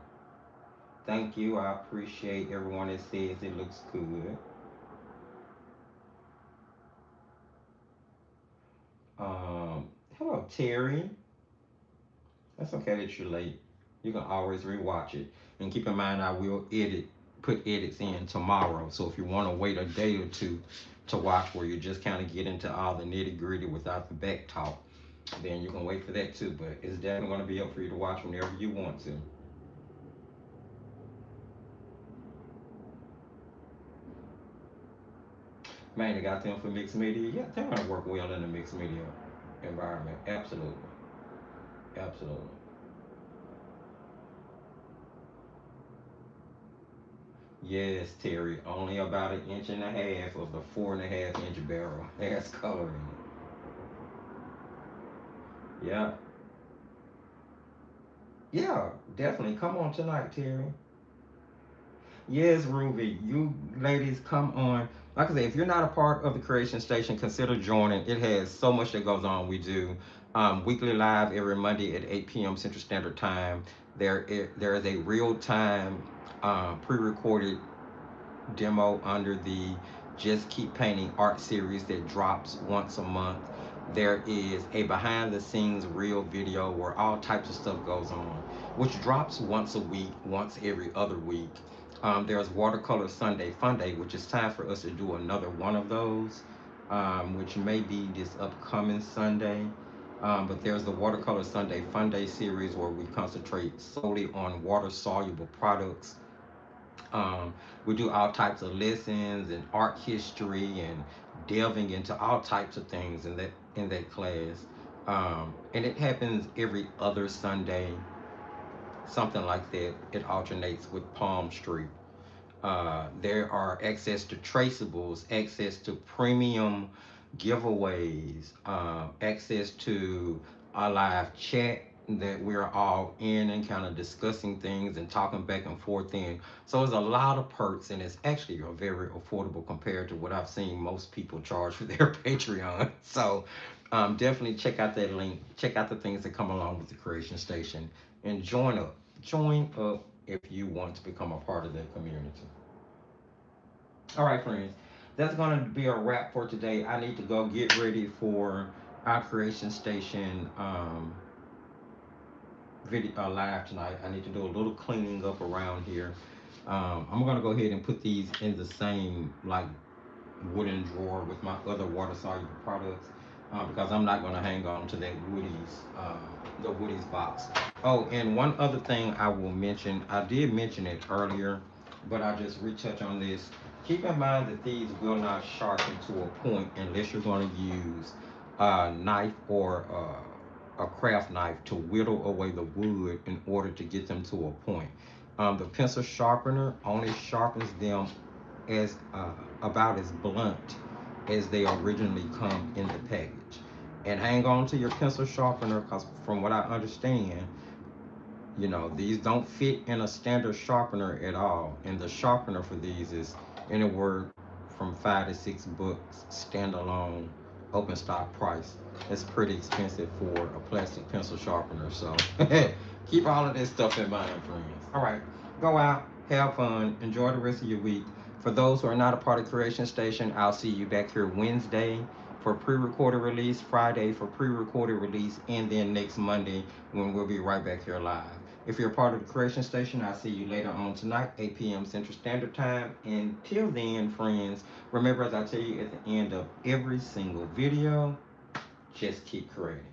Thank you. I appreciate everyone that says it looks good. Hello, Terry. That's okay that you're late. You can always rewatch it. And keep in mind, I will put edits in tomorrow. So if you want to wait a day or two to watch, where you just kind of get into all the nitty gritty without the back talk, then you can wait for that too. But it's definitely going to be up for you to watch whenever you want to. Mainly got them for mixed media. Yeah, they're gonna work well in a mixed media environment. Absolutely, absolutely. Yes, Terry, only about an inch and a half of the 4.5 inch barrel has color in it. Yeah, yeah, definitely. Come on tonight, Terry. Yes, Ruby, you ladies, come on. Like I said, if you're not a part of the Creation Station, consider joining. It has so much that goes on. We do weekly live every Monday at 8 p.m. Central Standard Time. There is a real time pre-recorded demo under the Just Keep Painting art series that drops once a month. There is a behind the scenes real video where all types of stuff goes on, which drops once a week, once every other week. There's Watercolor Sunday Fun Day, which is time for us to do another one of those, which may be this upcoming Sunday. But there's the Watercolor Sunday Fun Day series where we concentrate solely on water soluble products. um, we do all types of lessons and art history and delving into all types of things in that class. And it happens every other Sunday, something like that. It alternates with Palm Street. There are access to traceables, access to premium giveaways, access to a live chat that we're all in and kind of discussing things and talking back and forth in. So there's a lot of perks, and it's actually a very affordable compared to what I've seen most people charge for their Patreon. So definitely check out that link, check out the things that come along with the Creation Station, and join up. Join up if you want to become a part of that community. All right, friends, that's going to be a wrap for today. I need to go get ready for our Creation Station video live tonight. I need to do a little cleaning up around here. I'm going to go ahead and put these in the same like wooden drawer with my other water soluble products, because I'm not going to hang on to that the Woody's box. Oh, and one other thing I will mention, I did mention it earlier, but I just retouch on this. Keep in mind that these will not sharpen to a point unless you're going to use a knife or a craft knife to whittle away the wood in order to get them to a point. The pencil sharpener only sharpens them as about as blunt as they originally come in the package. And hang on to your pencil sharpener, because from what I understand, these don't fit in a standard sharpener at all. And the sharpener for these is anywhere from $5 to $6 standalone open stock price. That's pretty expensive for a plastic pencil sharpener. So keep all of this stuff in mind, friends. All right, go out, have fun, enjoy the rest of your week. For those who are not a part of Creation Station, I'll see you back here Wednesday for pre-recorded release, Friday for pre-recorded release, and then next Monday when we'll be right back here live. If you're a part of the Creation Station, I'll see you later on tonight, 8 p.m. Central Standard Time. Until then, friends, remember, as I tell you at the end of every single video, just keep creating.